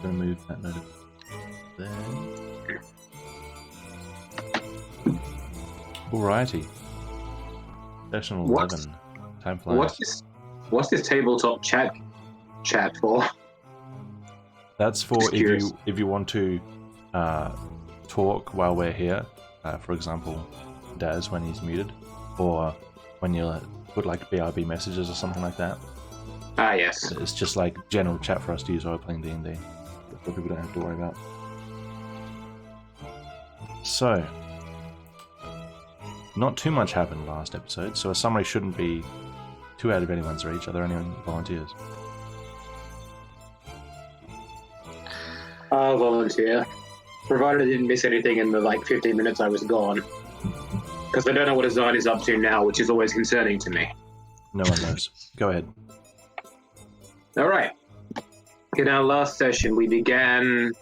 gonna move that note there. Alrighty. Session 11. Time flies. What's this tabletop chat for? That's for if you want to talk while we're here. For example, Daz when he's muted, or when you put like BRB messages or something like that. Ah, yes. It's just like general chat for us to use while we're playing D&D, so people don't have to worry about. So, not too much happened last episode, so a summary shouldn't be too out of anyone's reach. Are there any volunteers? I'll volunteer, provided I didn't miss anything in the 15 minutes I was gone. Because I don't know what Azan is up to now, which is always concerning to me. No one knows. Go ahead. All right. In our last session, we just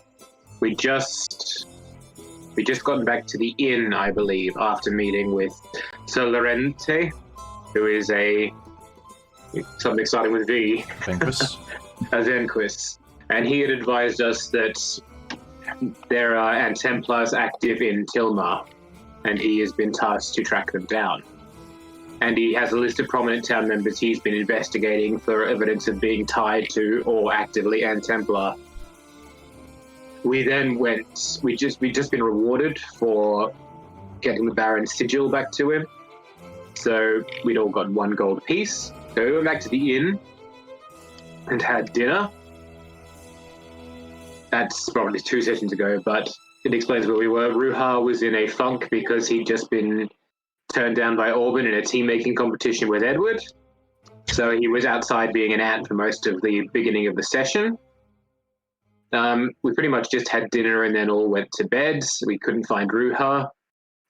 gotten back to the inn, I believe, after meeting with Sir Lorente, who is something starting with V. Venquis. Zenquist. And he had advised us that there are Antemplars active in Tilmar, and he has been tasked to track them down. And he has a list of prominent town members he's been investigating for evidence of being tied to or actively Antemplar. We then we'd just been rewarded for getting the Baron's sigil back to him. So we'd all got 1 gold apiece. So we went back to the inn and had dinner. That's probably 2 sessions ago, but it explains where we were. Ruha was in a funk because he'd just been turned down by Orban in a team-making competition with Edward. So he was outside being an ant for most of the beginning of the session. We pretty much just had dinner and then all went to bed. We couldn't find Ruha.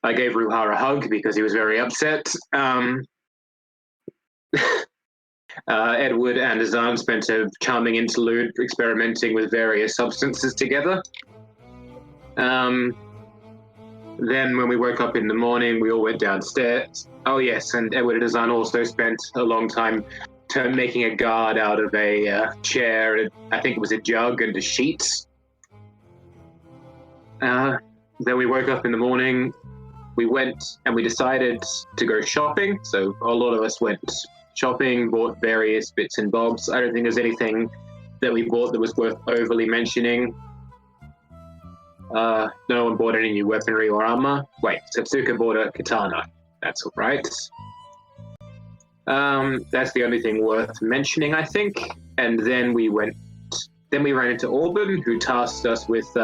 I gave Ruha a hug because he was very upset. Edward and Azan spent a charming interlude experimenting with various substances together. Then when we woke up in the morning, we all went downstairs. Oh yes, and Edward and Azan also spent a long time making a guard out of a chair. I think it was a jug and a sheet. Then we woke up in the morning. We went and we decided to go shopping. So a lot of us went shopping, bought various bits and bobs. I don't think there's anything that we bought that was worth overly mentioning. No one bought any new weaponry or armor. Wait, Satsuka bought a katana. That's all right. That's the only thing worth mentioning, I think. And then we ran into Orban, who tasked us with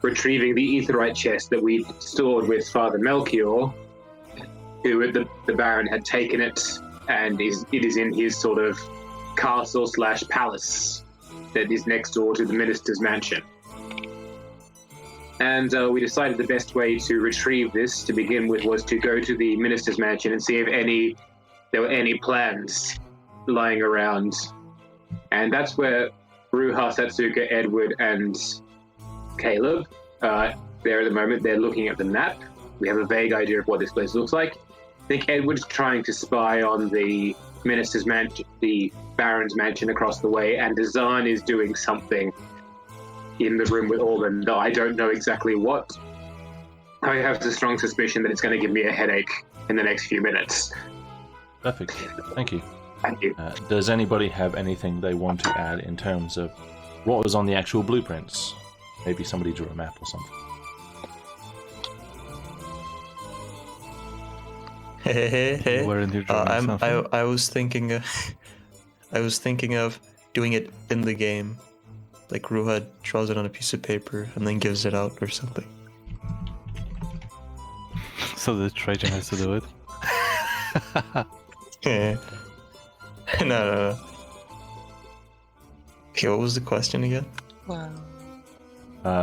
retrieving the aetherite chest that we stored with Father Melchior, who the Baron had taken it, and it is in his sort of castle/palace that is next door to the minister's mansion. And we decided the best way to retrieve this to begin with was to go to the minister's mansion and see if there were any plans lying around. And that's where Ruha, Satsuka, Edward, and Caleb, there at the moment, they're looking at the map. We have a vague idea of what this place looks like. I think Edward's trying to spy on the minister's mansion, the Baron's mansion across the way, and Azan is doing something in the room with Orban, though I don't know exactly what. I have a strong suspicion that it's going to give me a headache in the next few minutes. Perfect. Thank you. Thank you. Does anybody have anything they want to add in terms of what was on the actual blueprints? Maybe somebody drew a map or something. Hey. Weren't you drawing something? I was thinking of doing it in the game. Like Ruha draws it on a piece of paper and then gives it out or something. So the Trajan has to do it? Yeah. No. Okay, what was the question again? Wow.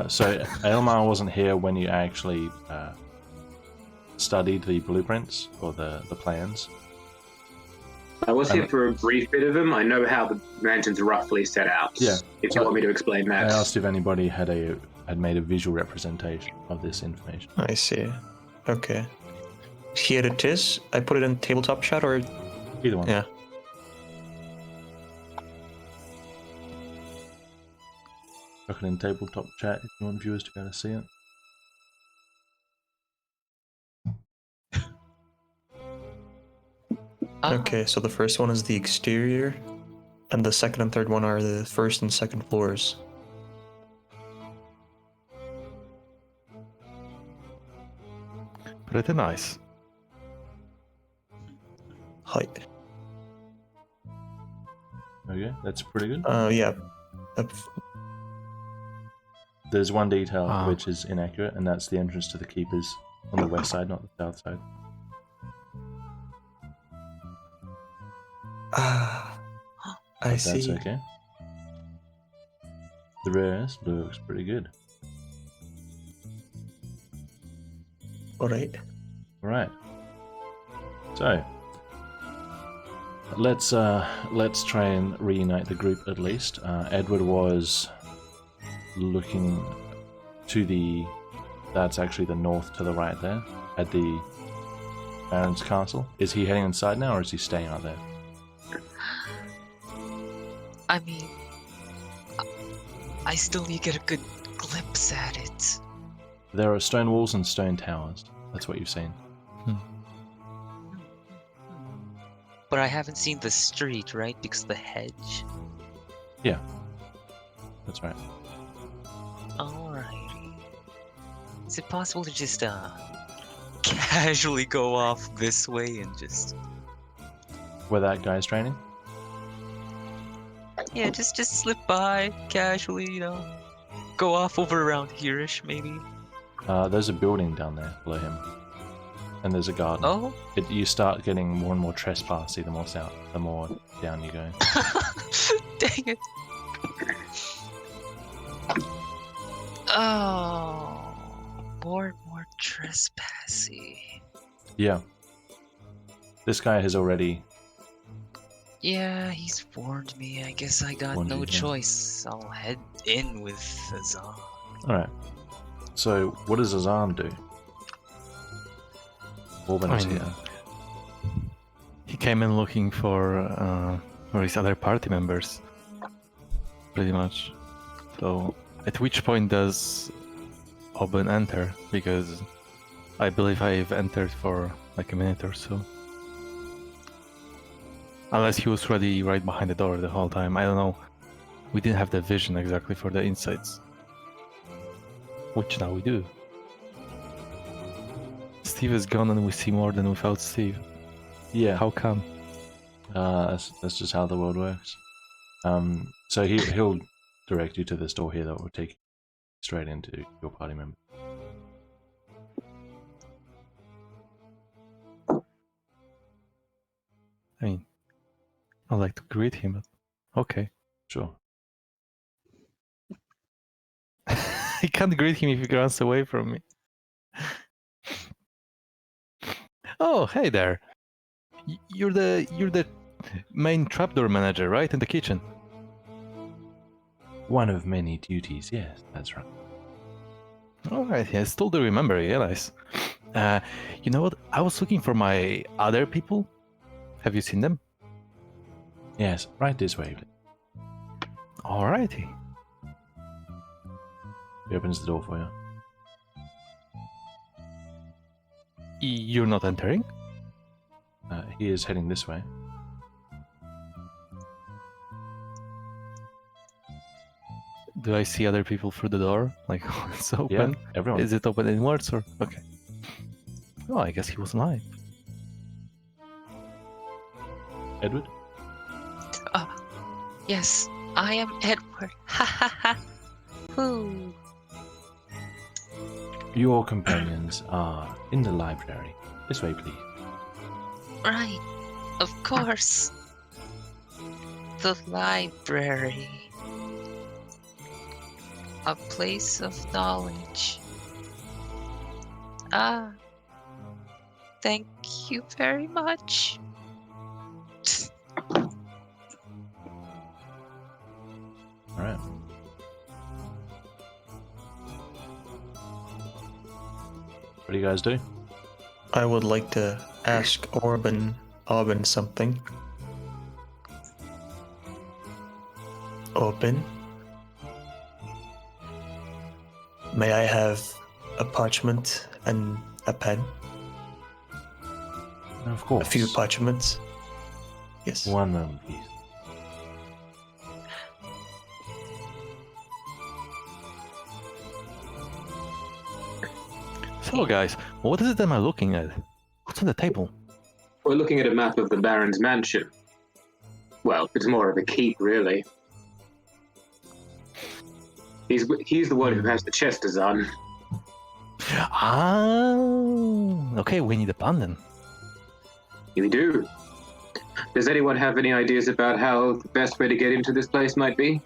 So Elmar wasn't here when you actually studied the blueprints or the plans. I was here for a brief bit of them. I know how the mansion's roughly set out. Yeah. If you want me to explain that. I asked if anybody had made a visual representation of this information. I see. Okay. Here it is. I put it in tabletop chat or... Either one. Yeah. Chuck it in tabletop chat if you want viewers to be able to see it. Okay, so the first one is the exterior, and the second and third one are the first and second floors. Pretty nice. Height. Okay, that's pretty good. Yeah. There's one detail which is inaccurate, and that's the entrance to the keepers on the west side, not the south side. I But see. that's okay. The rest looks pretty good. Alright. Alright. So let's try and reunite the group at least. Edward was looking to the, that's actually the north to the right there, at the Baron's castle. Is he heading inside now, or is he staying out there? I mean, I still need to get a good glimpse at it. There are stone walls and stone towers. That's what you've seen. But I haven't seen the street, right? Because of the hedge. Yeah, that's right. Alrighty. Is it possible to just casually go off this way and just... Where that guy's training? Yeah, just slip by casually, you know. Go off over around here-ish, maybe. There's a building down there below him. And there's a garden. Oh? You start getting more and more trespassy the more down you go. Dang it. Oh, more trespassy. Yeah. This guy has already... Yeah, he's warned me. I guess I got Warned no you, yeah. choice. I'll head in with Azan. Alright. So, what does Azan do? Orban is here. He came in looking for his other party members, pretty much. So, at which point does Orban enter? Because I believe I've entered for like a minute or so. Unless he was ready right behind the door the whole time. I don't know. We didn't have the vision exactly for the insights. Which now we do. Steve is gone and we see more than without Steve. Yeah. How come? That's just how the world works. So he'll direct you to this door here that will take you straight into your party member. I mean, I'd like to greet him, but okay. Sure. I can't greet him if he runs away from me. Oh, hey there. You're the main trapdoor manager, right? In the kitchen. One of many duties, yes, that's right. Alright, yeah, I still do remember, yeah, nice. You know what? I was looking for my other people. Have you seen them? Yes, right this way. Alrighty. He opens the door for you. You're not entering? He is heading this way. Do I see other people through the door? Like, it's open? Yeah, everyone. Is it open inwards or? Okay. Oh, I guess he was lying. Edward? Yes, I am Edward. Ha ha ha. Whoo. Your companions are in the library. This way, please. Right, of course. The library. A place of knowledge. Ah. Thank you very much. Alright. What do you guys do? I would like to ask Orban something. Orban? May I have a parchment and a pen? Of A course. few parchments? Yes. One moment, please. So, guys, what is it am I looking at? What's on the table? We're looking at a map of the Baron's mansion. Well, it's more of a keep, really. He's the one who has the chest on. Ah, okay, we need a plan then. We do. Does anyone have any ideas about how the best way to get into this place might be?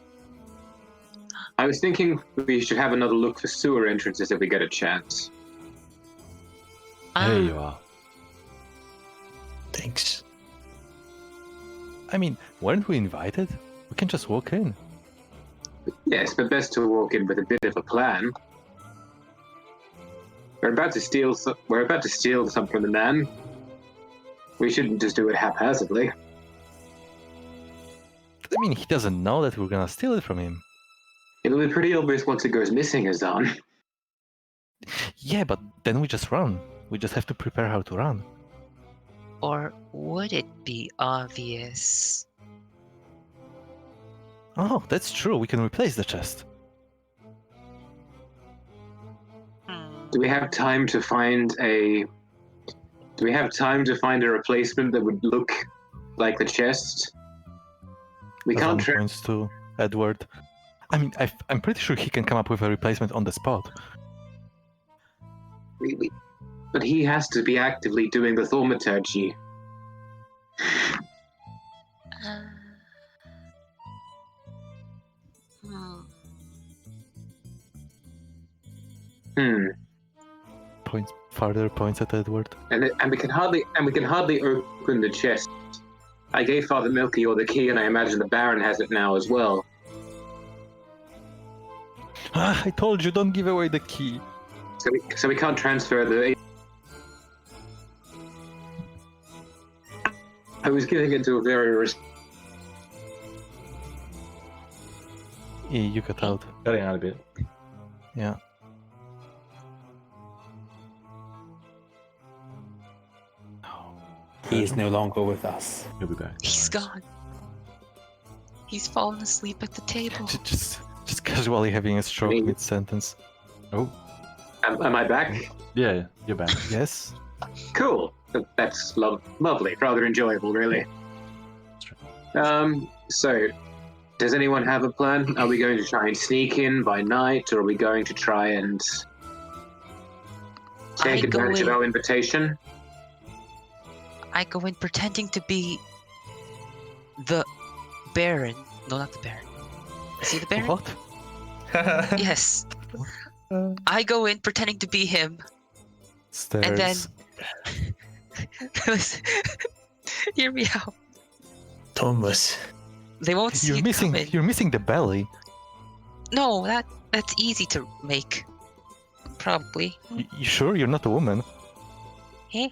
I was thinking we should have another look for sewer entrances if we get a chance. There you are. Thanks. I mean, weren't we invited? We can just walk in. Yes, but best to walk in with a bit of a plan. We're about to steal something from the man. We shouldn't just do it haphazardly. I mean, he doesn't know that we're gonna steal it from him. It'll be pretty obvious once it goes missing, Azan. Yeah, but then we just run. We just have to prepare how to run. Or would it be obvious? Oh, that's true. We can replace the chest. Do we have time to find a replacement that would look like the chest? We Azan can't. points to Edward. I mean, I'm pretty sure he can come up with a replacement on the spot. But he has to be actively doing the thaumaturgy. Points at Edward. And we can hardly open the chest. I gave Father Melchior the key, and I imagine the Baron has it now as well. Ah, I told you, don't give away the key. So we can't transfer the. I was giving it to a very. Yeah, you cut out. Cutting out a bit. Yeah. He is no longer with us. He'll be back. He's gone. He's fallen asleep at the table. Just casually having a stroke Me? mid-sentence. Oh, Am I back? Yeah, you're back. yes. Cool. That's lovely. Rather enjoyable, really. So, does anyone have a plan? Are we going to try and sneak in by night, or are we going to try and take advantage of our invitation? I go in pretending to be the Baron. No, not the Baron. Is he the Baron? What? Yes. I go in pretending to be him, Stairs. and then hear me out. Thomas. They won't see You're it missing. coming. You're missing the belly. No, that's easy to make. Probably. You sure you're not a woman? Eh?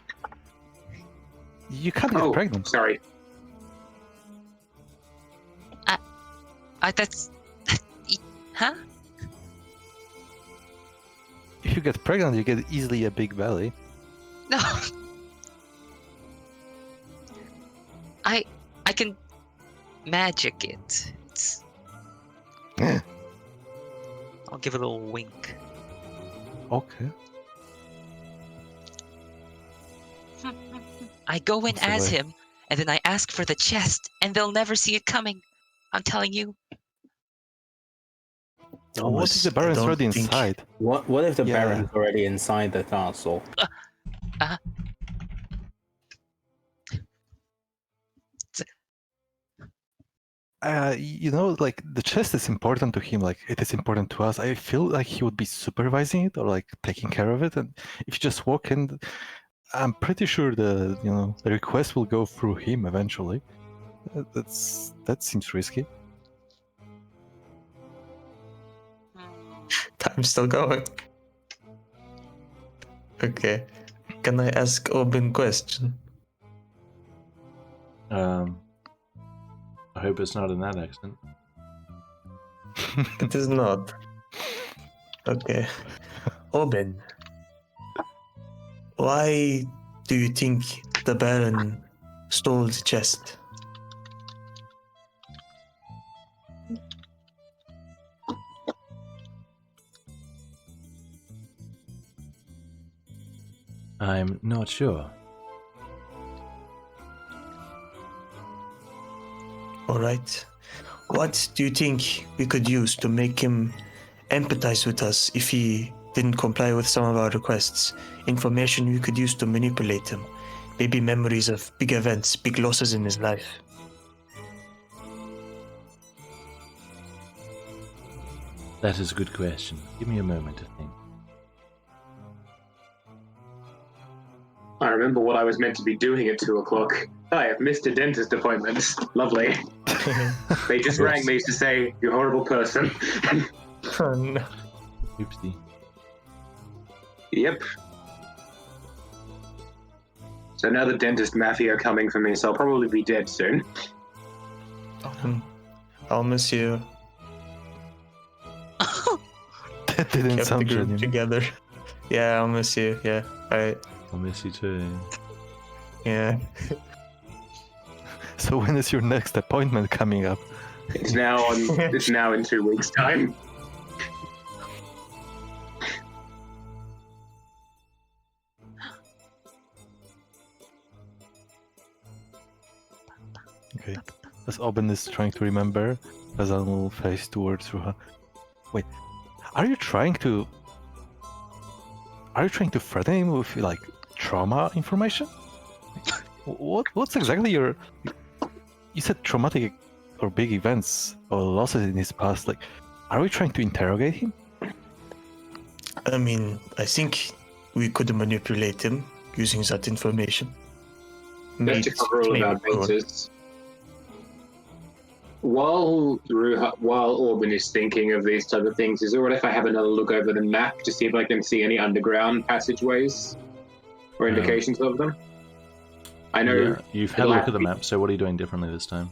You can't get pregnant. Sorry. That's. Huh? If you get pregnant, you get easily a big belly. No. I can magic it. It's. Yeah. I'll give a little wink. Okay. I go in What's the as way? him, and then I ask for the chest, and they'll never see it coming. I'm telling you. What if the Baron's I don't already think- inside? What if the Yeah. Baron's already inside the castle? Like the chest is important to him, like it is important to us. I feel like he would be supervising it or like taking care of it. And if you just walk in, I'm pretty sure the request will go through him eventually. That seems risky. Time's still going. Okay. Can I ask open question? I hope it's not in that accent. It is not. Okay. Oben, why do you think the Baron stole the chest? I'm not sure. Alright. What do you think we could use to make him empathize with us if he didn't comply with some of our requests? Information we could use to manipulate him. Maybe memories of big events, big losses in his life. That is a good question. Give me a moment to think. I remember what I was meant to be doing at 2 o'clock. I have missed a dentist appointment. Lovely. They just rang me to say, you horrible person. Oh, no. Oopsie. Yep. So now the dentist mafia are coming for me, so I'll probably be dead soon. I'll miss you. That didn't Kept the sound group genuine. together. Yeah, I'll miss you. Yeah. Alright. I'll miss you too. Yeah. So when is your next appointment coming up? It's now in 2 weeks' time. Okay. As Oben is trying to remember, Razan will face towards Ruha. Wait, are you trying to threaten him with like trauma information? What's exactly your? You said traumatic or big events or losses in his past. Like, are we trying to interrogate him? I mean, I think we could manipulate him using that information. Just to cover all of our bases. While Orban is thinking of these type of things, is it alright if I have another look over the map to see if I can see any underground passageways or indications of them? I know Yeah, you've had a look at the map, so what are you doing differently this time?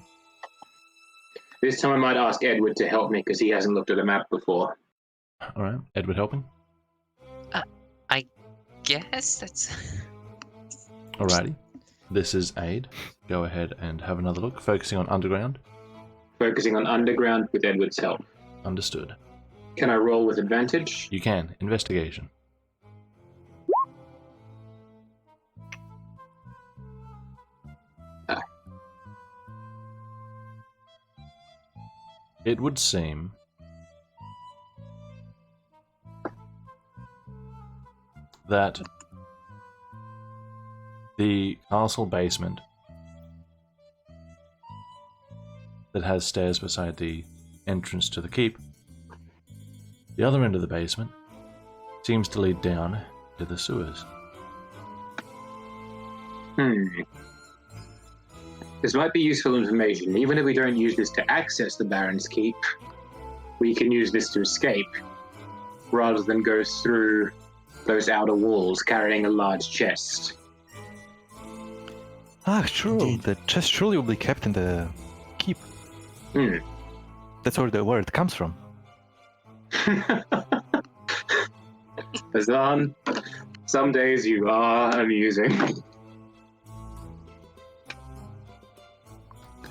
this time I might ask Edward to help me because he hasn't looked at a map before. Alright, Edward helping? Guess that's. Alrighty. This is Aid. Go ahead and have another look, focusing on underground. Focusing on underground with Edward's help. Understood. Can I roll with advantage? You can. Investigation. It would seem that the castle basement that has stairs beside the entrance to the keep, the other end of the basement seems to lead down to the sewers. This might be useful information. Even if we don't use this to access the Baron's Keep, we can use this to escape, rather than go through those outer walls carrying a large chest. Ah, true. Indeed. The chest surely will be kept in the keep. Hmm. That's where it comes from. Azan, some days you are amusing.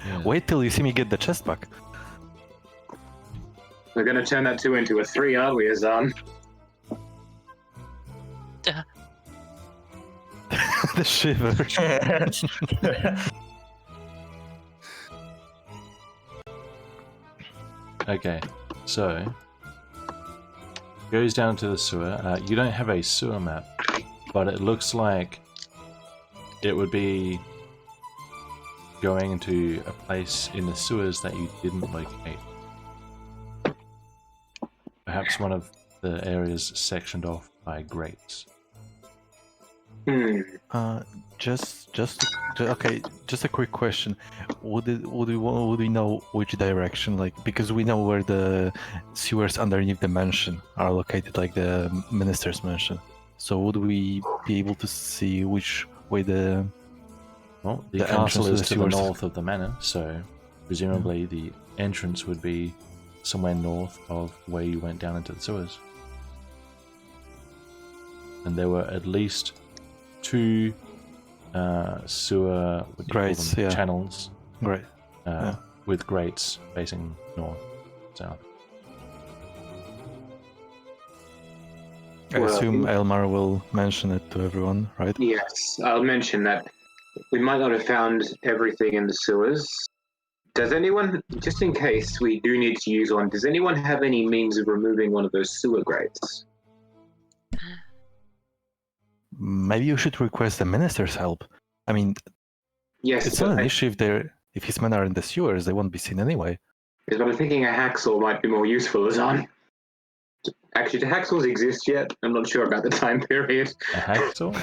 Yeah. Wait till you see me get the chest back. We're gonna turn that 2 into a 3, aren't we, Azan? The shiver. Okay, so goes down to the sewer. You don't have a sewer map, but it looks like it would be going into a place in the sewers that you didn't locate. Perhaps one of the areas sectioned off by grates. Okay. Just a quick question. Would we know which direction? Like, because we know where the sewers underneath the mansion are located, like the minister's mansion. So would we be able to see which way the Well, the The castle entrance is to to the the sewers. north of the manor, so presumably the entrance would be somewhere north of where you went down into the sewers. and there were at least 2 sewer Grates, yeah. channels Great. with grates facing north, south. I Well, assume Elmar will mention it to everyone, right? Yes, I'll mention that we might not have found everything in the sewers. Does anyone, just in case we do need to use one, does anyone have any means of removing one of those sewer grates? Maybe you should request the minister's help. I mean, Yes, it's but not an issue if his men are in the sewers, they won't be seen anyway. but I'm thinking a hacksaw might be more useful as on. Actually, do hacksaws exist yet? I'm not sure about the time period. A hacksaw?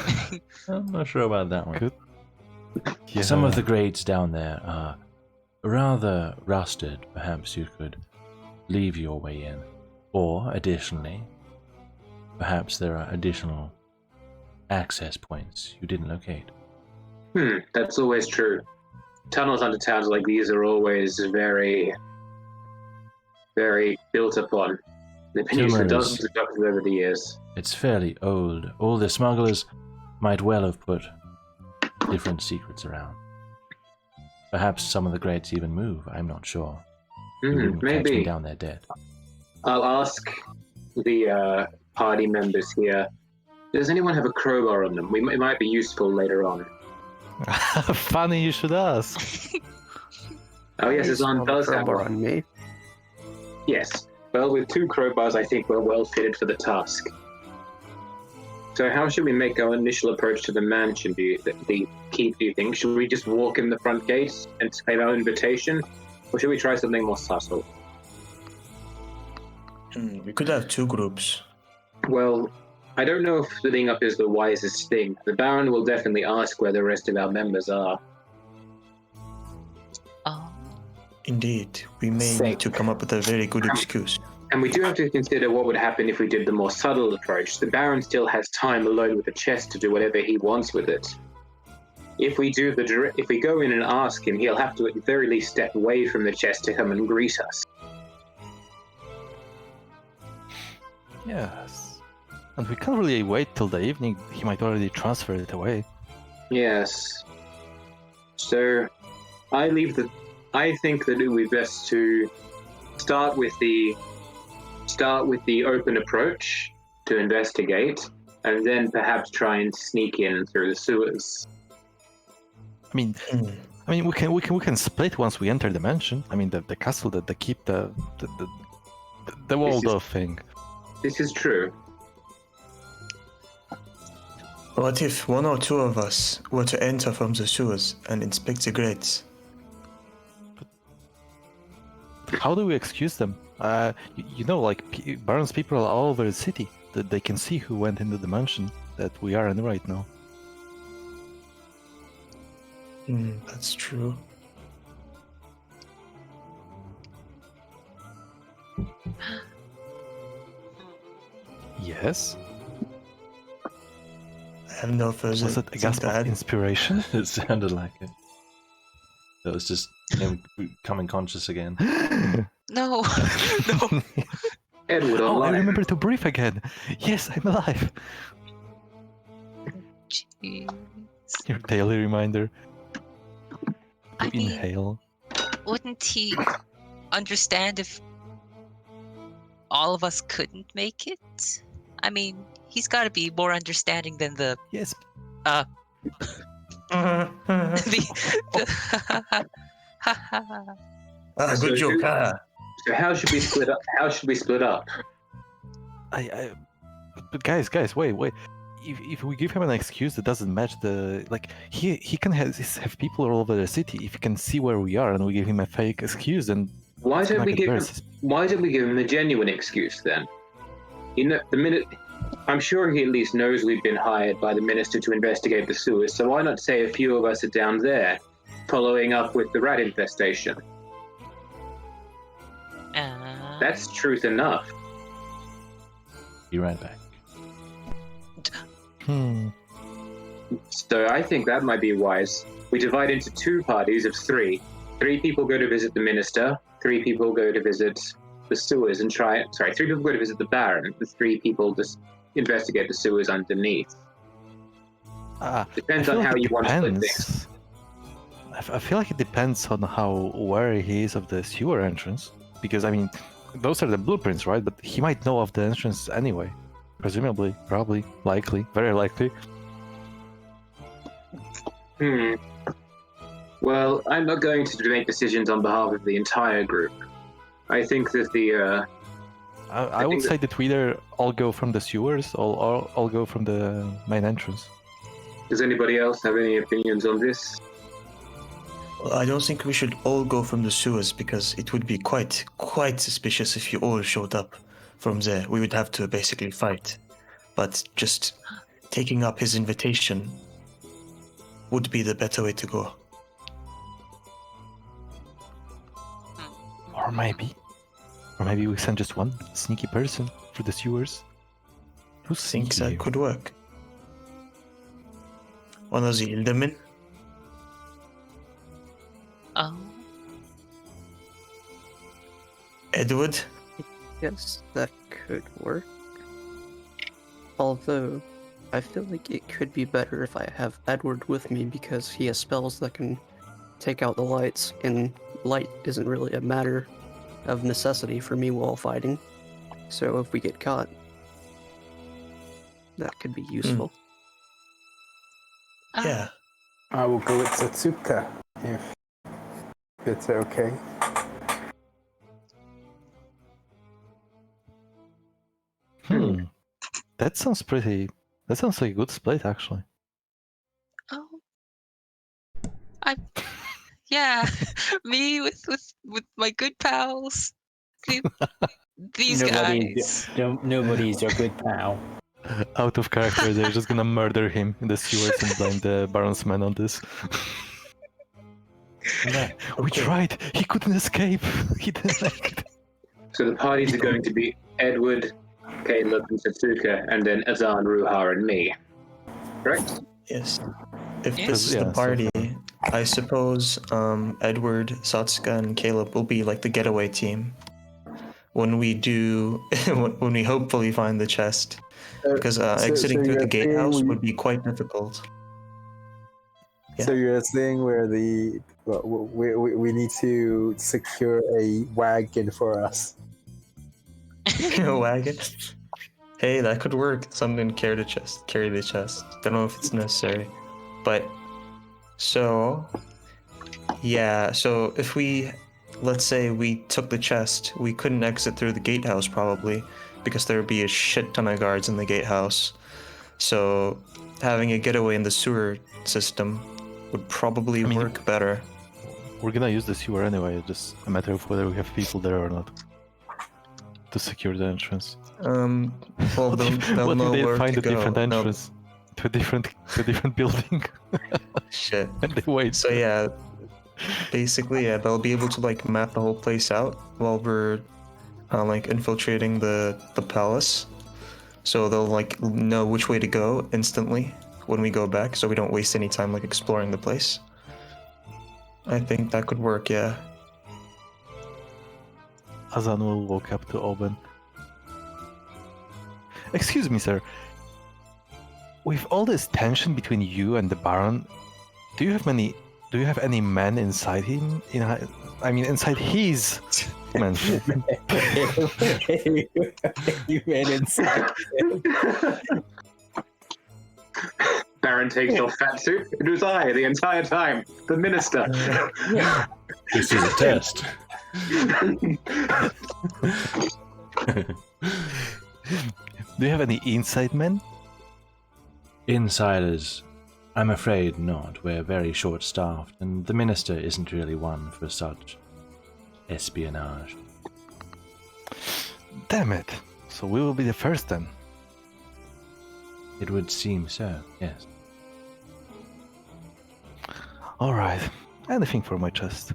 I'm not sure about that one. Good. Yeah. Some of the grates down there are rather rusted. Perhaps you could leave your way in. Or, additionally, perhaps there are additional access points you didn't locate. That's always true. Tunnels under towns like these are always very, very built upon. They've been used for dozens of doctors over the years. It's fairly old. All the smugglers might well have put different secrets around. Perhaps some of the grates even move, I'm not sure. You wouldn't catch me Maybe. down there dead. I'll ask the party members here. Does anyone have a crowbar on them? It might be useful later on. Funny you should ask. Oh yes, Azan does have crowbar one. on me. Yes. Well, with 2 crowbars, I think we're well fitted for the task. So how should we make our initial approach to the mansion, the keep, do you think? Should we just walk in the front gates and claim our invitation? Or should we try something more subtle? We could have 2 groups. Well, I don't know if splitting up is the wisest thing. The Baron will definitely ask where the rest of our members are. Oh, Indeed, we may need to come up with a very good excuse. And we do have to consider what would happen if we did the more subtle approach. The Baron still has time alone with the chest to do whatever he wants with it. If we go in and ask him, he'll have to at the very least step away from the chest to come and greet us. Yes. And we can't really wait till the evening. He might already transfer it away. Yes. So, I think that it would be best to start with the open approach to investigate, and then perhaps try and sneak in through the sewers. I mean, we can split once we enter the mansion. I mean, the castle, the keep, the Waldorf thing. This is true. What if 1 or 2 of us were to enter from the sewers and inspect the grates? How do we excuse them? Baron's people are all over the city. That they can see who went into the mansion that we are in right now. That's true. Yes. I have no further Was it a thing gasp to of add. Inspiration? It sounded like it. That was just him becoming conscious again. no. No. Edward Oh, I online. remember to breathe again. Yes, I'm alive. Jeez. Your daily reminder I to mean, inhale. wouldn't he understand if all of us couldn't make it? I mean, he's got to be more understanding than the Yes. Good So joke. So how should we split up? But guys, wait. If we give him an excuse that doesn't match he can have people all over the city. If he can see where we are and we give him a fake excuse, then Why don't we give him a genuine excuse then? I'm sure he at least knows we've been hired by the minister to investigate the sewers, so why not say a few of us are down there, following up with the rat infestation? That's truth enough. Be right back. So I think that might be wise. We divide into 2 parties of 3. 3 people go to visit the minister, 3 people go to visit the sewers and 3 people go to visit the Baron, the 3 people just investigate the sewers underneath. Depends I feel on like how it you want to split things. depends. I feel like it depends on how wary he is of the sewer entrance. Because, I mean, those are the blueprints, right? But he might know of the entrance anyway. Presumably, probably, likely, very likely. Well, I'm not going to make decisions on behalf of the entire group. I think that I would say that we either all go from the sewers or all go from the main entrance. Does anybody else have any opinions on this? Well, I don't think we should all go from the sewers because it would be quite suspicious if you all showed up from there. We would have to basically fight. But just taking up his invitation would be the better way to go. Or maybe we send just one sneaky person for the sewers. Who Thinks sneaky? that could work. One of the Ildermen. Oh, Edward. Yes, that could work. Although, I feel like it could be better if I have Edward with me because he has spells that can take out the lights, and light isn't really a matter of necessity for me while fighting. So if we get caught, that could be useful. Yeah. I will go with Satsuka if it's okay. That sounds pretty. That sounds like a good split, actually. oh. Yeah, me with my good pals. These guys. Nobody's your good pal. Out of character, they're just gonna murder him in the sewers and blame the Baron's men on this. We tried. He couldn't escape. He didn't make it. So the parties are going to be Edward, Caleb, and Satsuka, and then Azan, Ruhar, and me. Correct? Yes. If Yes. this is the party, I suppose Edward, Satsuka, and Caleb will be like the getaway team when we do, when we hopefully find the chest. Because exiting through the gatehouse would be quite difficult. So you're saying we need to secure a wagon for us. A wagon? Hey, that could work. Someone carry the chest. Don't know if it's necessary. But, so if let's say we took the chest, we couldn't exit through the gatehouse probably, because there would be a shit ton of guards in the gatehouse. So having a getaway in the sewer system would probably work better. We're gonna use the sewer anyway, it's just a matter of whether we have people there or not to secure the entrance. Well, they'll what know if they where find to a go. different No, entrance to a different building? shit. And they wait. So yeah, basically, they'll be able to like map the whole place out while we're like infiltrating the palace. So they'll like know which way to go instantly when we go back, so we don't waste any time like exploring the place. I think that could work, yeah. Azan will walk up to Oben. Excuse me, sir. With all this tension between you and the Baron, do you have any men inside him? Inside his mansion. You made inside. Baron takes your fat suit. It was I the entire time. The minister. This is a test. Do you have any inside men? Insiders, I'm afraid not. We're very short-staffed, and the minister isn't really one for such espionage. Damn it. So we will be the first then. It would seem so, yes. Alright. Anything for my chest.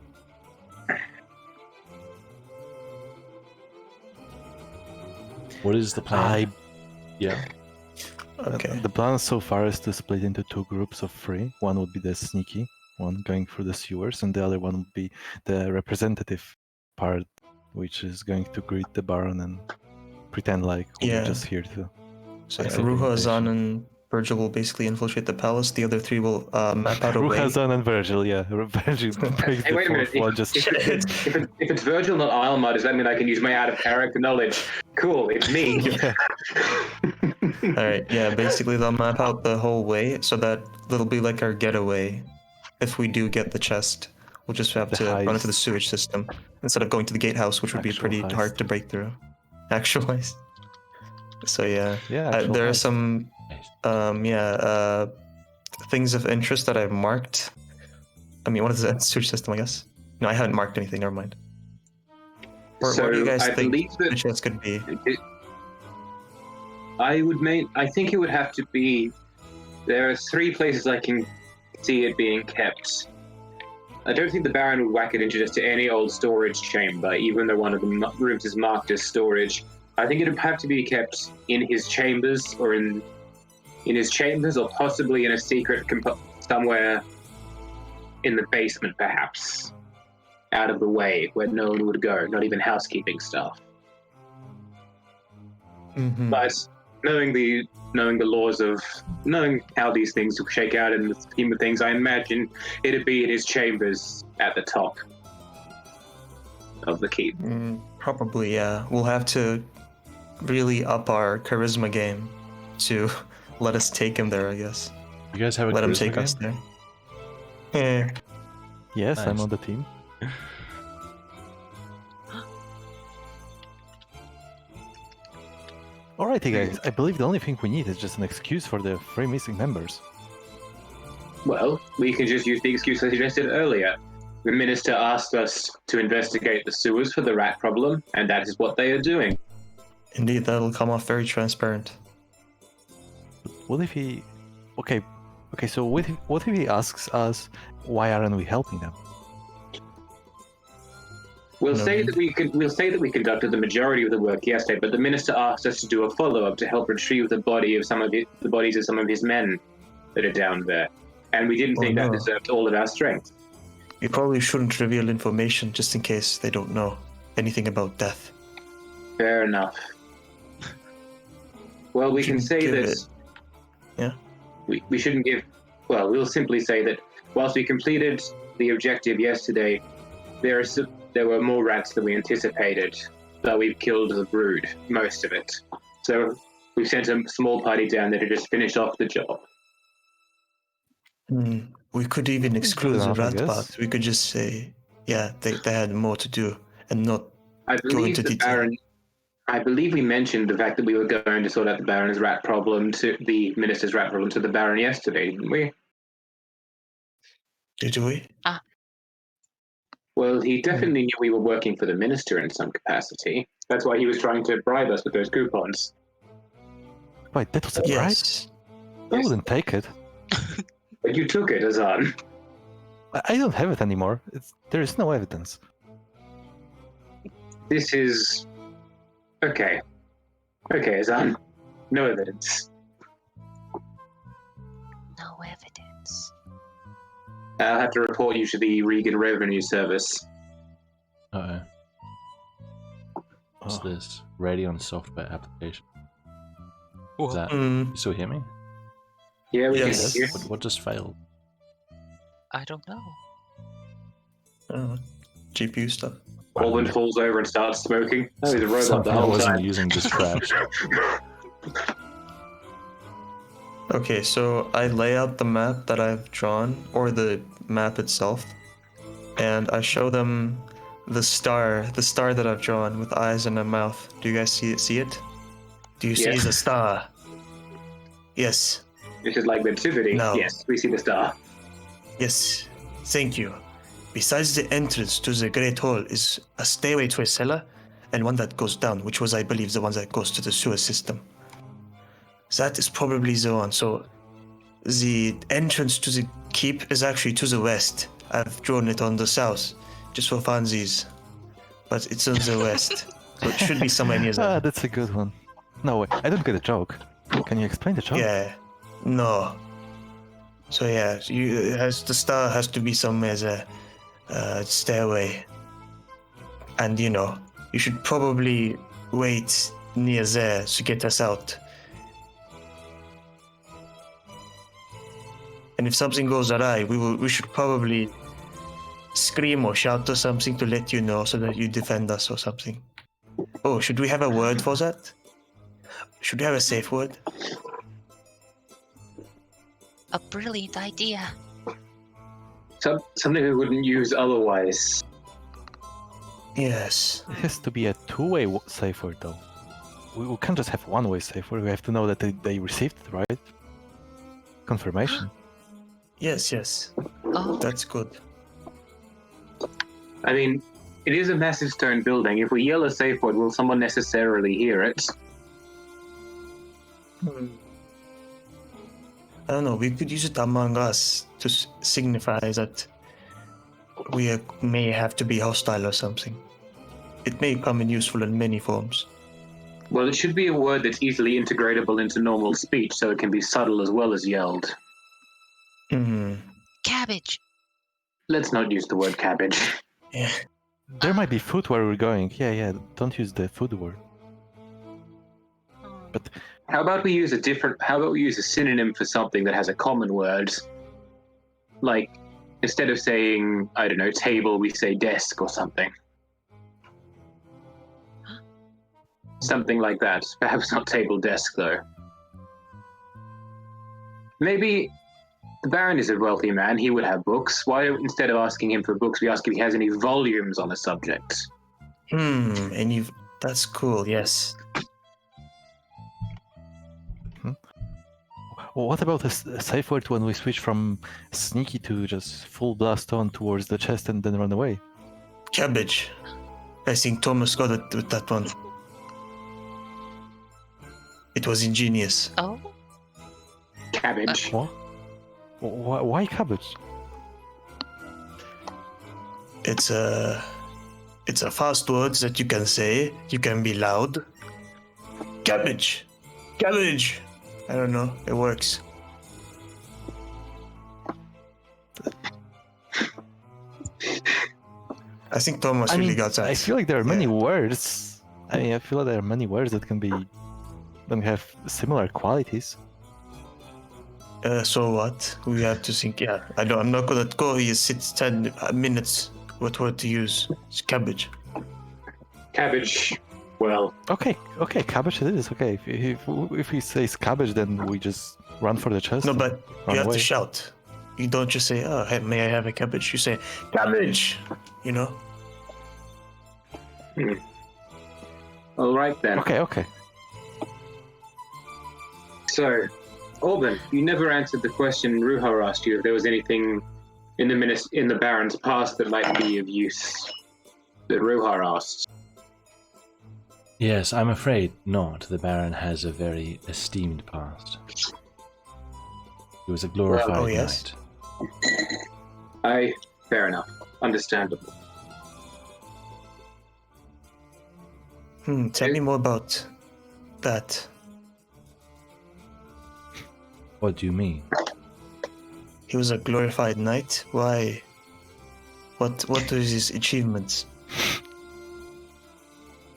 What is the plan? Yeah. Okay. The plan so far is to split into two groups of three. One would be the sneaky one going through the sewers, and the other one would be the representative part, which is going to greet the Baron and pretend like we're just here to So I yeah, see Ruha, the Zan, invitation. and Virgil will basically infiltrate the palace. The other three will map out a way. Ruhazan and Virgil, yeah. Virgil breaks Hey, the wait a minute. fourth wall. Just If it's Virgil, not Ilma, does that mean I can use my out of character knowledge? Cool, it's me. yeah. All right, yeah. Basically, they'll map out the whole way so that it'll be like our getaway. If we do get the chest, we'll just have The to run into the heist. sewage system instead of going to the gatehouse, which would be Actual pretty heist. hard to break through. Actual heist. So yeah, Yeah, actual there are heist. some things of interest that I've marked. I mean, what is that sewage system? I guess. No, I haven't marked anything. Never mind. Or So what do you guys I think believe that the chest could be? I think it would have to be. There are 3 places I can see it being kept. I don't think the Baron would whack it into just any old storage chamber, even though one of the rooms is marked as storage. I think it would have to be kept in his chambers, or in his chambers, or possibly in a secret somewhere in the basement, perhaps, out of the way where no one would go, not even housekeeping staff. Mm-hmm. But knowing the laws of knowing how these things will shake out in the scheme of things, I imagine it'd be in his chambers at the top of the keep. Probably, yeah. We'll have to really up our charisma game to let us take him there, I guess. You guys have a Let him charisma take game? us there. Yeah. Yes, I'm Nice. on the team. Alrighty, guys. I believe the only thing we need is just an excuse for the 3 missing members. Well, we can just use the excuse I suggested earlier. The minister asked us to investigate the sewers for the rat problem, and that is what they are doing. Indeed, that'll come off very transparent. What if he... Okay, so what if he asks us why aren't we helping them? We'll No say need. that we conducted the majority of the work yesterday, but the minister asked us to do a follow-up to help retrieve the bodies of some of his men that are down there, and we didn't Oh, think that no. deserved all of our strength. We probably shouldn't reveal information just in case they don't know anything about death. Fair enough. Well, we can say give that. it- Yeah. We shouldn't give. Well, we'll simply say that whilst we completed the objective yesterday, there were more rats than we anticipated, though we've killed the brood, most of it. So we've sent a small party down there to just finish off the job. We could even exclude the enough, I rat guess. part. We could just say, yeah, they had more to do and not I go believe into the detail. Baron. I believe we mentioned the fact that we were going to sort out the Baron's rat problem to the minister's rat problem to the Baron yesterday, didn't we? Did we? Well, he definitely knew we were working for the minister in some capacity. That's why he was trying to bribe us with those coupons. Wait, that was a bribe? Yes. I wouldn't take it. But you took it, Azan. I don't have it anymore. There is no evidence. This is... Okay. Okay, Azan. No evidence. No evidence. I'll have to report you to the Regan Revenue Service. Uh-oh. What's Oh. this? Radeon software application. Whoa. Is that... Mm, You still hear me? Yeah, we Yes. can hear. What just failed? I don't know. I don't know. GPU stuff. Orban falls over and starts smoking. Oh, he's a robot Something the I whole wasn't time. using just crashed. Okay, so I lay out the map that I've drawn, or the map itself, and I show them the star that I've drawn with eyes and a mouth. Do you guys see it? Do you see Yes. the star? Yes. This is like nativity. No. Yes, we see the star. Yes. Thank you. Besides the entrance to the Great Hall is a stairway to a cellar, and one that goes down, which was, I believe, the one that goes to the sewer system. That is probably the one. So, the entrance to the keep is actually to the west. I've drawn it on the south, just for funsies. But it's on the west, so it should be somewhere near Ah, there. that's a good one. No, wait, I don't get a joke. Can you explain the joke? Yeah. No. So yeah, the star has to be somewhere there. Stairway. And you should probably wait near there to get us out. And if something goes awry, we should probably scream or shout or something to let you know so that you defend us or something. Oh, should we have a word for that? Should we have a safe word? A brilliant idea. Something we wouldn't use otherwise. Yes. It has to be a two-way safe word, though. We can't just have one-way safe word. We have to know that they received it, right? Confirmation. Yes. Oh, That's good. I mean, it is a massive stone building. If we yell a safe word, will someone necessarily hear it? I don't know, we could use it among us to signify that we may have to be hostile or something. It may come in useful in many forms. Well, it should be a word that's easily integratable into normal speech, so it can be subtle as well as yelled. cabbage. Let's not use the word cabbage. Yeah. There might be food where we're going. Yeah. Don't use the food word. But How about we use a synonym for something that has a common word? Like, instead of saying, I don't know, table, we say desk or something. Something like that. Perhaps not table, desk, though. Maybe the Baron is a wealthy man. He would have books. Why, instead of asking him for books, we ask if he has any volumes on a subject? And that's cool, yes. what about a safe word when we switch from sneaky to just full blast on towards the chest and then run away? Cabbage. I think Thomas got it with that one. It was ingenious. Oh, Cabbage. What? Why cabbage? It's a fast word that you can say. You can be loud. Cabbage. Cabbage. I don't know. It works. I think Thomas really got that. I feel like there are many Yeah. words. I feel like there are many words that can have similar qualities. So what? We have to think. Yeah, I'm not gonna go here. Sit 10 minutes. What word to use? It's cabbage. Cabbage. Well, Okay, cabbage it is. Okay, if he says cabbage, then we just run for the chest. No, and but run you have away. to shout. You don't just say, "Oh, hey, may I have a cabbage?" You say, "Cabbage." You know. all right then. Okay. So, Orban, you never answered the question Ruhar asked you if there was anything in the Baron's past that might be of use that Ruhar asked. Yes, I'm afraid not. The Baron has a very esteemed past. He was a glorified oh, yes. knight. Fair enough. Understandable. Tell me more about that. What do you mean? He was a glorified knight. Why? What are his achievements?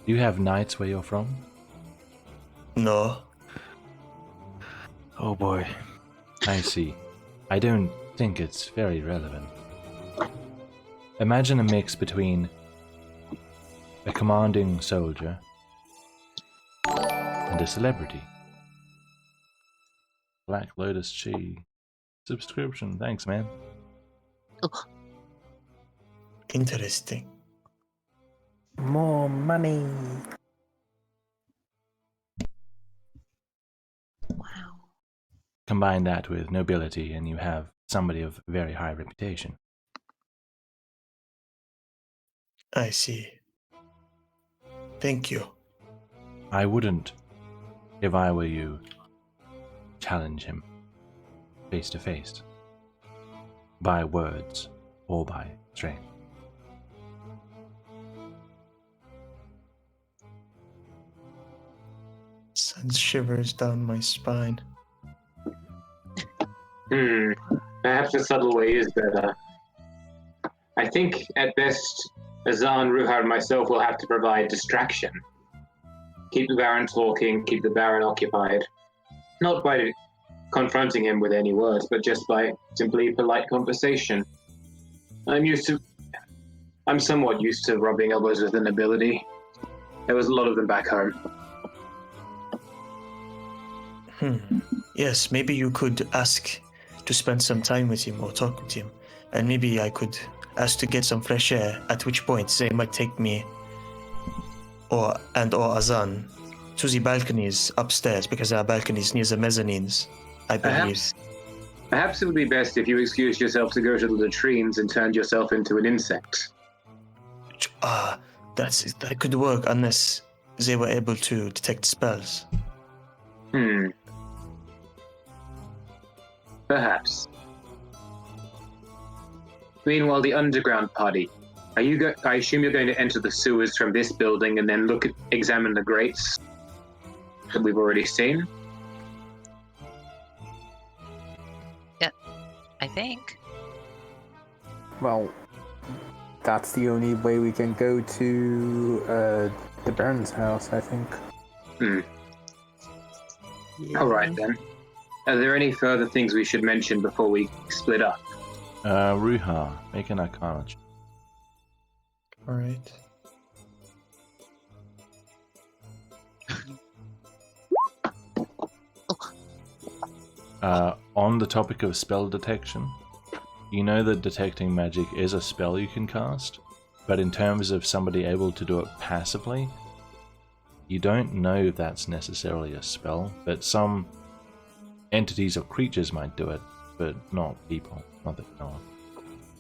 Do you have knights where you're from? No. Oh boy. I see. I don't think it's very relevant. Imagine a mix between a commanding soldier and a celebrity. Black Lotus Chi subscription. Thanks, man. Interesting. More money. wow. Combine that with nobility, and you have somebody of very high reputation. I see. Thank you. I wouldn't, if I were you, challenge him face to face, by words or by strength. Sends shivers down my spine. Perhaps a subtle way is better. I think, at best, Azan, Ruhar, and myself will have to provide distraction. Keep the Baron talking, keep the Baron occupied. Not by confronting him with any words, but just by simply polite conversation. I'm somewhat used to rubbing elbows with the nobility. There was a lot of them back home. Yes, maybe you could ask to spend some time with him or talk with him. And maybe I could ask to get some fresh air, at which point they might take me or Azan to the balconies upstairs, because there are balconies near the mezzanines, I believe. Perhaps it would be best if you excused yourself to go to the latrines and turned yourself into an insect. That could work unless they were able to detect spells. Perhaps. Meanwhile, the underground party. I assume you're going to enter the sewers from this building and then examine the grates that we've already seen? Yeah, I think. Well, that's the only way we can go to the Baron's house, I think. Yeah. All right, then. Are there any further things we should mention before we split up? Ruha, make an Arcana check. Alright. On the topic of spell detection, you know that detecting magic is a spell you can cast, but in terms of somebody able to do it passively, you don't know if that's necessarily a spell, but some entities or creatures might do it, but not people, not that you know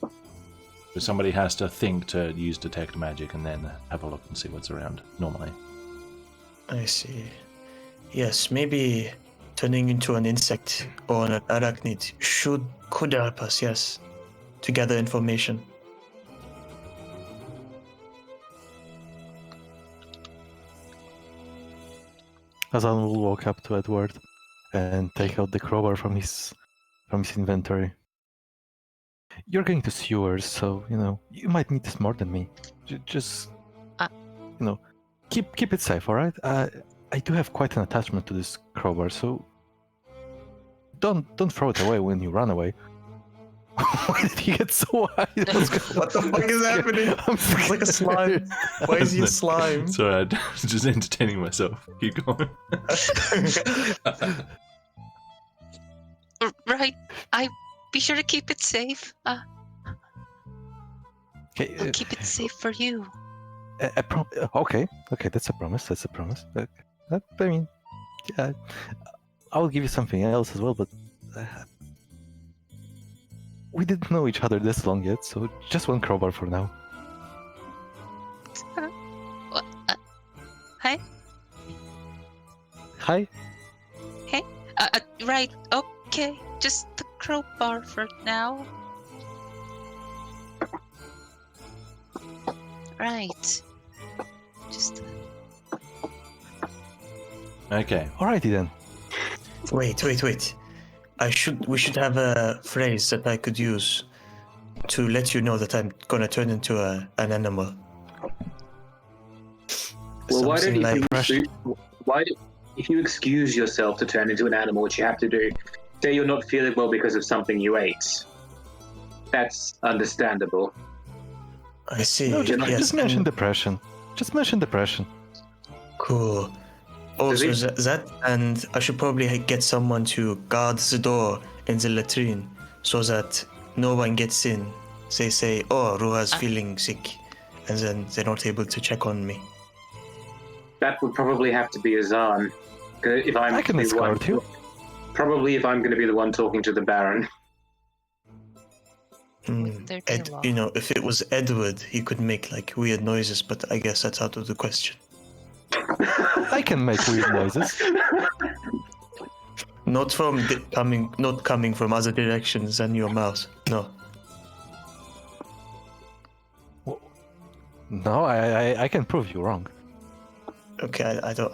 of. So somebody has to think to use detect magic and then have a look and see what's around, normally. I see. Yes, maybe turning into an insect or an arachnid could help us, yes, to gather information. Azan will walk up to Edward and take out the crowbar from his inventory. You're going to sewers, so you might need this more than me. Just keep it safe, all right? I do have quite an attachment to this crowbar, so don't throw it away when you run away. Why did he get so high? What the fuck is happening? It's like a slime. Why is he a slime? Sorry, I was just entertaining myself. Keep going. Right. Be sure to keep it safe. Okay, I'll keep it safe for you. Okay, that's a promise. I mean, yeah, I'll give you something else as well, but we didn't know each other this long yet, so just one crowbar for now. Hi? Hi? Hey? Right, okay. Just the crowbar for now. Right. Just... Okay. Alrighty then. Wait. We should have a phrase that I could use to let you know that I'm gonna turn into an animal. Well, Something if you excuse yourself to turn into an animal, which you have to do, say you're not feeling well because of something you ate. That's understandable. I see. No, just mention and- depression. Just mention depression. Cool. Also, that, and I should probably get someone to guard the door in the latrine so that no one gets in. They say, "Oh, Ruha's feeling sick," and then they're not able to check on me. That would probably have to be Azan. If I'm I can escort you. Probably if I'm going to be the one talking to the Baron. Wouldn't there be a law? If it was Edward, he could make like weird noises, but I guess that's out of the question. I can make weird noises. Not coming from other directions than your mouth. No. No, I can prove you wrong. Okay, I don't.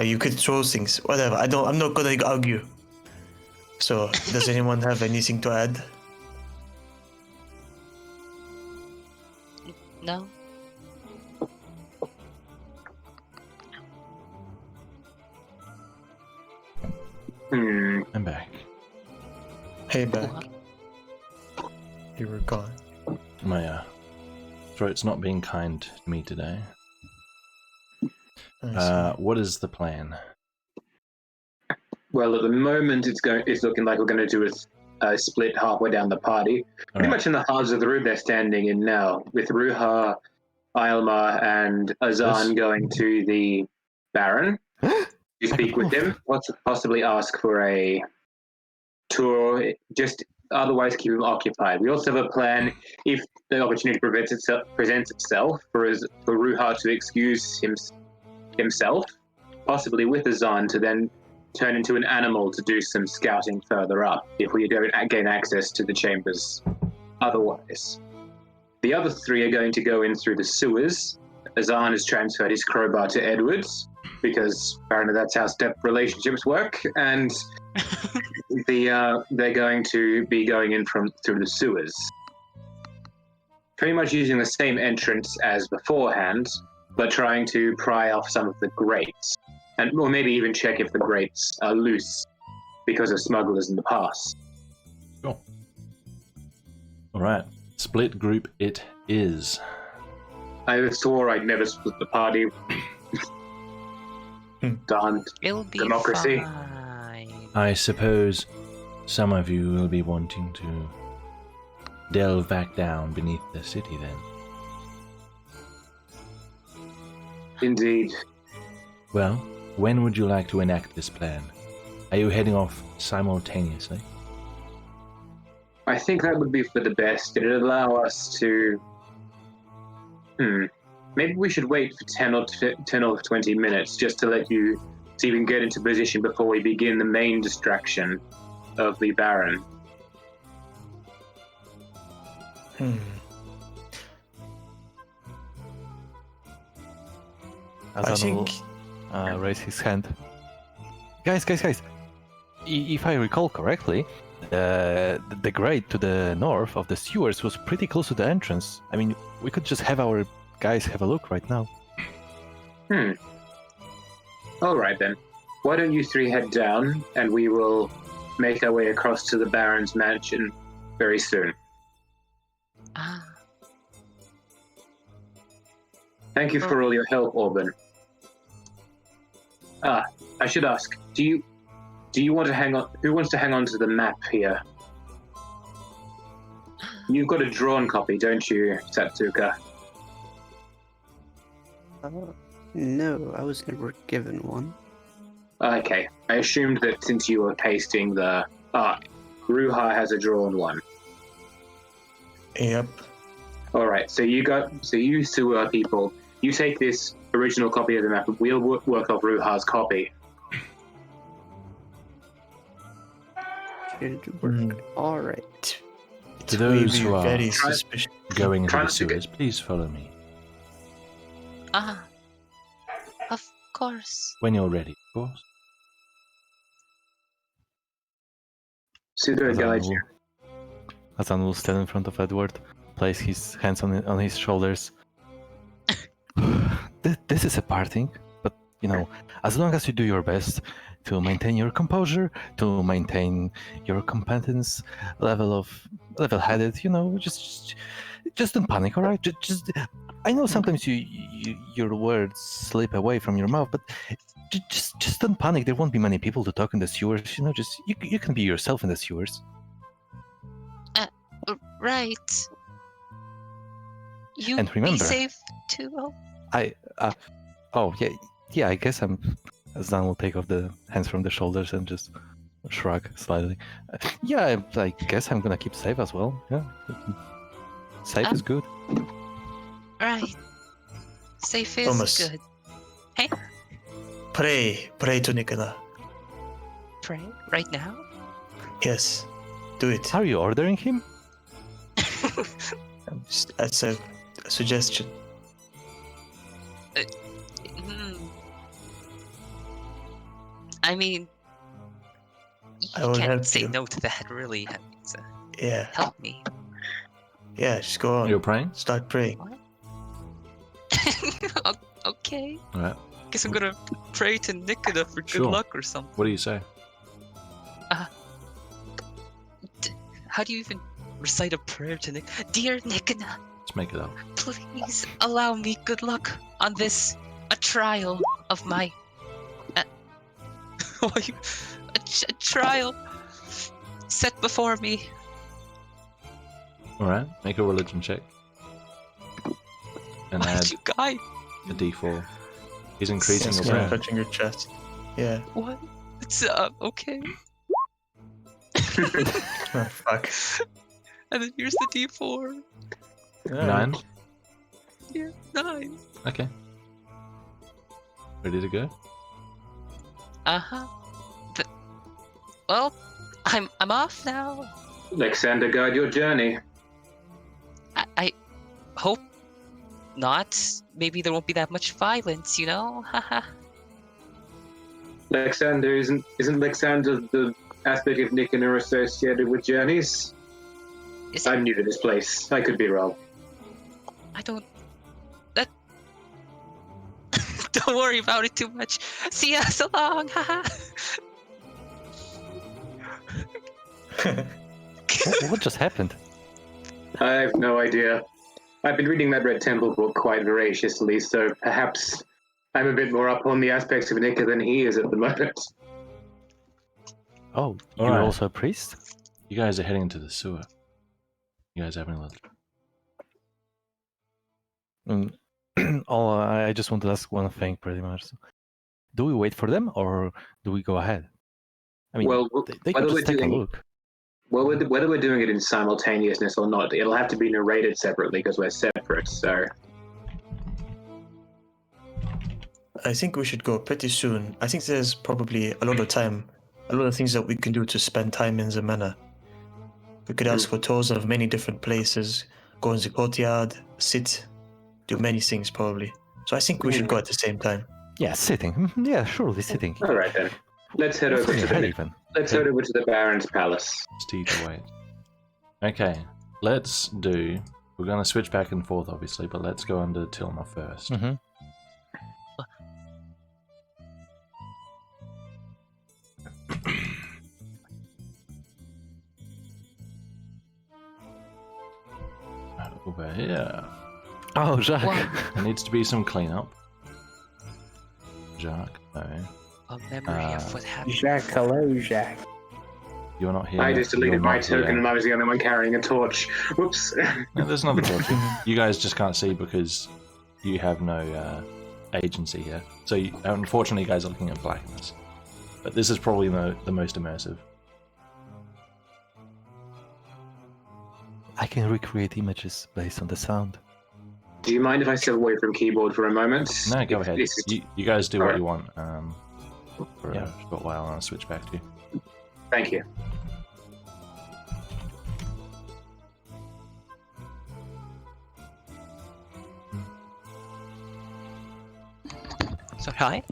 You could throw things, whatever. I'm not gonna argue. So, does anyone have anything to add? No? I'm back. Hey, back. You were gone. My throat's not being kind to me today. What is the plan? Well, at the moment, it's looking like we're going to do a split halfway down the party. Pretty much in the halves of the room they're standing in now, with Ruha, Aylma, and Azan going to the Baron to speak with him, possibly ask for a tour, just otherwise keep him occupied. We also have a plan, if the opportunity presents itself, for Ruha to excuse himself, possibly with Azan, to then turn into an animal to do some scouting further up, if we don't gain access to the chambers otherwise. The other three are going to go in through the sewers. Azan has transferred his crowbar to Edwards, because apparently that's how step relationships work, and they're going to be going in through the sewers. Pretty much using the same entrance as beforehand, but trying to pry off some of the grates, or maybe even check if the grates are loose because of smugglers in the past. Sure. All right, split group it is. I swore I'd never split the party. Darn It'll be democracy. fine. I suppose some of you will be wanting to delve back down beneath the city then. Indeed. Well, when would you like to enact this plan? Are you heading off simultaneously? I think that would be for the best. It'd allow us to... Maybe we should wait for 10 or 20 minutes just to let you see if we can get into position before we begin the main distraction of the Baron. Azan will raise his hand. Guys! If I recall correctly, the grate to the north of the sewers was pretty close to the entrance. I mean, we could just have our guys have a look right now. All right then. Why don't you three head down, and we will make our way across to the Baron's mansion very soon. Ah, Thank you for all your help, Orban. I should ask, do you want to hang on? Who wants to hang on to the map here? You've got a drawn copy, don't you, Satsuka? No, I was never given one. Okay, I assumed that since you were pasting the... Ruha has a drawn one. Yep. Alright, so you sewer people, you take this original copy of the map, we'll work off Ruha's copy. Should work. Alright. To those who are very suspicious. going into Try the not to get- sewers, please follow me. of course. When you're ready, of course. Pseudo guide you. Azan will stand in front of Edward, place his hands on his shoulders. This is a parting, but as long as you do your best to maintain your composure, to maintain your competence level-headed, just don't panic, all right? Just I know sometimes your words slip away from your mouth, but just don't panic. There won't be many people to talk in the sewers. Just you can be yourself in the sewers. Right. You And remember, be safe too. Yeah. I guess Azan will take off the hands from the shoulders and just shrug slightly. I guess I'm gonna keep safe as well. Yeah, safe is good. Right. Safe is Thomas. good. Hey, Pray to Nicola. pray right now. Yes, do it. Are you ordering him? That's a suggestion. I mean, I you will can't help say you. no to that, really. I mean, so Yeah, help me. yeah. Just go on. You're praying? Start praying. Okay. Alright. Guess I'm gonna pray to Nikita for good Sure. luck or something. What do you say? How do you even recite a prayer to Nick? Dear Nickina, Let's make it up. please allow me good luck on this, a trial of my... a trial set before me. Alright, make a religion check. And Why'd add you guide? a d4. He's increasing Yes, your yeah, prayer. touching your chest. Yeah. What? It's, okay. Oh, fuck. And then here's the D4. 9? Yeah, 9. Okay. Ready to go? Uh-huh. But, well, I'm off now. Alexander, guide your journey. I hope not. Maybe there won't be that much violence, you know? Haha. Alexander, isn't Alexander the aspect of Nicanor associated with journeys? Is I'm it? new to this place. I could be wrong. I don't... That... Don't worry about it too much. See ya, so long, haha. What just happened? I have no idea. I've been reading that Red Temple book quite voraciously, so perhaps I'm a bit more up on the aspects of Nika than he is at the moment. Oh, you're Alright. also a priest? You guys are heading into the sewer. You guys have any little... I just want to ask one thing, pretty much. Do we wait for them, or do we go ahead? I mean, Well, they could whether just take a look. Well, whether we're doing it in simultaneousness or not, it'll have to be narrated separately because we're separate, so... I think we should go pretty soon. I think there's probably a lot of time, a lot of things that we can do to spend time in the manor. We could ask for tours of many different places, go in the courtyard, sit, do many things probably. So I think we should go at the same time. Yeah, sitting. Yeah, surely sitting. Alright then. Let's head What's over on to your head the even? let's head over to the Baron's palace. Steve away. Okay, let's do... We're going to switch back and forth, obviously, but let's go under Tilma first. Mm-hmm. Over here. Oh, Jacques. What? There needs to be some cleanup. Jacques, no. A memory of what happened. Jacques, hello, Jacques. You're not here. I just You're deleted my not here. token and I was the only one carrying a torch. Whoops. No, there's another torch. You guys just can't see because you have no agency here. So unfortunately, you guys are looking at blackness. But this is probably the most immersive. I can recreate images based on the sound. Do you mind if I step away from keyboard for a moment? No, go ahead. This is- You guys do what Alright. you want for Yeah. a short while, and I'll switch back to you. Thank you. So, hi.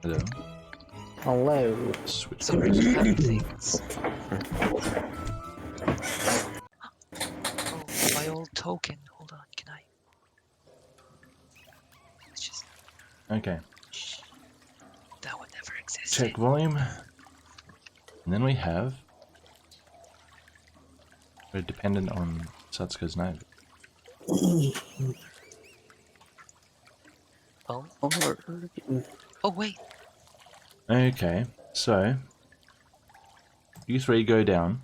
Hello. Hello. Switch. So, back. you have things. Oh, my old token. Hold on, can I? It's just... Okay. Shh. That one never existed. Check volume. And then we have... We're dependent on Satsuka's name. Oh, oh, wait. Okay, so... You three go down.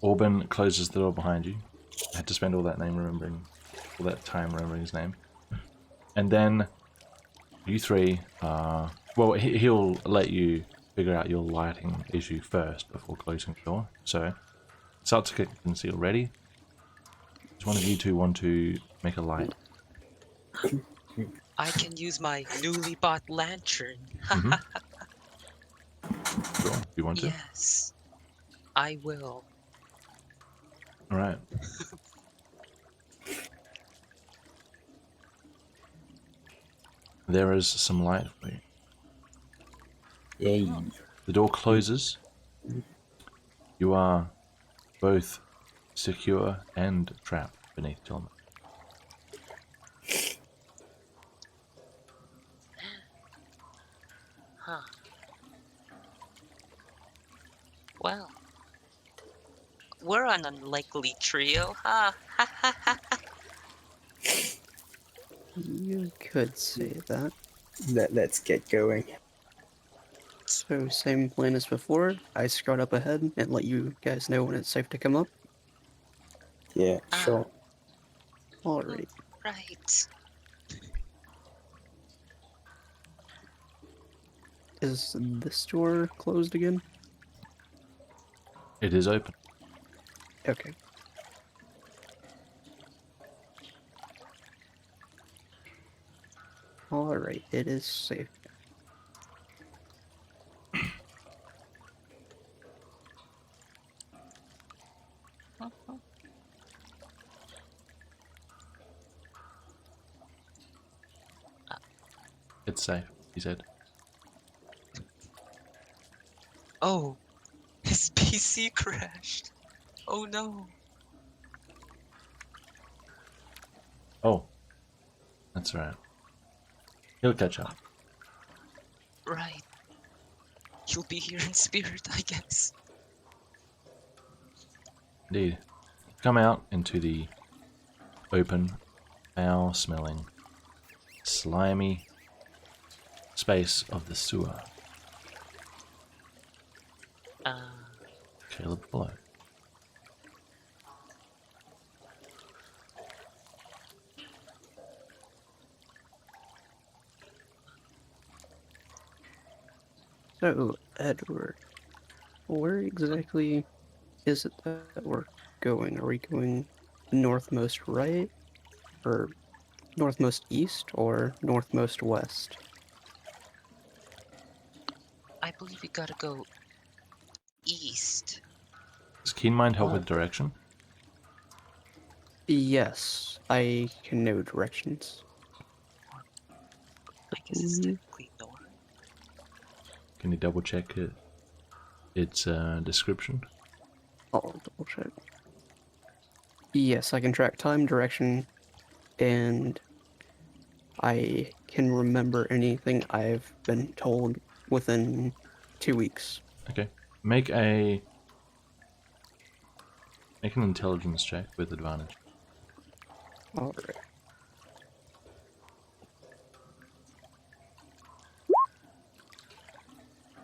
Orban closes the door behind you. I had to spend all that time remembering his name. And then you three well, he'll let you figure out your lighting issue first before closing the door. So, Satsuka can see already. Does one of you two want to make a light? I can use my newly bought lantern. Mhm. Sure, if you want to. Yes, I will. Alright. There is some light for you. Yay. The door closes. You are both secure and trapped beneath Tilma. Huh. We're an unlikely trio, huh? Ha ha ha ha. You could say that. Let's get going. So, same plan as before. I scout up ahead and let you guys know when it's safe to come up. Yeah, Ah. sure. Alright. Right. Is this door closed again? It is open. Okay. Alright, it is safe. It's safe, he said. Oh, his PC crashed. Oh no. Oh. That's right. He'll catch up. Right. He'll be here in spirit, I guess. Indeed. Come out into the open, foul-smelling, slimy space of the sewer. Caleb below. So, Edward, where exactly is it that we're going? Are we going northmost right, or northmost east, or northmost west? I believe we gotta go east. Does Keen Mind help Oh. with direction? Yes, I can know directions. I guess it's technically north. Can you double check its description? I'll double check. Yes, I can track time, direction, and I can remember anything I've been told within 2 weeks. Okay. Make an intelligence check with advantage. Alright.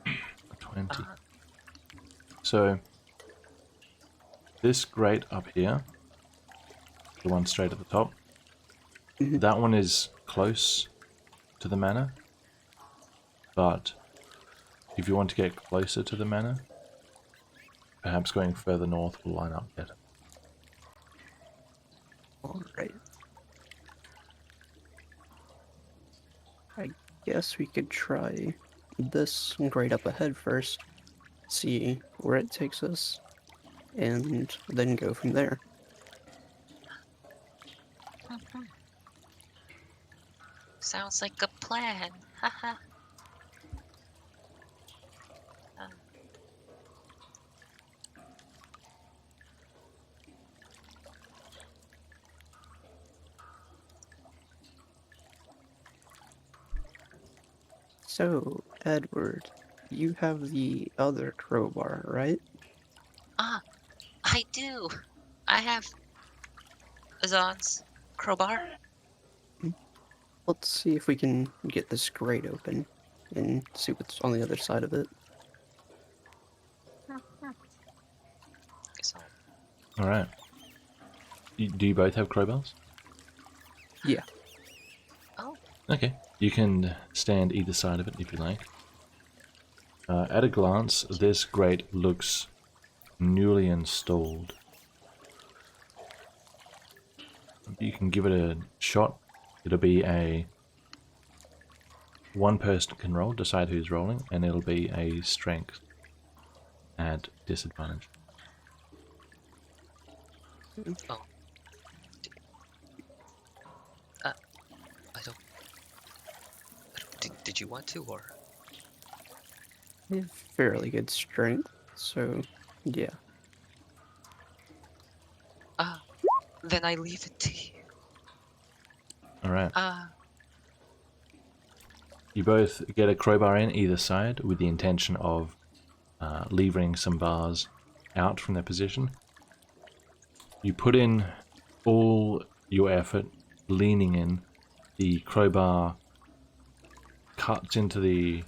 A 20. So this grate up here, the one straight at the top, Mhm. that one is close to the manor, but if you want to get closer to the manor, perhaps going further north will line up better. Alright. I guess we could try this grade up ahead first, see where it takes us, and then go from there. Sounds like a plan. Haha. So, Edward, you have the other crowbar, right? I do. I have Azan's crowbar. Let's see if we can get this grate open and see what's on the other side of it. Guess I'll- Alright. Do you both have crowbars? Yeah. Oh, Okay. You can stand either side of it if you like. At a glance, this grate looks newly installed. You can give it a shot. It'll be a... One person can roll, decide who's rolling, and it'll be a strength at disadvantage. oh. I don't. Did you want to, or? I have fairly good strength, so yeah. Then I leave it to you. Alright. You both get a crowbar in either side with the intention of levering some bars out from their position You put in all your effort, leaning in. The crowbar cuts into the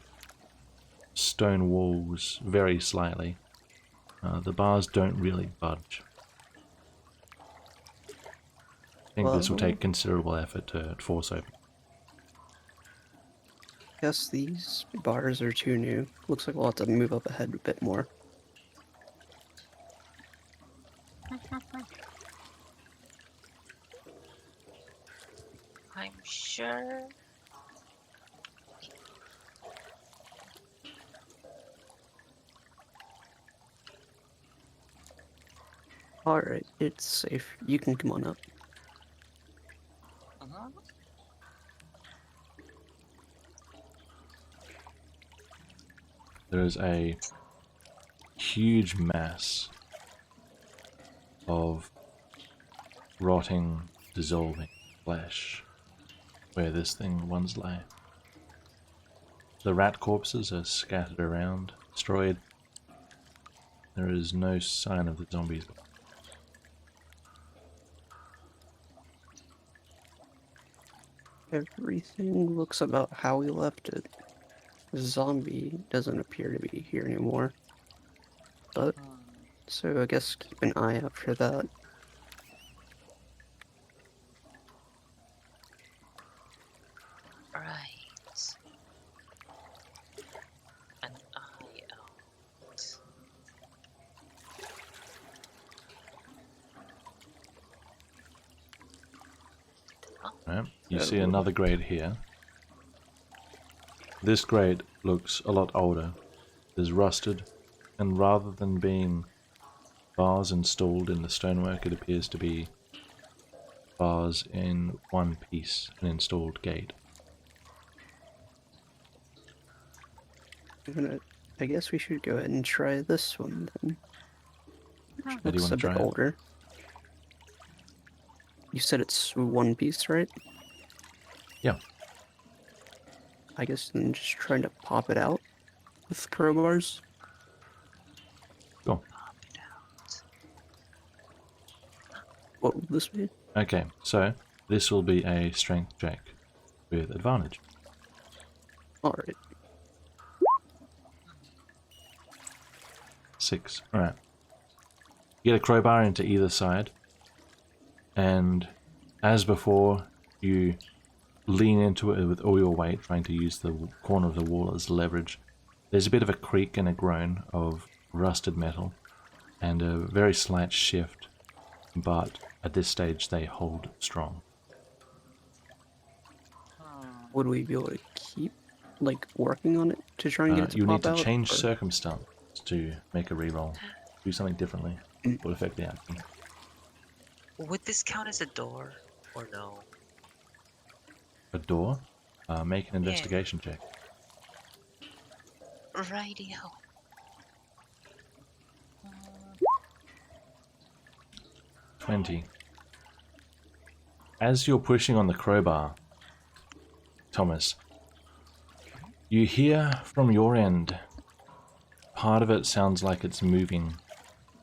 stone walls very slightly. The bars don't really budge. I think this will take considerable effort to force open. Guess these bars are too new. Looks like we'll have to move up ahead a bit more. I'm sure. Alright, it's safe. You can come on up. Uh-huh. There is a huge mass of rotting, dissolving flesh where this thing once lay. The rat corpses are scattered around, destroyed. There is no sign of the zombies. Everything looks about how we left it. The zombie doesn't appear to be here anymore. But, so I guess keep an eye out for that. Right. An eye out. Right. You see another grate here. This grate looks a lot older. It is rusted, and rather than being bars installed in the stonework, it appears to be bars in one piece, an installed gate. I guess we should go ahead and try this one then. How do you Looks want a to try bit it? older. You said it's one piece, right? Yeah. I guess then just trying to pop it out with crowbars. Go. What would this be? Okay, so this will be a strength check with advantage. Alright. 6. Alright. You get a crowbar into either side, and as before, you lean into it with all your weight, trying to use the corner of the wall as leverage. There's a bit of a creak and a groan of rusted metal, and a very slight shift, but at this stage they hold strong. Would we be able to keep, like, working on it to try and get it to You pop need to out? change or- circumstance to make a reroll. Do something differently. Will affect the outcome. Would this count as a door or no? A door? Make an investigation check. Rightio. 20. As you're pushing on the crowbar, Thomas, you hear from your end, part of it sounds like it's moving,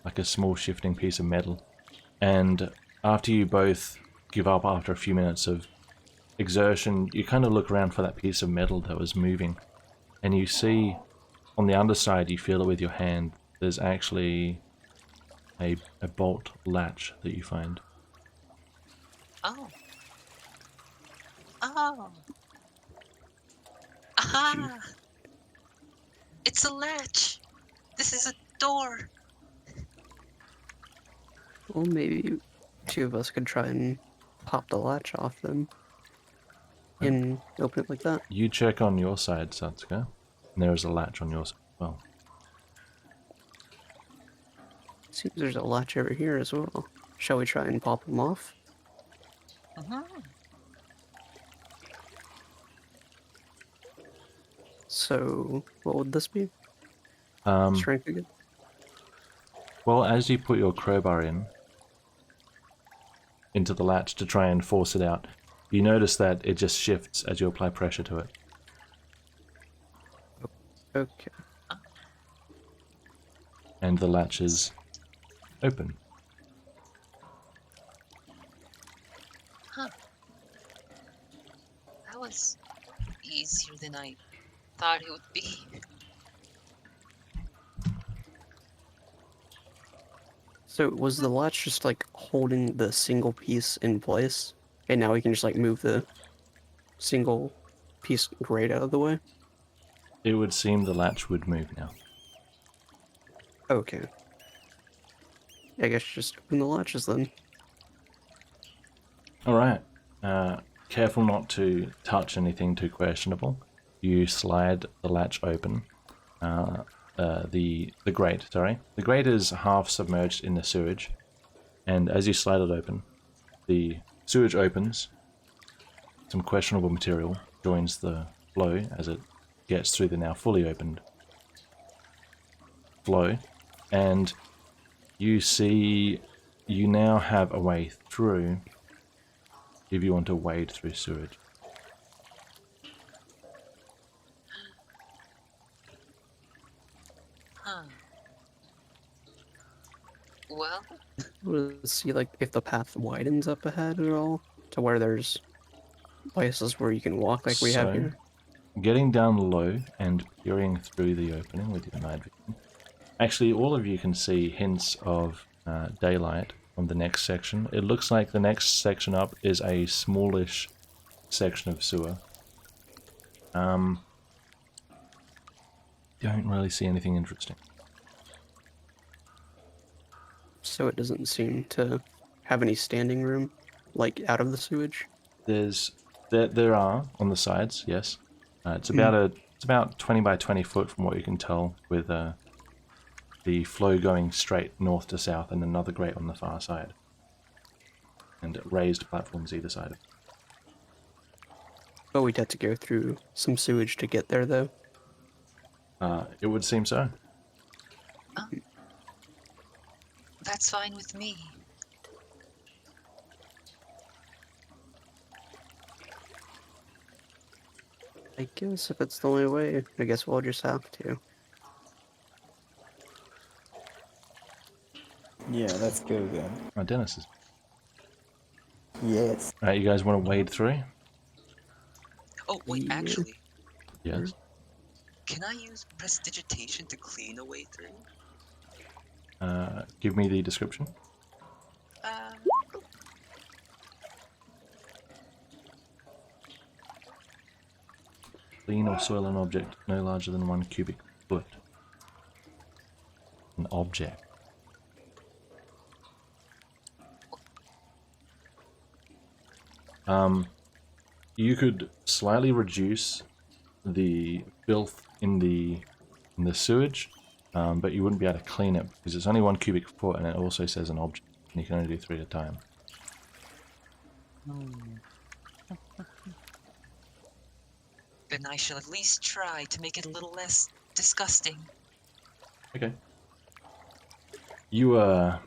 like a small shifting piece of metal. And after you both give up after a few minutes of exertion, you kind of look around for that piece of metal that was moving. And you see, on the underside, you feel it with your hand, there's actually a bolt latch that you find. Oh. Oh. Aha! It's a latch! This is a door! Well, maybe two of us could try and pop the latch off then. And open it like that. You check on your side, Satsuka, and there is a latch on your side as well. Seems there's a latch over here as well. Shall we try and pop them off? So, what would this be? Strength again? Well, as you put your crowbar into the latch to try and force it out, you notice that it just shifts as you apply pressure to it. Okay. And the latch is open. That was easier than I thought it would be. So was the latch just like holding the single piece in place, and now we can just like move the single piece grate out of the way? It would seem the latch would move now. Okay. I guess just open the latches then. All right. Careful not to touch anything too questionable. You slide the latch open. The grate, sorry. The grate is half submerged in the sewage, and as you slide it open, the sewage opens. Some questionable material joins the flow as it gets through the now fully opened flow, and you see you now have a way through if you want to wade through sewage. Huh. Well, Let's see like if the path widens up ahead at all, to where there's places where you can walk like we have So, here. getting down low and peering through the opening with your night vision. Actually, all of you can see hints of daylight on the next section. It looks like the next section up is a smallish section of sewer. Don't really see anything interesting. So it doesn't seem to have any standing room, like out of the sewage. There are on the sides, yes. It's about 20 by 20 foot from what you can tell, with the flow going straight north to south and another grate on the far side, and raised platforms either side of it. But we'd have to go through some sewage to get there, though. It would seem so. that's fine with me. I guess if it's the only way, I guess we'll just have to. Yeah, let's go then. Oh, Dennis is. Yes. Alright, you guys want to wade through? Oh, wait, Yeah. actually, Yes. can I use prestidigitation to clean a way through? Give me the description. Um, Clean or soil an object no larger than 1 cubic foot. An object. You could slightly reduce the filth in the sewage, but you wouldn't be able to clean it because it's only 1 cubic foot, and it also says an object, and you can only do 3 at a time. then I shall at least try to make it a little less disgusting. Okay. You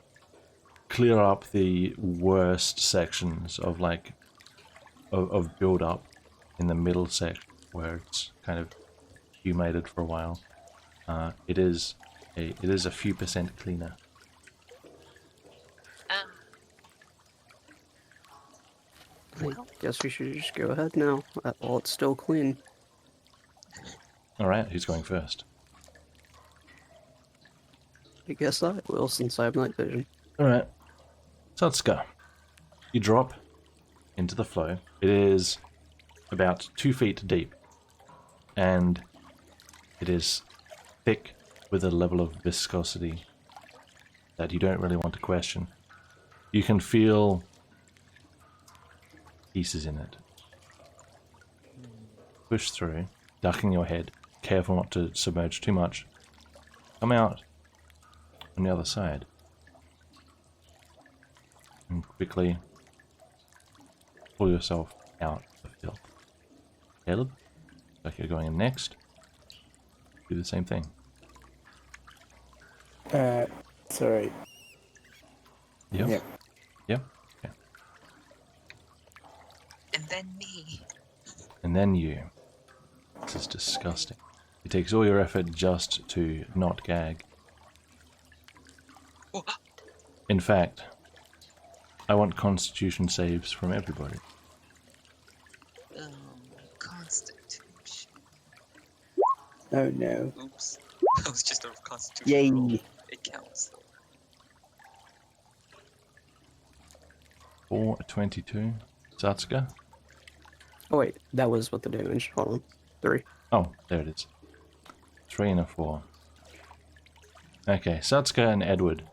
clear up the worst sections of of build up in the middle section where it's kind of accumulated for a while. It is a few percent cleaner. Well, Guess we should just go ahead now, while it's still clean. All right, who's going first? I guess I will, since I have night vision. All right, so let's go. You drop into the flow. It is about 2 feet deep, and it is thick with a level of viscosity that you don't really want to question. You can feel pieces in it. Push through, ducking your head, careful not to submerge too much. Come out on the other side. And quickly pull yourself out of the filth. Caleb, like you're going in next. Do the same thing. Sorry. Yep. Yep. Yep. Okay. and then me. And then you. This is disgusting. It takes all your effort just to not gag. Oh, In fact, I want constitution saves from everybody. Oh no. Oops. That was just a constitution roll. Yay. It counts. 422. Satsuka? Oh wait, that was what the damage. Hold on. 3. Oh, there it is. 3 and a 4. Okay, Satsuka and Edward.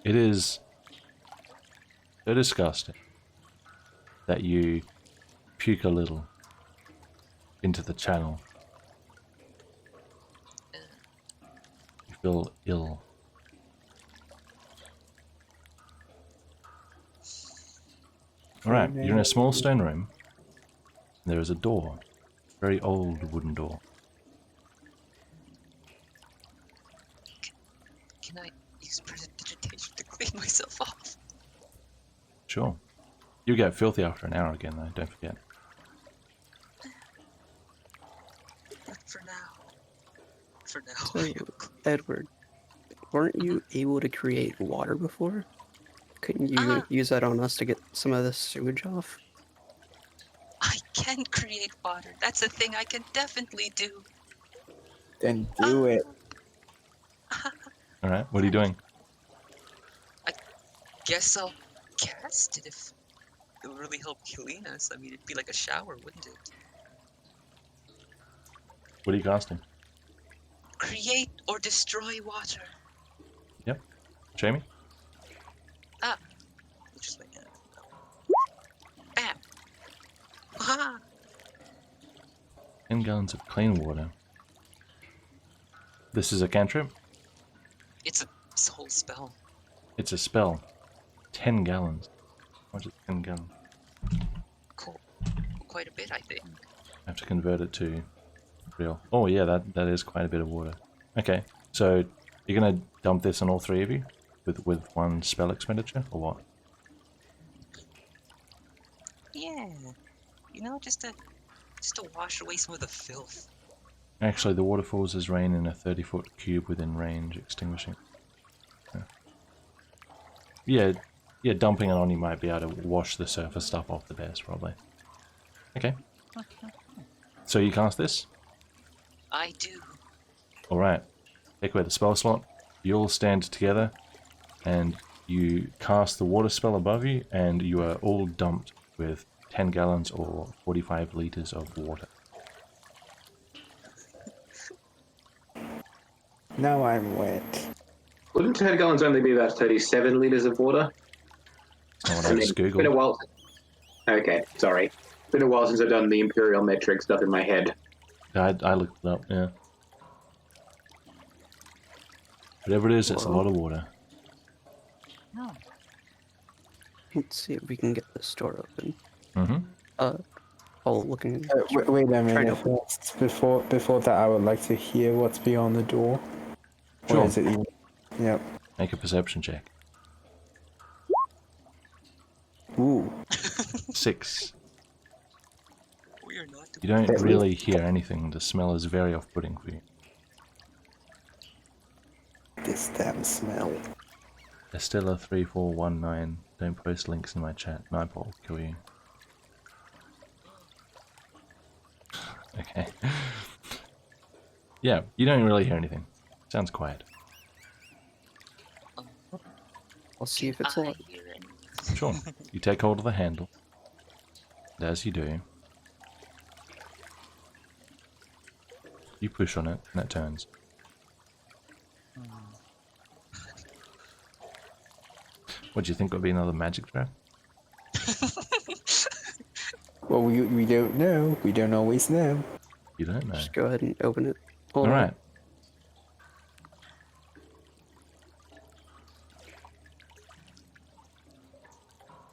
It is so disgusting that you puke a little into the channel. You feel ill. Alright, you're in a small stone room. There is a door. Very old wooden door. Can I use prestidigitation to clean myself off? Sure. You get filthy after an hour again though, don't forget. But for now, So, Edward, weren't you able to create water before? Couldn't you use that on us to get some of this sewage off? I can create water. That's a thing I can definitely do. Then do it. Alright, what are you doing? Guess I'll cast it if it would really help clean us. I mean, it'd be like a shower, wouldn't it? What are you casting? Create or destroy water. Yep. Jamie? Which is my hand. Bam! Ha! 10 gallons of clean water. This is a cantrip? It's a whole spell. It's a spell. 10 gallons. What is 10 gallons? Cool. Quite a bit, I think. I have to convert it to real. Oh yeah, that is quite a bit of water. Okay, so you're gonna dump this on all three of you with one spell expenditure, or what? Yeah. You know, just to wash away some of the filth. Actually, the water falls as rain in a 30-foot cube within range, extinguishing. Yeah, dumping it on you might be able to wash the surface stuff off the best, probably. Okay. So you cast this? I do. Alright. Take away the spell slot. You all stand together, and you cast the water spell above you, and you are all dumped with 10 gallons or 45 liters of water. Now I'm wet. Wouldn't 10 gallons only be about 37 liters of water? That's not what I just It's been a googled. while. Okay, sorry. It's been a while since I've done the imperial metric stuff in my head. I looked it up, yeah. Whatever it is, it's a lot of water. Let's see if we can get this door open. Mm-hmm. Looking. Wait a Trying minute. to- First, before that, I would like to hear what's beyond the door. Sure. Or is it even? Yep. Make a perception check. Ooh. 6. We are not You don't At really hear anything. The smell is very off-putting for you. This damn smell. Estella 3419. Don't post links in my chat. Nightball will kill you. Okay. Yeah, you don't really hear anything. Sounds quiet. I'll see if it's I locked. hear it. Sure. You take hold of the handle. And as you do, you push on it and it turns. What do you think would be another magic trap? Well, we don't know. We don't always know. You don't know. Just go ahead and open it. Hold on. Alright.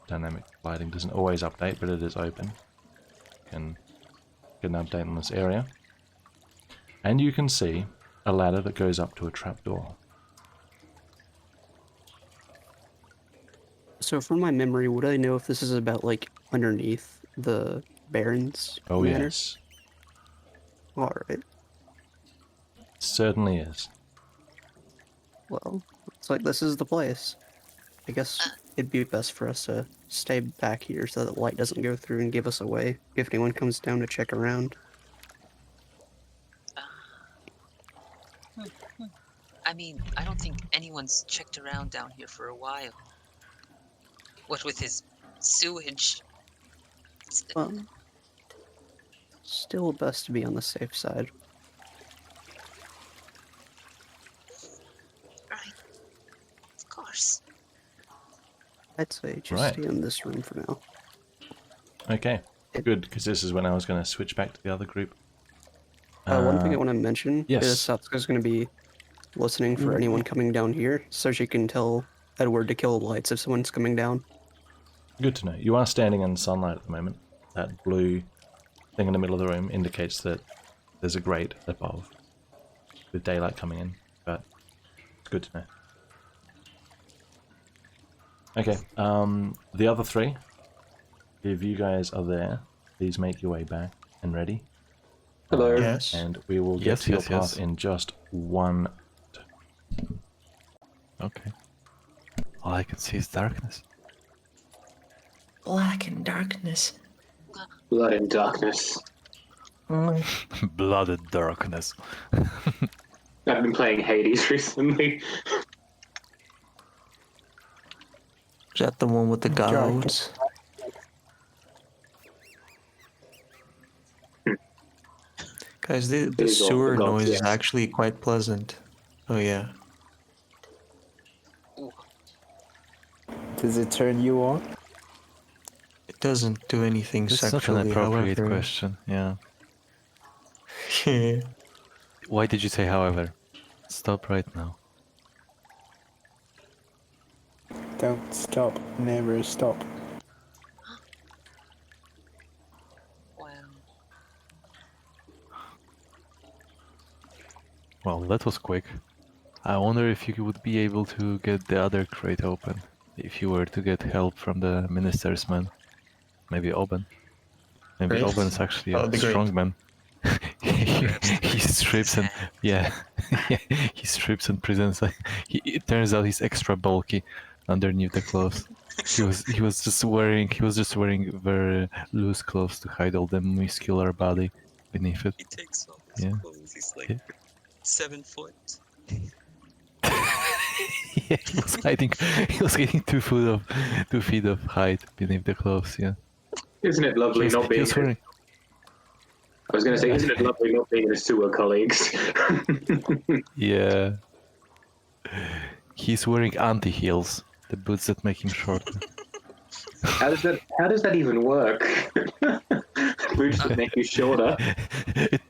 Dynamic lighting doesn't always update, but it is open. You can get an update on this area. And you can see a ladder that goes up to a trapdoor. So from my memory, would I know if this is about like underneath the Baron's Oh manor? yes, Alright. certainly is. Well, it's like this is the place. I guess it'd be best for us to stay back here so that light doesn't go through and give us away if anyone comes down to check around. I mean, I don't think anyone's checked around down here for a while. What with his sewage? Still best to be on the safe side. Right. Of course. I'd say just Right. stay in this room for now. Okay, good, because this is when I was going to switch back to the other group. One thing I want to mention yes. is Satsuka's going to be listening for anyone coming down here, so she can tell Edward to kill the lights if someone's coming down. Good to know. You are standing in sunlight at the moment. That blue thing in the middle of the room indicates that there's a grate above with daylight coming in, but it's good to know. Okay, the other three, if you guys are there, please make your way back and ready. Hello. Yes. And we will get Yes, to your yes, path yes. in just one. Okay. All I can see is darkness. Black and darkness. Blood and darkness. Blooded darkness. I've been playing Hades recently. Is that the one with the goats? Guys, the is all sewer the gods, noise is yes. actually quite pleasant. Oh yeah. Does it turn you on? It doesn't do anything That's such an sexually, appropriate however. question. Yeah. Yeah. Why did you say however? Stop right now. Don't stop. Never stop. Wow. Well, that was quick. I wonder if you would be able to get the other crate open. If you were to get help from the minister's man. Maybe Oben. Maybe Great. Oben's actually That a would be great. strong man. he strips and yeah, he strips and presents. It turns out he's extra bulky underneath the clothes. He was just wearing very loose clothes to hide all the muscular body beneath it. He takes off his Yeah. clothes. He's like Yeah. 7 foot. Yeah, he was hiding 2 feet of height beneath the clothes. Yeah. Isn't it lovely not He being? was wearing. I was going to say, isn't it lovely not being in a sewer, colleagues? Yeah. He's wearing anti-heels, the boots that make him shorter. How does that even work? Boots that make you shorter.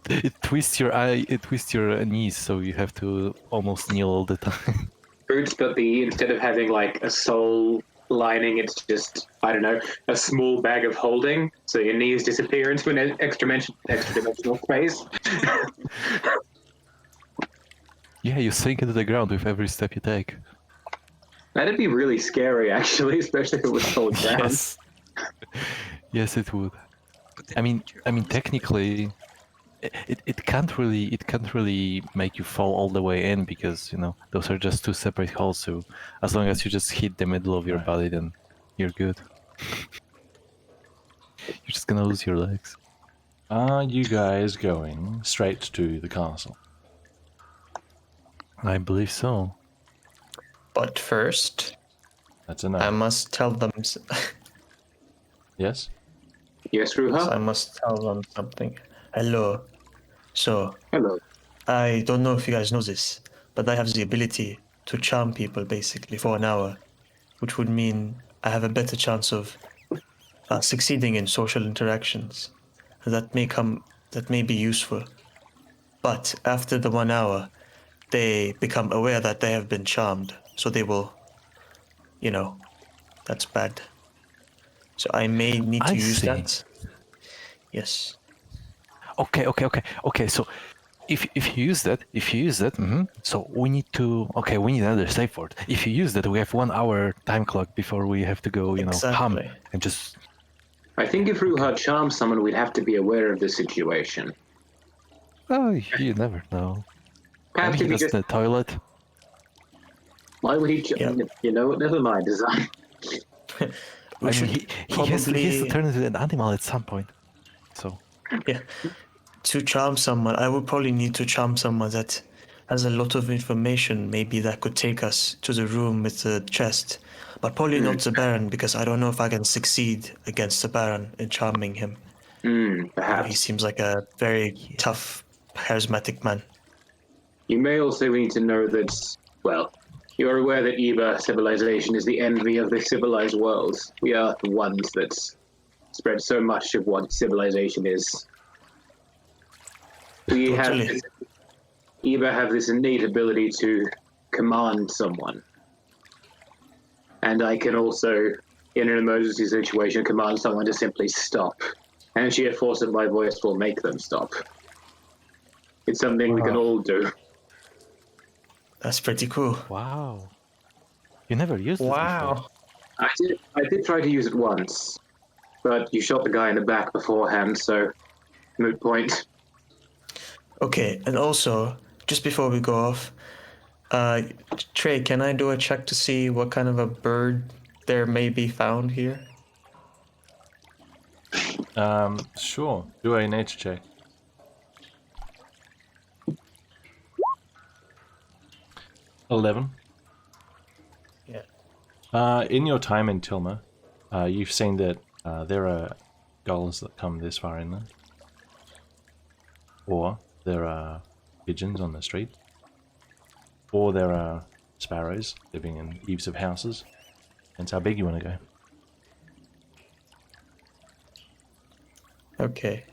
It twists your knees, so you have to almost kneel all the time. Boots, but instead of having like a sole lining, it's just, I don't know, a small bag of holding, so your knees disappear into an extra dimensional space. Yeah, you sink into the ground with every step you take. That'd be really scary, actually, especially if it was sold down. Yes. Yes, it would. I mean, technically, it can't really make you fall all the way in because those are just 2 separate holes. So as long as you just hit the middle of your body, then you're good. You're just gonna lose your legs. Are you guys going straight to the castle? I believe so. But first, That's a no. I must tell them. Yes? Yes, Ruha? I must tell them something. Hello. So, Hello. I don't know if you guys know this, but I have the ability to charm people basically for an hour, which would mean I have a better chance of succeeding in social interactions. That may be useful. But after the 1 hour, they become aware that they have been charmed, so they will, that's bad. So I may need to I use see. that. Yes. Okay. So if you use that, so we need another save word. If you use that, we have 1 hour time clock before we have to go, hum Exactly. and just. I think if Ruha charms someone, we'd have to be aware of the situation. Oh, you never know. Perhaps Maybe if he he does just... the toilet. Why would he... Yeah. You know what? Never mind, design. we I mean, should he has to turn into an animal at some point. So yeah. To charm someone, I would probably need to charm someone that has a lot of information, maybe that could take us to the room with the chest. But probably not the Baron, because I don't know if I can succeed against the Baron in charming him. He Perhaps. seems like a very tough, charismatic man. You may also need to know that, well, you're aware that Eba civilization is the envy of the civilized world. We are the ones that spread so much of what civilization is. We Totally. have Eba have this innate ability to command someone. And I can also, in an emergency situation, command someone to simply stop. And sheer force of my voice will make them stop. It's something we can all do. That's pretty cool. wow, you never used this before. I did try to use it once, but you shot the guy in the back beforehand, so moot point. Okay, and also, just before we go off, Trey, can I do a check to see what kind of a bird there may be found here? Sure. Do a nature check. $11. Yeah. In your time in Tilma, you've seen that there are gulls that come this far inland. Or there are pigeons on the street. Or there are sparrows living in eaves of houses. That's how big you want to go. Okay.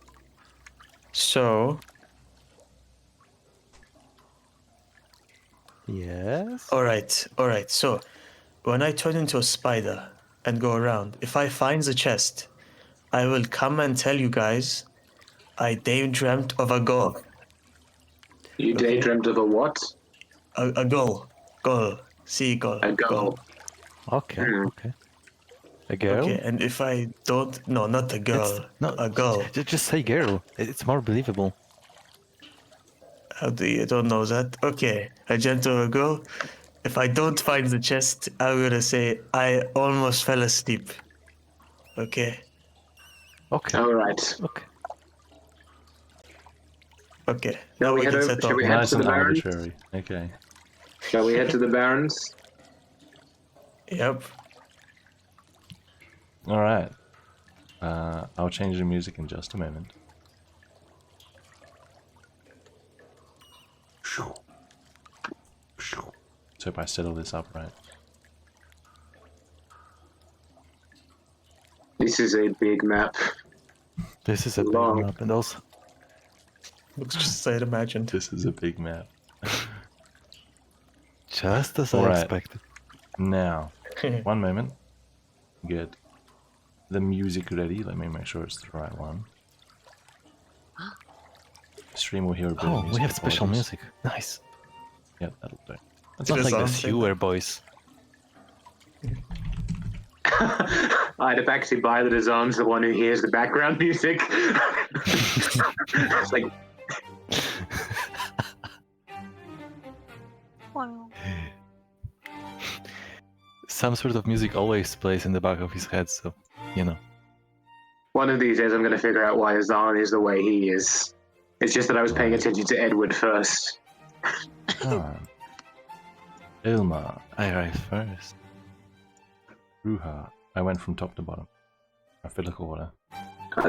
So, Yes. all right. So, when I turn into a spider and go around, if I find the chest, I will come and tell you guys I daydreamt of a gull. You Okay. daydreamt of a what? A gull. Gull. Seagull. A gull. Okay. Hmm. Okay. A girl? Okay, and if I don't... No, not a girl. A gull. Just say girl. It's more believable. How do you don't know that? Okay, a gentle girl. If I don't find the chest, I'm gonna say I almost fell asleep. Okay. Okay. All right. Okay. Okay. Now we we head can over. set Shall off. we head Nice to the and Barrens? arbitrary. Okay. Shall we head to the Barrens? Yep. Alright. I'll change the music in just a moment. Let's hope I settle this up right. This is a big map. This is a big Long. map, and also Looks just as I'd imagined. This is a big map. just as I Alright. expected. Now, one moment. Get the music ready. Let me make sure it's the right one. Stream will hear a bit of Oh, music. we have special apologies. music. Nice. Yep, that'll do. It's not It like the sounds like sewer boys. I'd have actually buy the Dazan's the one who hears the background music. It's like, Wow. Some sort of music always plays in the back of his head, so, you know. one of these days I'm going to figure out why Azan is the way he is. It's just that I was paying attention to Edward first. Ah. Ilma. I arrived first. Ruha. I went from top to bottom. Alphabetical order.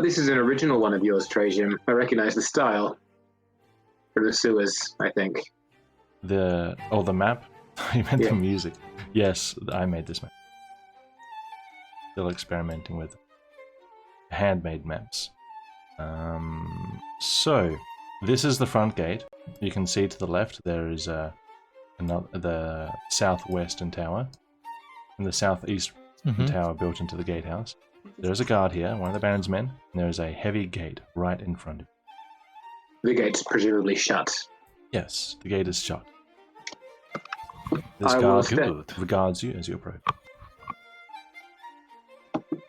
This is an original one of yours, Trajan. I recognize the style. From the sewers, I think. The map? You meant Yeah. the music. Yes, I made this map. Still experimenting with handmade maps. So this is the front gate. You can see to the left there is the southwestern tower and the southeast tower built into the gatehouse. There is a guard here, one of the Baron's men, and there is a heavy gate right in front of you. The gate's presumably shut. Yes, the gate is shut. This I will guard step. regards you as you approach. Good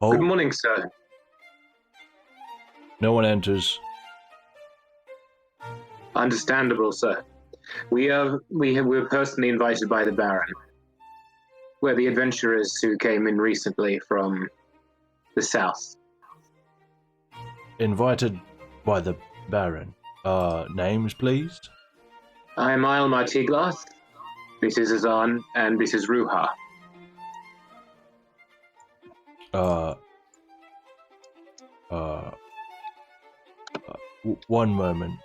Oh, morning, sir. no one enters. Understandable, sir. We were personally invited by the Baron. where the adventurers who came in recently from the south. Invited by the Baron. Names, please? I'm Ilmar Tiglath. This is Azan, and this is Ruha. One moment.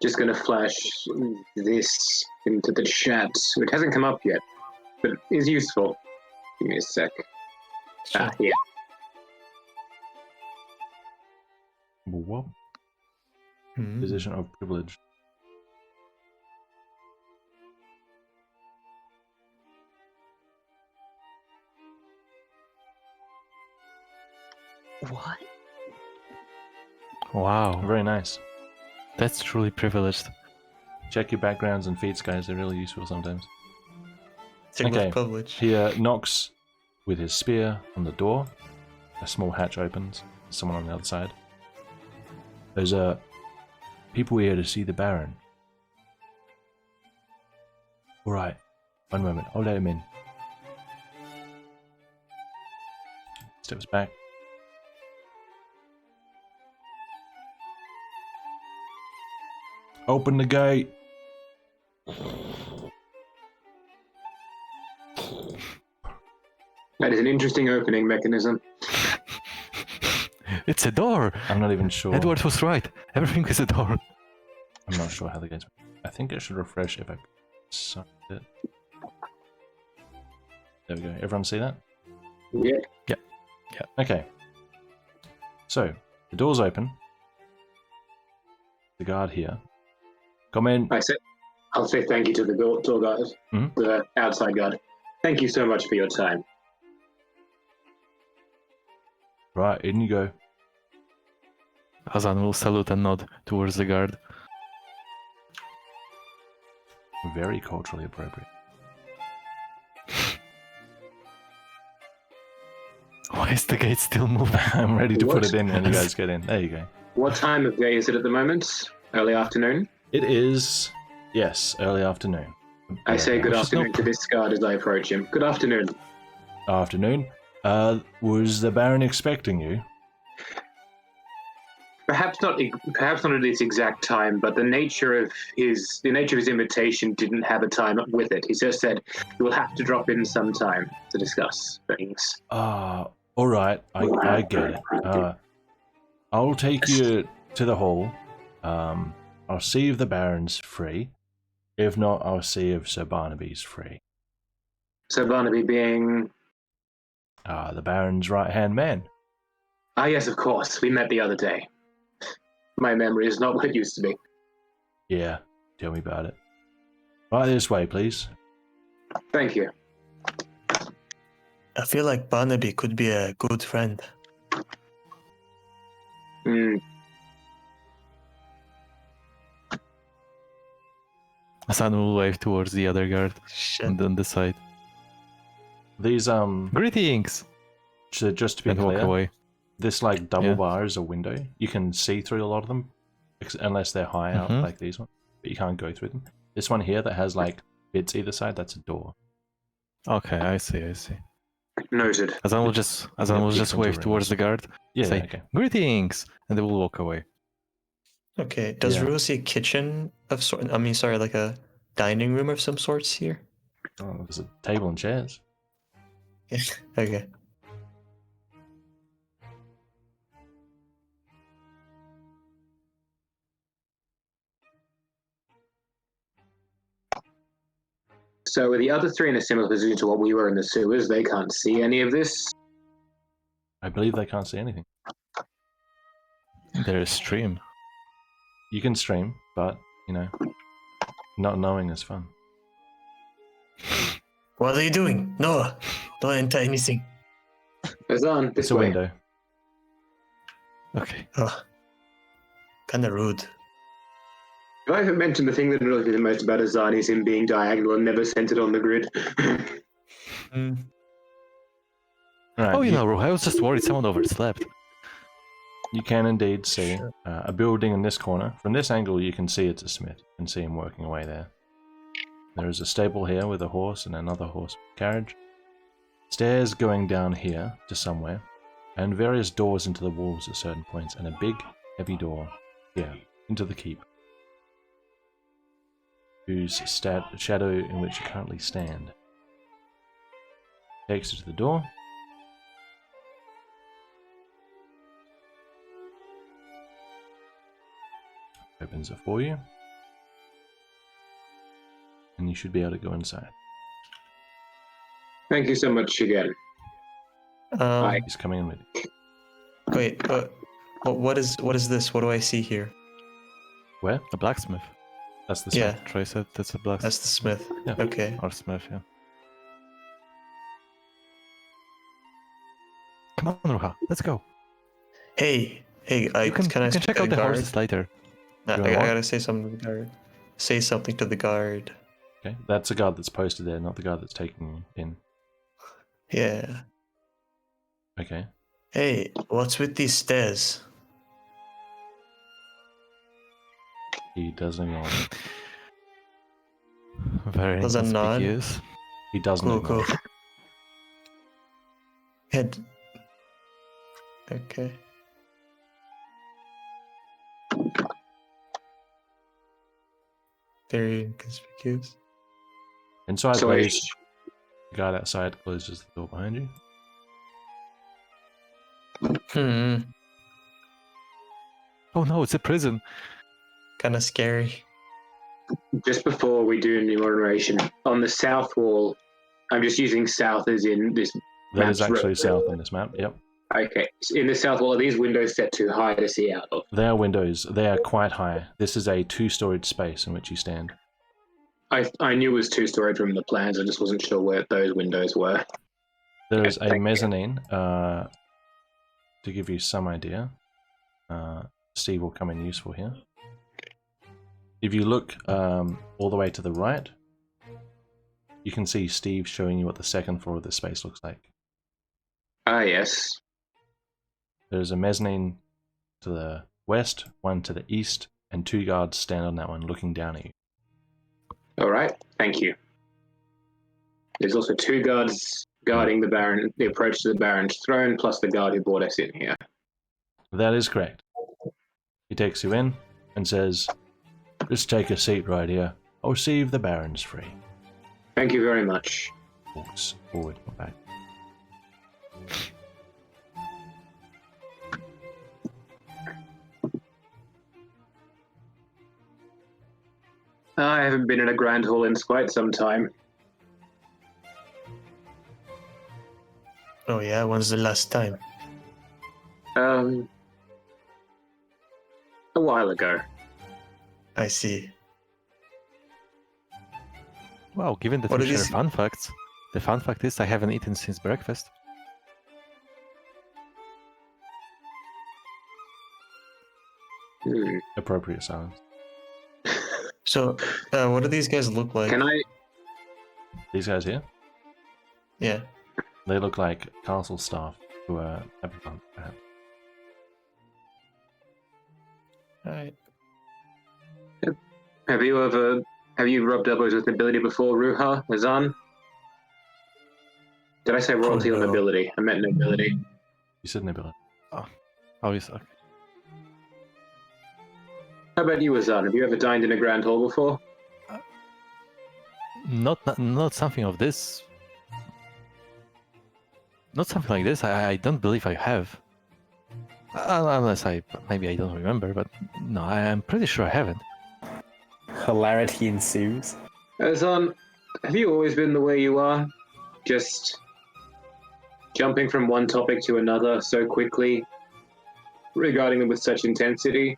Just gonna flash this into the chat. It hasn't come up yet, but is useful. Give me a sec. Sure. Yeah. What? Hmm. Position of privilege. What? Wow, Very nice. that's truly privileged. Check your backgrounds and feats, guys. They're really useful sometimes. Signal Okay. of privilege. He knocks with his spear on the door. A small hatch opens. Someone on the other side. There's people here to see the Baron. Alright, one moment. I'll let him in. Steps back. Open the gate. That is an interesting opening mechanism. It's a door! I'm not even sure. Edward was right. Everything is a door. I'm not sure how the gates. I think it should refresh if I sucked it. There we go. Everyone see that? Yeah. Okay. So the door's open. The guard here. Come in. I'll say thank you to the door guard, Mhm. the outside guard. Thank you so much for your time. Right, in you go. Azan will salute and nod towards the guard. Very culturally appropriate. Why is the gate still moving? I'm ready to put What? it in when you guys get in. There you go. What time of day is it at the moment? Early afternoon? It is, yes, early afternoon. I say good Which is afternoon not to this guard as I approach him. Good afternoon. afternoon. Was the Baron expecting you? Perhaps not at this exact time, but the nature of his invitation didn't have a time with it. He just said you will have to drop in sometime to discuss things. All right, I get it. I'll take you to the hall. I'll see if the Baron's free. If not, I'll see if Sir Barnaby's free. So Barnaby being... The Baron's right-hand man. Ah, yes, of course. We met the other day. My memory is not what it used to be. Yeah, tell me about it. Right this way, please. Thank you. I feel like Barnaby could be a good friend. Hmm. Azan will wave towards the other guard Shit. on the side. These Greetings! just to be And walk clear, away. this like double Yeah. bar is a window. You can see through a lot of them, unless they're high up Mhm. like these ones. But you can't go through them. This one here that has like bits either side, that's a door. Okay, I see. Noted. Azan will just different wave rooms. towards the guard, Yeah, Say- okay. greetings, and they will walk away. Okay, does Yeah. Rue see a kitchen of sort? I mean, sorry, like a dining room of some sorts here? Oh, there's a table and chairs. Okay. So are the other three in a similar position to what we were in the sewers? They can't see any of this? I believe they can't see anything. There is stream. You can stream, but not knowing is fun. What are you doing? Noah, don't enter anything. Azan, It's this a way. window. Okay. Oh, kind of rude. If I haven't mentioned the thing that annoys me the most about Azan is him being diagonal and never centered on the grid. Right, Oh, Ro, I was just worried someone overslept. You can indeed see Sure. a building in this corner. From this angle, you can see it's a smith. You can see him working away there. There is a stable here with a horse and another horse carriage. Stairs going down here to somewhere, and various doors into the walls at certain points, and a big, heavy door here into the keep, whose shadow in which you currently stand. Takes you to the door. Opens it for you. And you should be able to go inside. Thank you so much again. He's coming in with you. Wait, what is this? What do I see here? Where? A blacksmith. That's the Yeah. smith. Troy said that's a blacksmith. That's the smith. Yeah. Okay. Or smith, yeah. Come on, Ruha, let's go. Hey, You can check out the horses later. I You want what? gotta say something to the guard. Say something to the guard. Okay, that's the guard that's posted there, not the guard that's taking you in. Yeah. Okay. Hey, what's with these stairs? He doesn't acknowledge. Very Was a nod? inconspicuous. He doesn't Cool, acknowledge. cool. Head. Okay. Very inconspicuous. Inside, So please. The guard outside closes the door behind you. Oh no, it's a prison. Kind of scary. just before we do enumeration, on the south wall, I'm just using south as in this. That is map's actually road. south on this map, yep. Okay, so in the south wall, are these windows set too high to see out of? They are windows. They are quite high. This is a two-storied space in which you stand. I knew it was two-storied from the plans. I just wasn't sure where those windows were. There is Thank a you. mezzanine, to give you some idea. Steve will come in useful here. If you look all the way to the right, you can see Steve showing you what the second floor of this space looks like. Ah, yes. There's a mezzanine to the west, one to the east, and two guards stand on that one looking down at you. All right, thank you. There's also two guards guarding the approach to the Baron's throne, plus the guard who brought us in here. That is correct. He takes you in and says, "Just take a seat right here. I'll see if the Baron's free." Thank you very much. Walks forward and back. I haven't been in a grand hall in quite some time. Oh yeah, when's the last time? A while ago. I see. Wow, given that What we are share these- fun facts, the fun fact is I haven't eaten since breakfast. Appropriate silence. So, what do these guys look like? Can I? These guys here, Yeah. they look like castle staff who are having fun. Alright. Have you rubbed elbows with nobility before, Ruha, Azan? Did I say royalty or no. nobility? I meant nobility. You said Nebula. Oh, yes. Okay. How about you, Azan? Have you ever dined in a grand hall before? Not something of this. Not something like this. I don't believe I have. Unless maybe I don't remember, but no, I am pretty sure I haven't. Hilarity ensues. Azan, have you always been the way you are? Just jumping from one topic to another so quickly, regarding them with such intensity?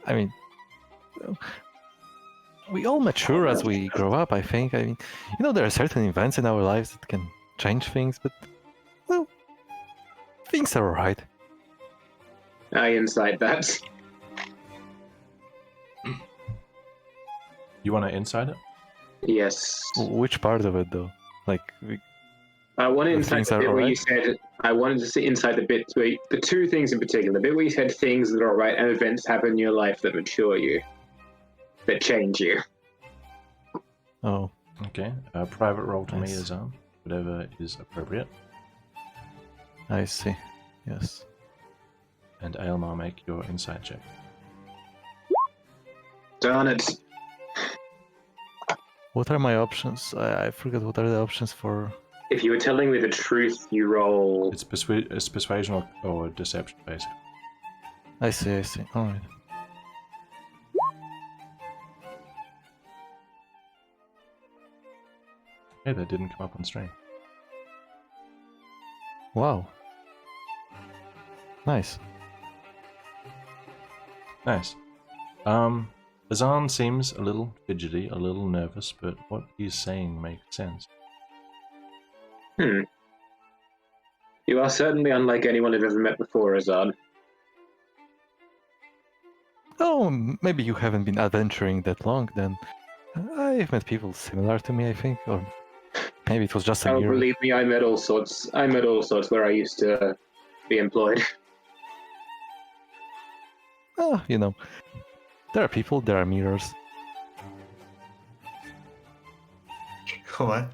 I mean, we all mature as we grow up, I think. I mean, there are certain events in our lives that can change things, but, well, things are alright. I incite that. You want to inside it? Yes. Which part of it, though? Like, I want to The insight things the are bit where you alright? said. I wanted to see inside the bit where the two things in particular. The bit where you said things that are alright and events happen in your life that mature you. that change you. Oh, Okay. Private roll to me Nice. is whatever is appropriate. I see. Yes. And Aelmar, make your insight check. Darn it. What are my options? I forgot what are the options for. If you were telling me the truth, you roll. It's persuasion or deception, basically. I see. Alright. Hey, that didn't come up on stream. Wow. Nice. Nice. Azan seems a little fidgety, a little nervous, but what he's saying makes sense. You are certainly unlike anyone I've ever met before, Azad. Oh, maybe you haven't been adventuring that long then. I've met people similar to me, I think, or maybe it was just a Oh, year. believe me, I met all sorts where I used to be employed. Oh, you know, there are people, there are mirrors. What?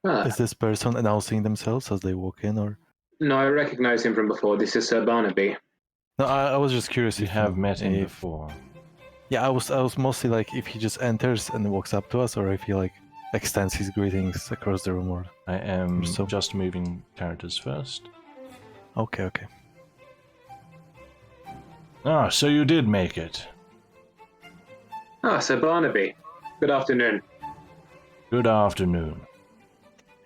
Ah, Is this person announcing themselves as they walk in, or? no, I recognize him from before. This is Sir Barnaby. No, I was just curious You if have met him if- before. Yeah, I was mostly like if he just enters and walks up to us, or if he like extends his greetings across the room, or. I am So- just moving characters first. Okay. Ah, so you did make it. Ah, Sir Barnaby. Good afternoon. Good afternoon.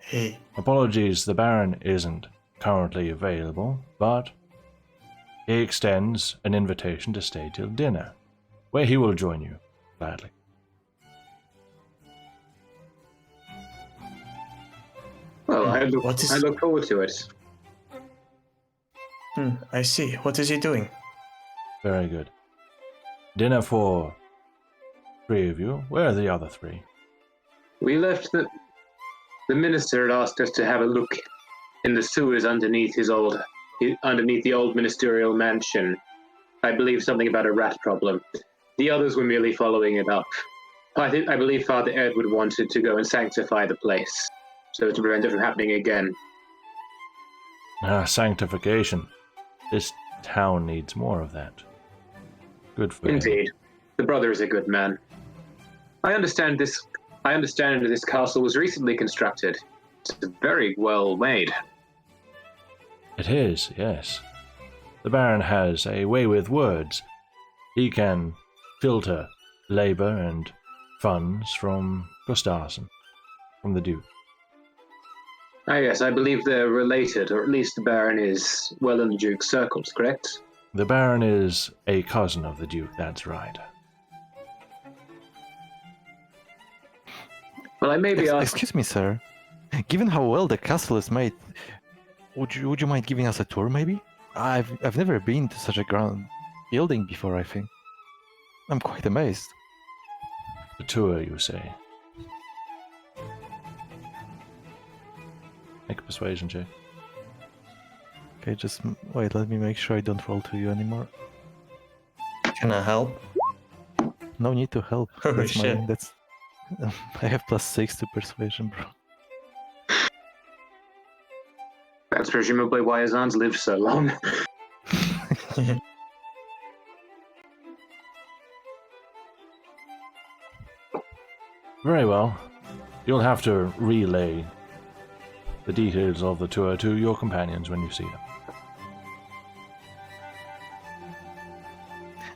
Hey, Apologies, the Baron isn't currently available, but he extends an invitation to stay till dinner, where he will join you, gladly. Well, I What is- look forward to it. I see. What is he doing? Very good. Dinner for 3 of you. Where are the other 3? We left the minister had asked us to have a look in the sewers underneath underneath the old ministerial mansion. I believe something about a rat problem. The others were merely following it up. I believe Father Edward wanted to go and sanctify the place, so to prevent it from happening again. Ah, sanctification. This town needs more of that. Good for him. Indeed, the brother is a good man. I understand this castle was recently constructed. It's very well made. It is, yes. The Baron has a way with words. He can filter labor and funds from Gustafsson, from the Duke. Ah, yes, I believe they're related, or at least the Baron is well in the Duke's circles, correct? The Baron is a cousin of the Duke, that's right. Well, I may be asked. Excuse me, sir. Given how well the castle is made, would you mind giving us a tour, maybe? I've never been to such a grand building before. I think I'm quite amazed. The tour, you say? Make a persuasion check. Okay, just wait. Let me make sure I don't roll to you anymore. Can I help? No need to help. Holy That's shit. That's. I have +6 to persuasion, bro. That's presumably why Azan's lived so long. Very well. You'll have to relay the details of the tour to your companions when you see them.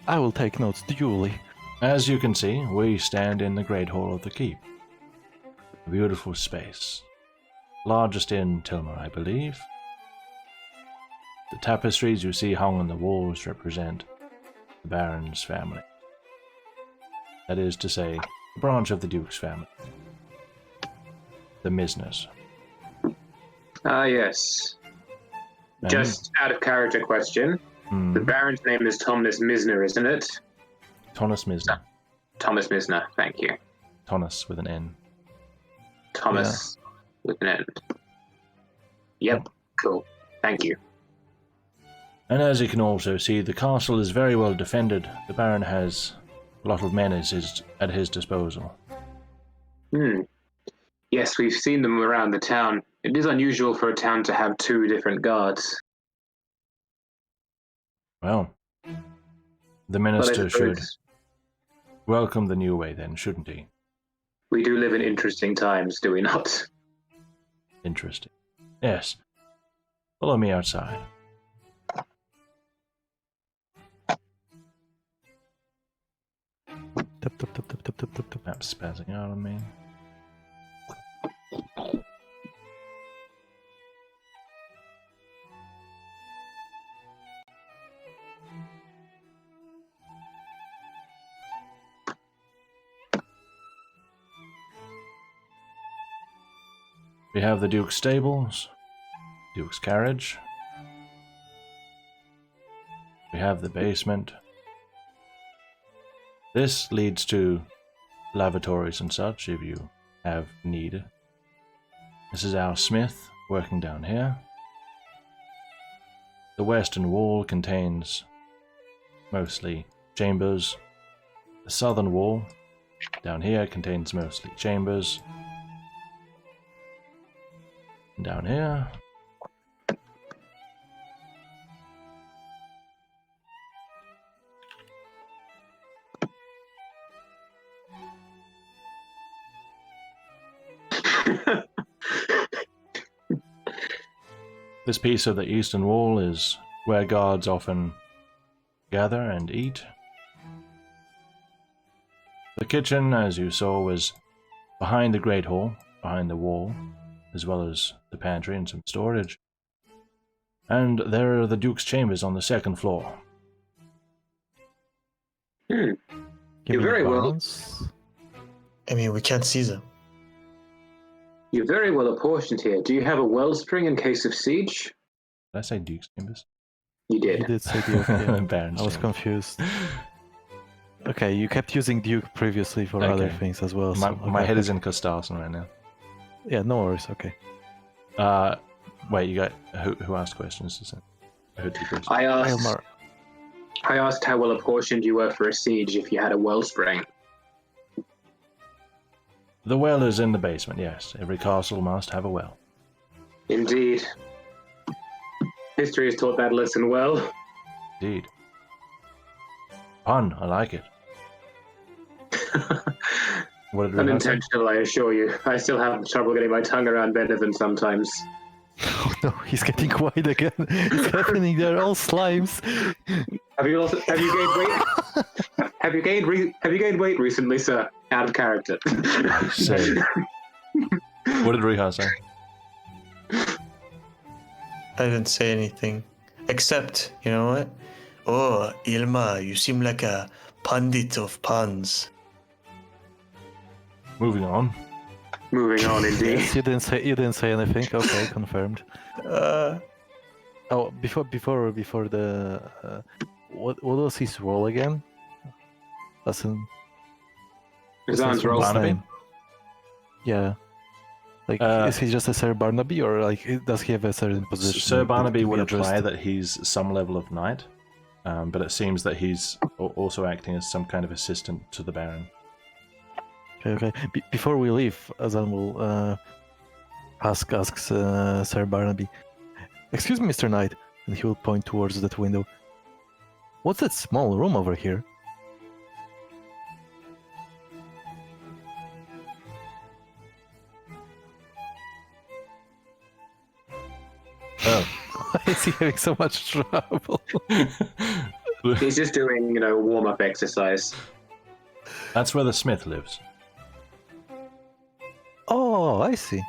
I will take notes duly. As you can see, we stand in the Great Hall of the Keep. A beautiful space. Largest in Tilmar, I believe. The tapestries you see hung on the walls represent the Baron's family. That is to say, a branch of the Duke's family. The Misners. Ah, yes. And- Just out of character question. Hmm, The Baron's name is Thomas Misner, isn't it? Thomas Misner. Thomas Misner, thank you. Thomas with an N. Thomas with an N. Yep. Cool. Thank you. And as you can also see, the castle is very well defended. The Baron has a lot of men at his disposal. Yes, we've seen them around the town. It is unusual for a town to have 2 different guards. Well, the But I minister should suppose welcome the new way then, shouldn't he? we do live in interesting times, do we not? Interesting. Yes. Follow me outside. Map's spazzing out on me. We have the Duke's stables, Duke's carriage. We have the basement. This leads to lavatories and such if you have need. This is our smith working down here. The western wall contains mostly chambers. The southern wall down here contains mostly chambers. And down here this piece of the eastern wall is where guards often gather and eat. The kitchen, as you saw, was behind the great hall, behind the wall, as well as the pantry and some storage. And there are the Duke's chambers on the second floor. You're very well. I mean, we can't see them. You're very well apportioned here. Do you have a wellspring in case of siege? Did I say Duke's chambers? You You did. did say Duke. Yeah. Baron's I was chambers. confused. Okay, you kept using Duke previously for other Okay. things as well. My, so, my okay. head is in Costarson right now. Yeah, no worries. Okay. Wait, you got who asked questions? Is it? Who did questions? I asked how well apportioned you were for a siege if you had a wellspring. The well is in the basement. Yes, every castle must have a well. Indeed. History has taught that lesson well. Indeed. Pun. I like it. What did Rihanna say? Unintentional, I assure you. I still have trouble getting my tongue around Beethoven sometimes. Oh no, he's getting quiet again. It's happening. They're all slimes. Have you gained weight? Have you gained weight recently, sir? Out of character. Say. What did Riha say? I didn't say anything. Except, you know what? Oh, Ilma, you seem like a pundit of puns. Moving on. Moving on, indeed. Yes, you didn't say anything. Okay, confirmed. Oh, before the what was his role again? Listen. Zan's role. Barnaby? Yeah. Like, is he just a Sir Barnaby, or like does he have a certain position? Sir Barnaby to be would imply addressed? that he's some level of knight, but it seems that he's also acting as some kind of assistant to the Baron. Okay. Before we leave, Azan will asks Sir Barnaby, "Excuse me, Mr. Knight," and he will point towards that window. "What's that small room over here?" Oh. Why is he having so much trouble? He's just doing, warm-up exercise. That's where the smith lives. Oh, I see.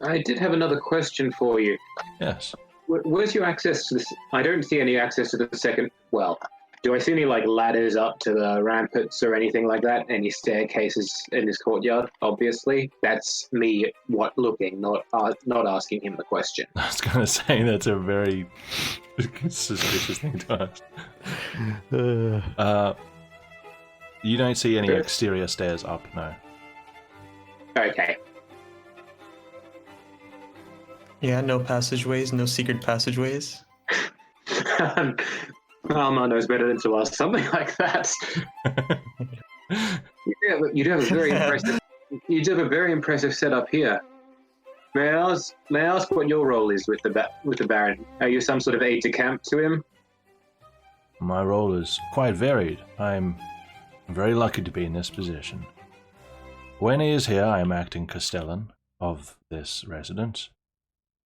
I did have another question for you. Yes. Where's your access to this? I don't see any access to the second. Well, do I see any ladders up to the ramparts or anything like that? Any staircases in this courtyard? Obviously, that's me looking, not asking him the question. I was going to say that's a very suspicious thing to ask. You don't see any exterior stairs up, no. Okay. Yeah, no passageways, no secret passageways. Alma knows better than to ask something like that. You do have a very impressive. You do have a very impressive setup here. May I ask what your role is with the Baron? Are you some sort of aide de camp to him? My role is quite varied. I'm very lucky to be in this position. When he is here, I am acting castellan of this residence.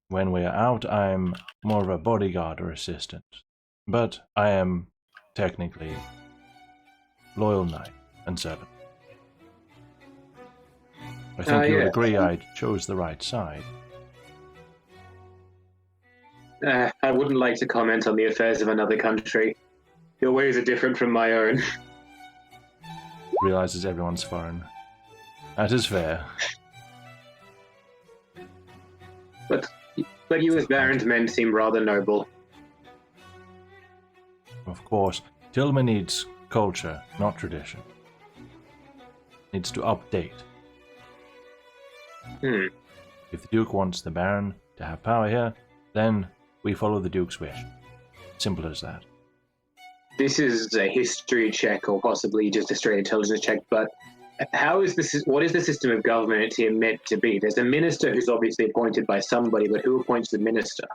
When we are out, I'm more of a bodyguard or assistant. But I am technically loyal knight and servant. I think you would agree I chose the right side. I wouldn't like to comment on the affairs of another country. Your ways are different from my own. Realizes everyone's foreign. That is fair. But you as Baron's men seem rather noble. Of course, Tilma needs culture, not tradition. Needs to update. If the Duke wants the Baron to have power here, then we follow the Duke's wish. Simple as that. This is a history check, or possibly just a straight intelligence check, but what is the system of government here meant to be? There's a minister who's obviously appointed by somebody, but who appoints the minister?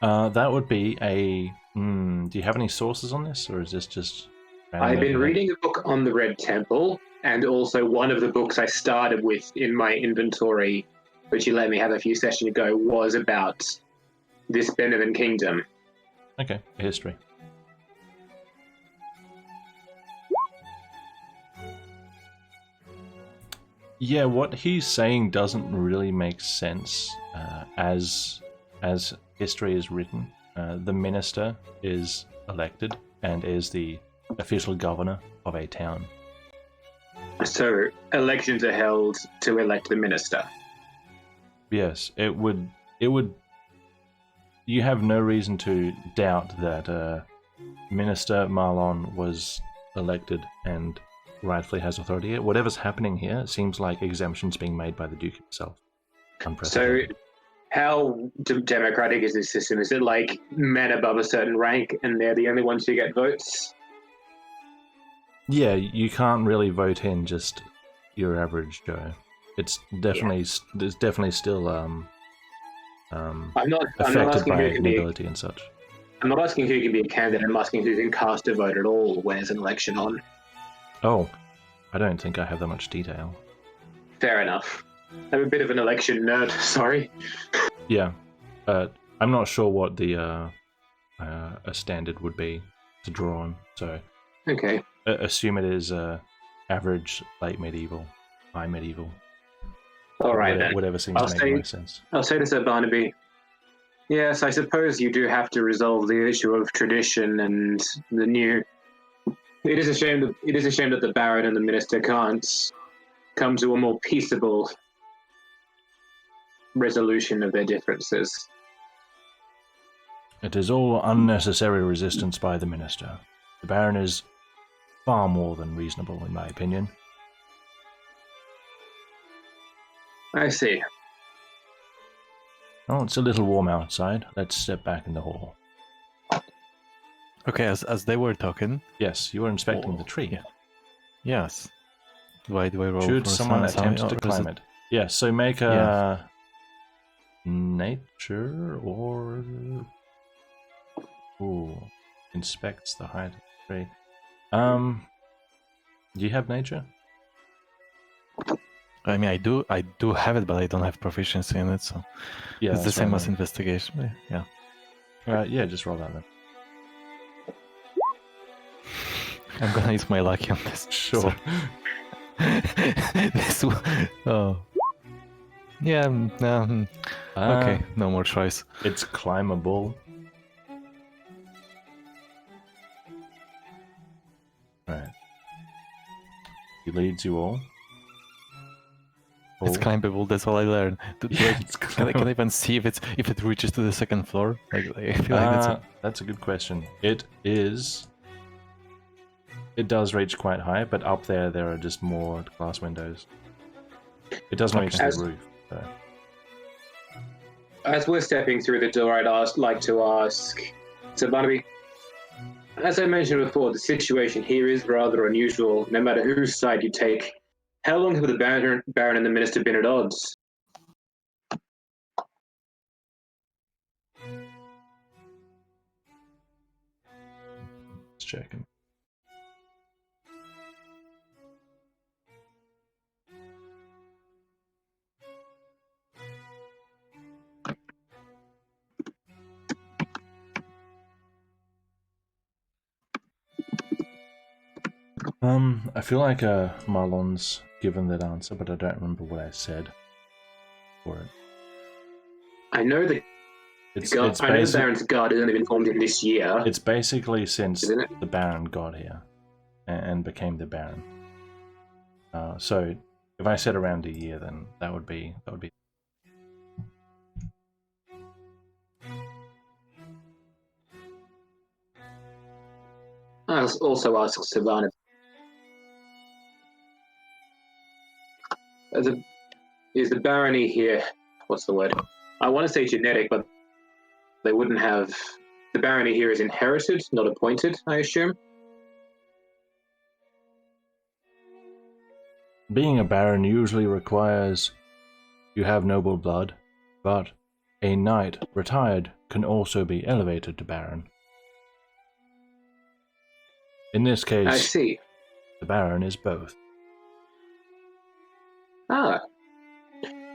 That would be a... do you have any sources on this, or is this just... I've been reading a book on the Red Temple, and also one of the books I started with in my inventory, which you let me have a few sessions ago, was about this Benevan Kingdom. Okay, history. Yeah, what he's saying doesn't really make sense as history is written. The minister is elected and is the official governor of a town. So elections are held to elect the minister. Yes, it would. You have no reason to doubt that Minister Marlon was elected and rightfully has authority here. Whatever's happening here seems like exemptions being made by the Duke himself. So, how democratic is this system? Is it like men above a certain rank and they're the only ones who get votes? Yeah, you can't really vote in just your average Joe. It's definitely there's definitely still affected by nobility and such. I'm not asking who can be a candidate. I'm asking who can cast a vote at all when there's an election on. Oh, I don't think I have that much detail. Fair enough. I'm a bit of an election nerd. Sorry. Yeah, I'm not sure what the a standard would be to draw on. So okay. Assume it is average, late medieval, high medieval. All right, then. Whatever seems to make most sense. I'll say to Sir Barnaby, yes, I suppose you do have to resolve the issue of tradition and the new... It is a shame that the Baron and the Minister can't come to a more peaceable resolution of their differences. It is all unnecessary resistance by the Minister. The Baron is far more than reasonable, in my opinion. I see. Oh, it's a little warm outside. Let's step back in the hall. Okay, as they were talking... Yes, you were inspecting the tree. Yeah. Yes. Do I roll Should for someone science, attempt or to is climb it- it? Yes, so make a... nature or... Ooh, inspects the height of the tree. Do you have nature? I mean, I do have it, but I don't have proficiency in it, so Yeah, it's the that's same what I as mean. investigation. Yeah. Yeah, just roll that then. I'm gonna use my lucky on this. Sure. This one. Oh. Yeah. Okay. No more choice. It's climbable. Right. He leads you all. It's climbable. That's all I learned. It's Can I even see if it reaches to the second floor? Like I feel like that's a good question. It does reach quite high, but up there are just more glass windows. It doesn't reach the roof. So. as we're stepping through the door, like to ask, so Barnaby, as I mentioned before, the situation here is rather unusual, no matter whose side you take. How long have the Baron and the Minister been at odds? Just checking. I feel like Marlon's given that answer, but I don't remember what I said for it. I know the Baron's guard has only been formed in this year. It's basically since Isn't it? the Baron got here and became the Baron. So if I said around a year, then that would be. I'll also ask Savannah. Is the barony here? What's the word? I want to say genetic, but they wouldn't have. The barony here is inherited, not appointed, I assume. Being a Baron usually requires you have noble blood, but a knight retired can also be elevated to Baron. In this case, I see. the Baron is both. Ah,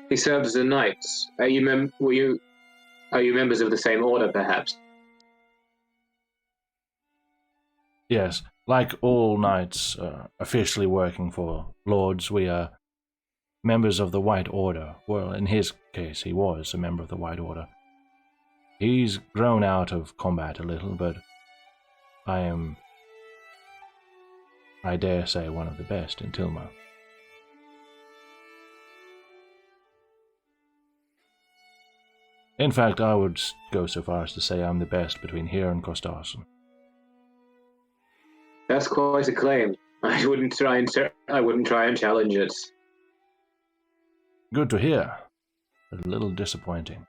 he served as a knight. Are you members of the same order, perhaps? Yes, like all knights officially working for lords, we are members of the White Order. Well, in his case, he was a member of the White Order. He's grown out of combat a little, but I dare say, one of the best in Tilma. In fact, I would go so far as to say I'm the best between here and Costarson. That's quite a claim. I wouldn't try and challenge it. Good to hear. A little disappointing.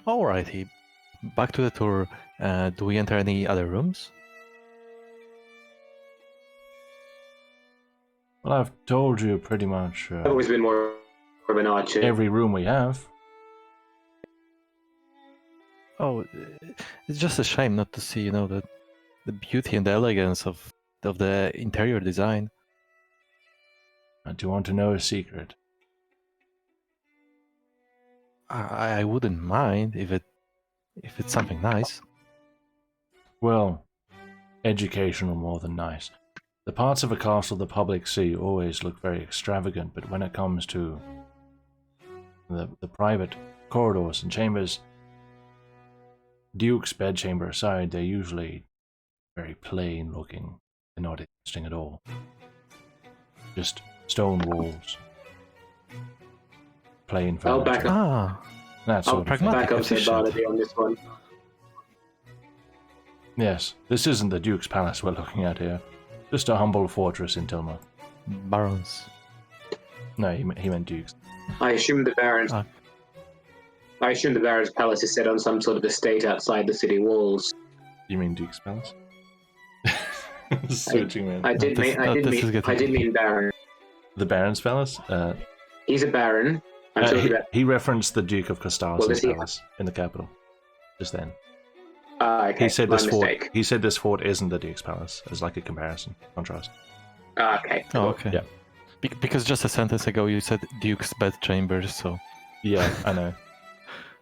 Alrighty. Back to the tour. Do we enter any other rooms? Well, I've told you pretty much I've always been more of an archer. every room we have. Oh, it's just a shame not to see, the beauty and the elegance of the interior design. Do you want to know a secret? I wouldn't mind if it's something nice. Well, educational more than nice. The parts of a castle the public see always look very extravagant, but when it comes to the private corridors and chambers, Duke's bedchamber aside, they're usually very plain looking and not interesting at all. Just stone walls, plain furniture. I'll back up. That sort of thing. Back up to Barnaby on this one. Yes, this isn't the Duke's palace we're looking at here. Just a humble fortress in Tilma. Barons. No, he meant Duke's. I assume the Baron's. I assume the Baron's palace is set on some sort of estate outside the city walls. You mean Duke's palace? Searching man. I did mean Baron. The Baron's palace? He's a Baron. I'm talking about. He referenced the Duke of Castarson's Well, palace in the capital. Just then. Okay. He said my this mistake. fort. He said this fort isn't the Duke's palace. As like a comparison, contrast. Okay. Oh, okay. Yeah. Because just a sentence ago you said Duke's bedchamber, so. Yeah, I know.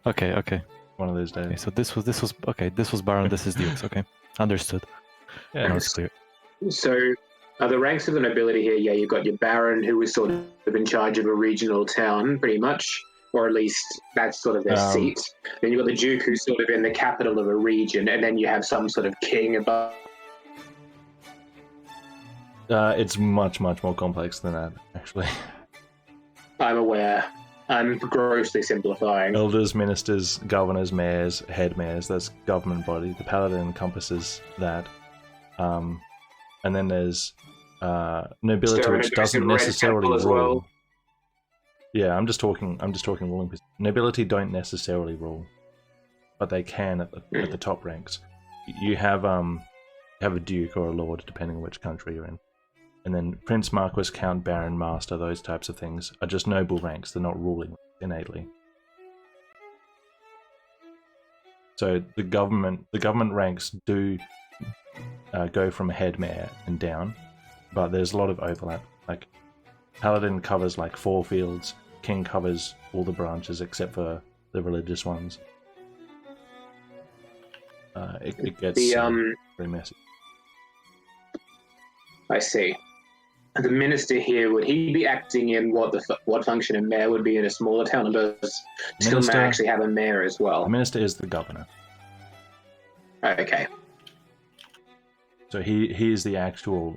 Okay. One of those days. Okay, so this was okay. This was Baron. This is Duke's. Okay, understood. Yeah, Now it's clear. So, are the ranks of the nobility here? Yeah, you've got your Baron, who is sort of in charge of a regional town, pretty much, or at least that's sort of their seat. Then you've got the Duke, who's sort of in the capital of a region, and then you have some sort of king above. It's much more complex than that, actually. I'm aware. I'm grossly simplifying. Elders, ministers, governors, mayors, head mayors, that's government body. The paladin encompasses that. And then there's nobility, So an which doesn't aggressive red necessarily temple as rule. well. Yeah, I'm just talking ruling. Nobility don't necessarily rule, but they can at the top ranks. You have a duke or a lord, depending on which country you're in, and then prince, marquis, count, baron, master. Those types of things are just noble ranks. They're not ruling innately. So the government ranks do go from head mayor and down, but there's a lot of overlap. Like paladin covers like 4 fields, king covers all the branches except for the religious ones. It gets very messy. I see. The minister here, would he be acting in what function a mayor would be in a smaller town, or does Stillman actually have a mayor as well? The minister is the governor. Okay. So he is the actual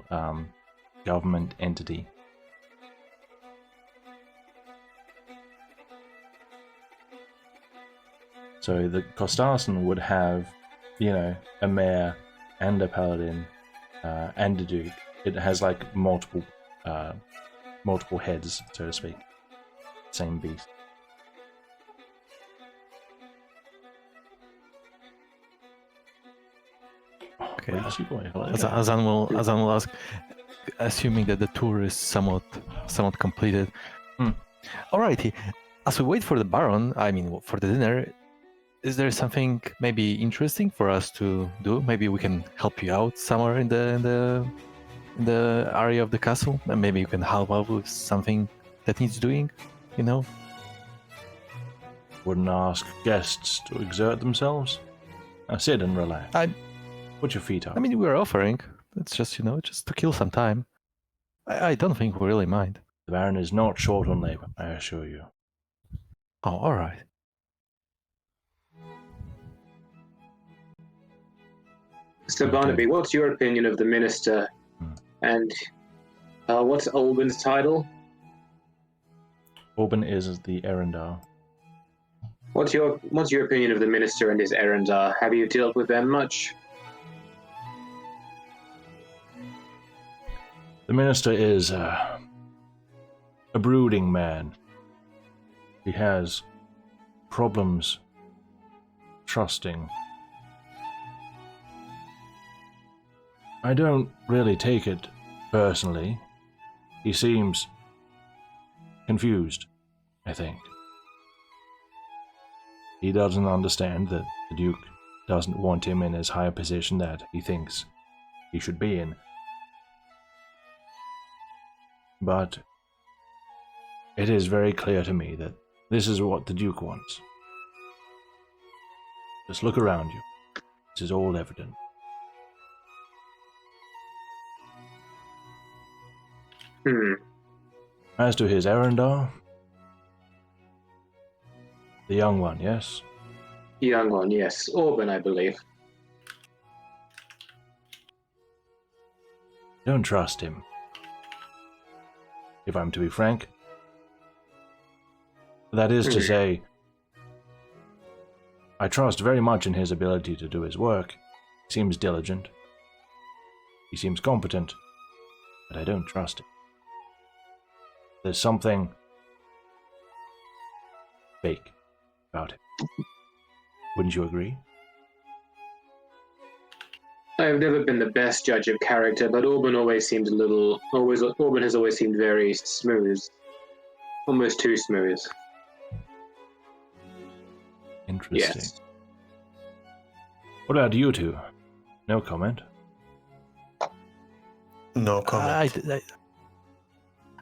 government entity. So the Costarson would have, a mayor and a paladin and a duke. It has like multiple heads, so to speak. Same beast. Okay. Hello. Azan will ask, assuming that the tour is somewhat completed. Alrighty. As we wait for the Baron, for the dinner, is there something maybe interesting for us to do? Maybe we can help you out somewhere in the area of the castle, and maybe you can help out with something that needs doing. Wouldn't ask guests to exert themselves. Now sit and relax. Put your feet up. We're offering. It's just, just to kill some time. I don't think we really mind. The Baron is not short on labor, I assure you. Oh, all right. So Barnaby, what's your opinion of the minister? And what's Olban's title? Olban is the Erendar. What's your opinion of the minister and his Erendar? Have you dealt with them much? The minister is a brooding man. He has problems trusting. I don't really take it personally. He seems confused, I think. He doesn't understand that the Duke doesn't want him in as high a position that he thinks he should be in. But it is very clear to me that this is what the Duke wants. Just look around you. This is all evident. As to his Erendar, the young one, yes? Young one, yes. Orban, I believe. Don't trust him. If I'm to be frank. That is to say, I trust very much in his ability to do his work. He seems diligent. He seems competent. But I don't trust him. There's something fake about him. Wouldn't you agree? I've never been the best judge of character, but Orban Orban has always seemed very smooth. Almost too smooth. Interesting. Yes. What about you two? No comment? No comment.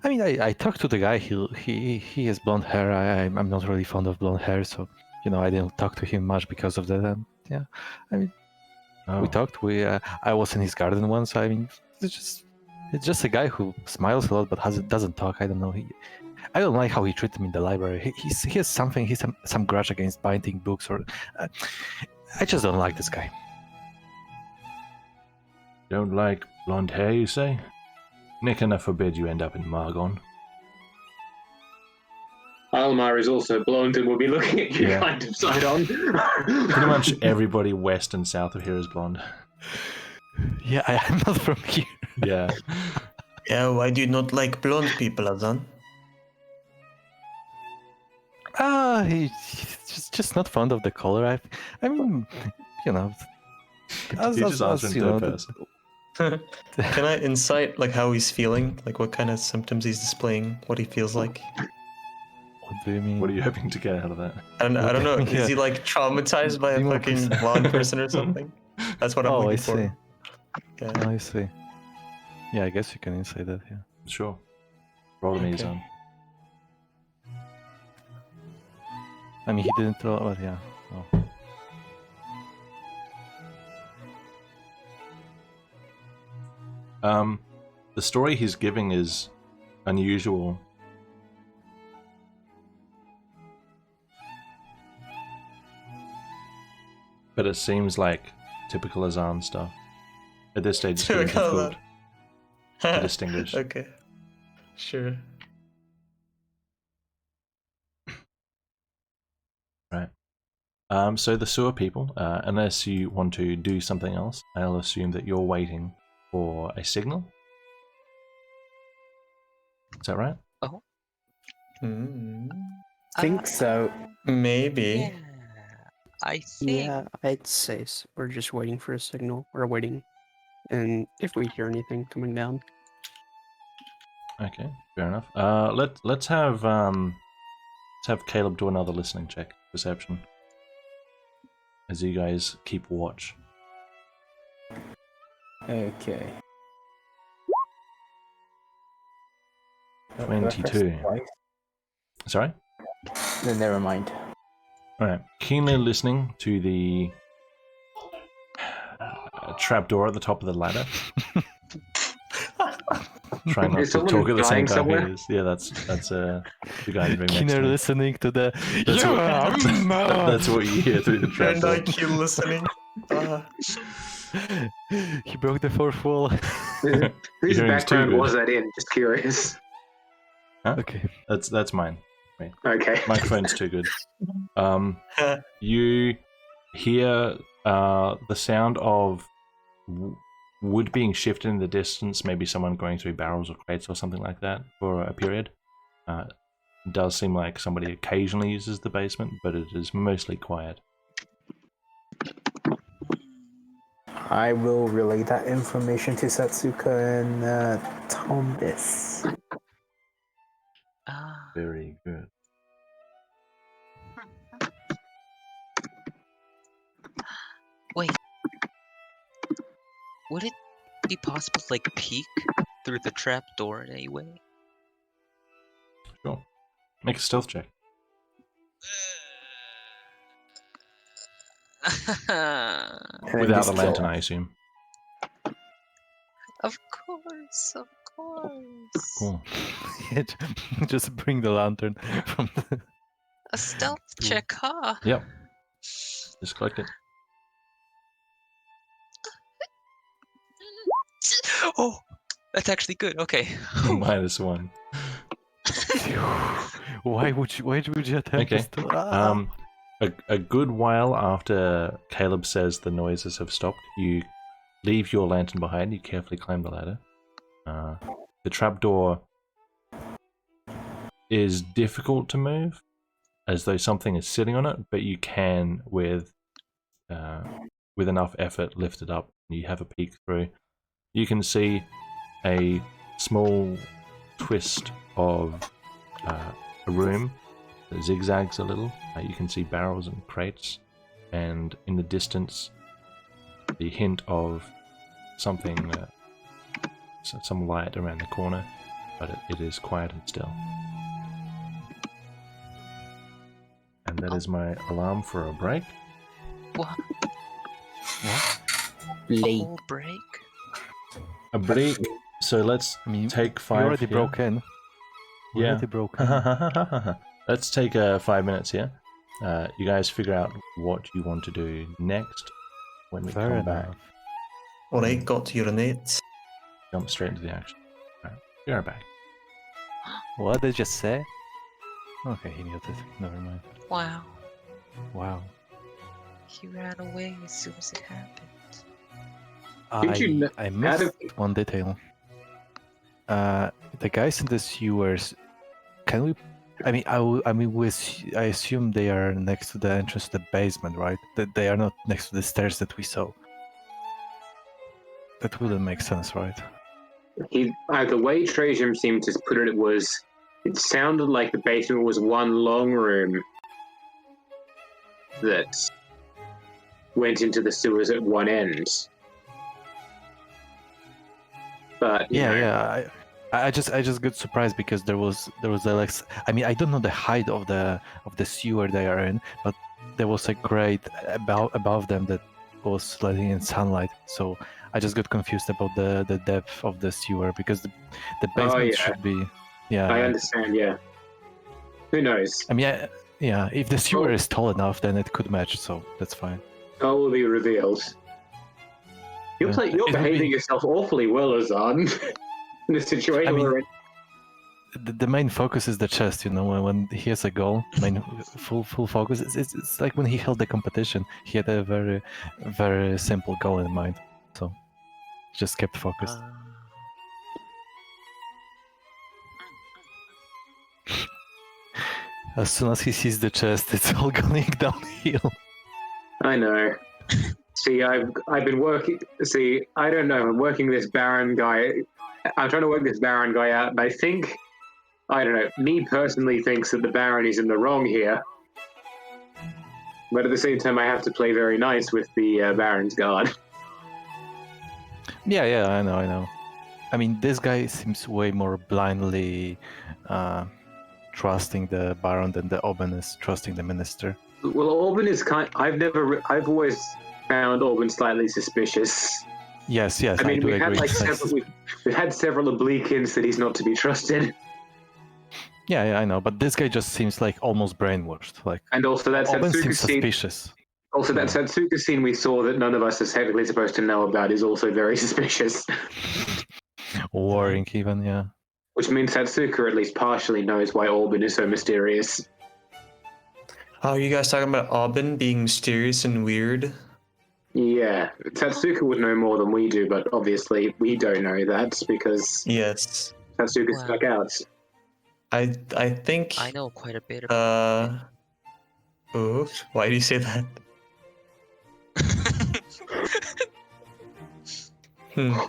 I talked to the guy. He has blonde hair. I'm not really fond of blonde hair, so I didn't talk to him much because of that. We talked. I was in his garden once. It's just a guy who smiles a lot but doesn't talk. I don't know. I don't like how he treated me in the library. He has something. He's some grudge against binding books, or I just don't like this guy. Don't like blonde hair, you say? Nicanor forbid you end up in Margon. Almar is also blonde and will be looking at you kind of side on. Pretty much everybody west and south of here is blonde. Yeah, I'm not from here. Yeah. Yeah, why do you not like blonde people, Azan? He's just not fond of the color. I mean, you know, You just answer in you third know, person. Can I insight like how he's feeling? Like what kind of symptoms he's displaying? What he feels like? What do you mean? What are you hoping to get out of that? I don't know. Yeah. Is he like traumatized by Be a more fucking precise. blonde person or something? That's what I'm Oh, I looking see. for. Yeah. I see. Yeah, I guess you can say that. Yeah. Sure. Roll the Okay. on. I mean, he didn't throw, but yeah. Oh. The story he's giving is unusual. But it seems like typical Azan stuff. At this stage, it's getting Typical difficult to distinguish. Okay. Sure. Right. So the sewer people, unless you want to do something else, I'll assume that you're waiting for a signal. Is that right? Think so. Maybe. Yeah, I think. Yeah, I'd say we're just waiting for a signal. We're waiting, and if we hear anything coming down, Okay, fair enough. Let's have Caleb do another listening check, perception, as you guys keep watch. Okay. 22. Sorry? No, never mind. Alright, keenly listening to the trapdoor at the top of the ladder. Trying not Is to someone talk at the same dying time somewhere? he is. Yeah, that's the guy right next Keener to me. listening to the. That's what, that's what you hear through the And trapdoor. I keep listening. He broke the fourth wall. Whose hearing's too background good. was that in? Just curious. Okay. That's mine. Okay. Microphone's too good. You hear the sound of wood being shifted in the distance, maybe someone going through barrels or crates or something like that for a period. It does seem like somebody occasionally uses the basement, but it is mostly quiet. I will relay that information to Satsuka and Thomas. Ah, Very good. wait. Would it be possible to like peek through the trap door in any way? Sure. Make a stealth check. And Without just the lantern, kill. I assume. Of course, of course. Cool. Yeah, just bring the lantern from the. A stealth check, huh? Yep. Just collect it. Oh, that's actually good. Okay. -1. Why would you attempt Okay. this to? A good while after Caleb says the noises have stopped, you leave your lantern behind. You carefully climb the ladder. The trapdoor is difficult to move, as though something is sitting on it, but you can, with enough effort, lift it up. And you have a peek through. You can see a small twist of a room that zigzags a little. You can see barrels and crates, and in the distance, the hint of something, some light around the corner, but it is quiet and still. And that is my alarm for a break. What? Late. Whole break? A break. So let's I mean, take we 5. already here. broke in. We Yeah. already broke in. Let's take 5 minutes here. You guys figure out what you want to do next when we Fair come enough. back. Alright, got to urinate. Jump straight into the action. Alright, be right back. What did you just say? Okay, he muted. Never mind. Wow. Wow. He ran away as soon as it happened. Did you I how missed did- one detail. the guys in the sewers. Can we? I mean, I assume they are next to the entrance to the basement, right? That they are not next to the stairs that we saw. That wouldn't make sense, right? The way Trajan seemed to put it was, it sounded like the basement was one long room that went into the sewers at one end. But Yeah. I just got surprised because there was a like, I mean, I don't know the height of the sewer they are in, but there was a grate above them that was letting in sunlight. So I just got confused about the depth of the sewer because the basement should be. Yeah, I understand. Yeah. Who knows? I mean, yeah. If the sewer is tall enough, then it could match. So that's fine. All will be revealed. You're behaving yourself awfully well, Azan. In a situation where the main focus is the chest, you know. When he has a goal, main full focus. It's like when he held the competition, he had a very, very simple goal in mind, so just kept focused. As soon as he sees the chest, it's all going downhill. I know. See, I've been working. See, I don't know. I'm working this Baron guy. I'm trying to work this Baron guy out, and I think, I don't know, me personally thinks that the Baron is in the wrong here. But at the same time, I have to play very nice with the Baron's guard. Yeah, I know. I mean, this guy seems way more blindly trusting the Baron than the Oben is trusting the Minister. Well, Orban is I've always found Orban slightly suspicious. Yes, I mean, do we've agree. we've had several oblique hints that he's not to be trusted. Yeah, I know, but this guy just seems like almost brainwashed. Like, and also that Oben Satsuka seems scene. Suspicious. Also, that Satsuka scene we saw that none of us are technically supposed to know about is also very suspicious. Worrying, even, yeah. Which means Satsuka at least partially knows why Orban is so mysterious. Oh, are you guys talking about Aubin being mysterious and weird? Yeah, Satsuka would know more than we do, but obviously we don't know that because Yes. Satsuka stuck out. I think I know quite a bit about oh, why do you say that?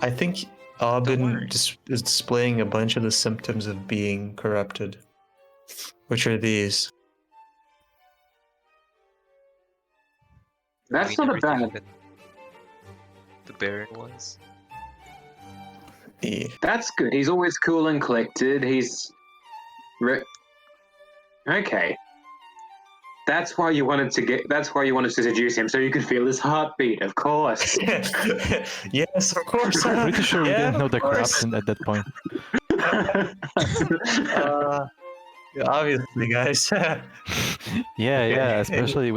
I think Aubin just is displaying a bunch of the symptoms of being corrupted. Which are these? That's not a bad. that the Baron was. Yeah. That's good. He's always cool and collected. He's okay. That's why you wanted to seduce him, so you could feel his heartbeat. Of course. Yes, of course. I'm pretty sure we didn't know the corruption at that point. Obviously, guys. Yeah, especially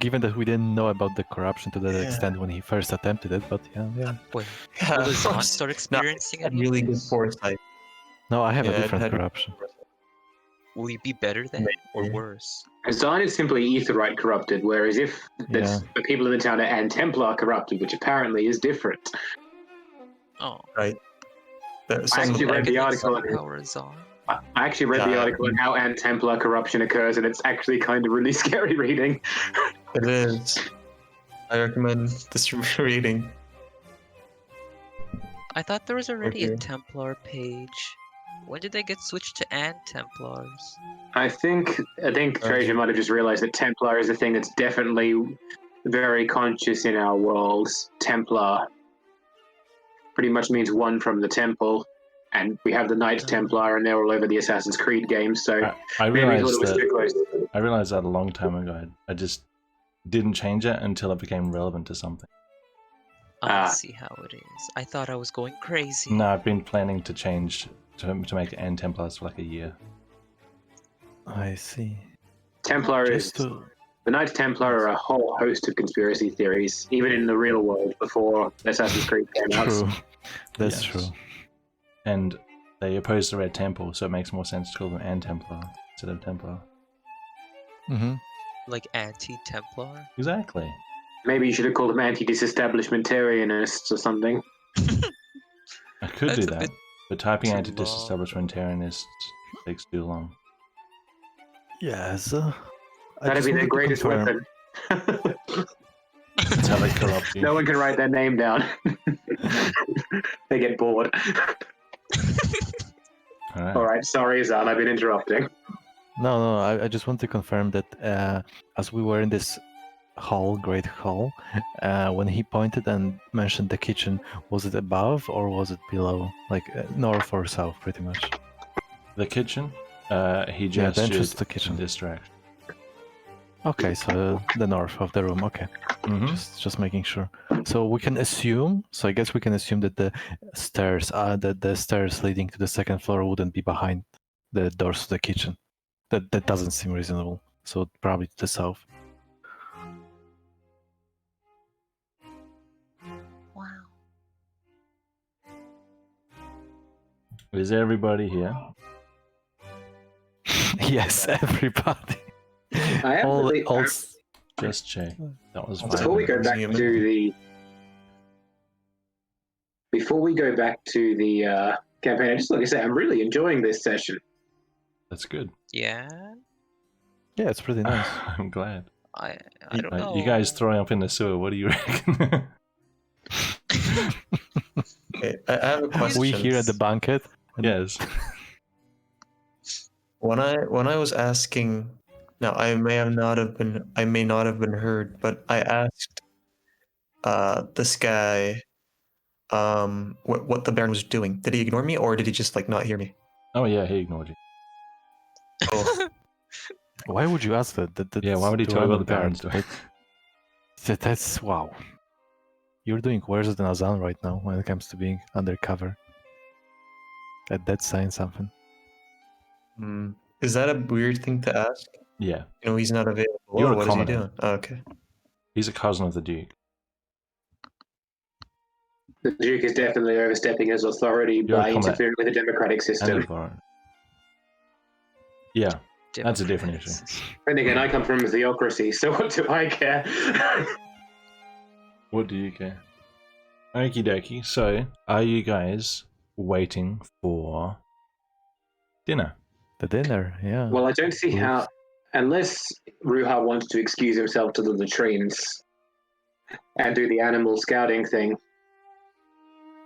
given that we didn't know about the corruption to that extent when he first attempted it, but yeah. Wait, Yeah, will of Zahn course. start experiencing Had it? really good foresight. No, I have a Yeah, it different had- corruption. Will he be better then, or worse? Zahn is simply Aetherite corrupted, whereas if the people in the town are and Templar corrupted, which apparently is different. Oh, Right. I actually read the article. Power is on. I actually read the article on how Ant Templar corruption occurs, and it's actually kind of really scary reading. It is. I recommend this reading. I thought there was already a Okay. Templar page. When did they get switched to Ant Templars? I think Trajan might have just realized that Templar is a thing that's definitely very conscious in our world. Templar pretty much means one from the temple, and we have the Knights Templar, and they're all over the Assassin's Creed games. So I maybe we thought realized it was too close. I realized that a long time ago. I just didn't change it until it became relevant to something. I see how it is. I thought I was going crazy. No, I've been planning to change to make it N Templars for like a year. I see. Templar is Just to... the Knights Templar are a whole host of conspiracy theories, even in the real world before Assassin's Creed came out. True. That's Yes. true. And they oppose the Red Temple, so it makes more sense to call them N Templar instead of Templar. Mm-hmm. Like anti-Templar? Exactly. Maybe you should have called them anti-disestablishmentarianists or something. I could do That's a that, bit But typing Too out to long. disestablishmentarianists takes too long. Yes. That'd be their greatest weapon. That's how they corrupt you. No one can write their name down. They get bored. Alright. All right, sorry, Zan, I've been interrupting. No, I just want to confirm that as we were in this hall, great hall, when he pointed and mentioned the kitchen, was it above or was it below? Like north or south, pretty much? The kitchen? He Yeah, the gestured entrance to the kitchen. in this direction. Okay, so the north of the room. Okay, Mhm. just making sure. So we can assume. So I guess we can assume that the stairs leading to the second floor wouldn't be behind the doors to the kitchen. That doesn't seem reasonable. So probably to the south. Wow. Is everybody here? Yes, everybody. I am all, really- all, Just check. That was Before we go back Human. to the campaign, I just like I say, I'm really enjoying this session. That's good. Yeah. yeah, it's pretty nice. I'm glad. I don't know. You guys throwing up in the sewer, what do you reckon? Okay, I have a question. We here at the banquet. Yes. When I was asking, now I may not have been heard, but I asked this guy what the Baron was doing. Did he ignore me or did he just like not hear me? Oh yeah, he ignored you. Oh, Why would you ask that? Yeah, why would he that's tell you what the random Baron's guard. doing? That's wow. You're doing worse than Azan right now when it comes to being undercover. That's saying something. is that a weird thing to ask? Yeah. You know, he's not available. You're a What is he commoner. doing? Oh, okay. He's a cousin of the Duke. The Duke is definitely overstepping his authority You're a by commoner. interfering with the democratic And a system. foreign. Yeah, that's a different issue. And again, I come from a theocracy, so what do I care? What do you care? Okie dokie. So, are you guys waiting for dinner? The dinner, yeah. Well, I don't see how, unless Ruha wants to excuse himself to the latrines and do the animal scouting thing,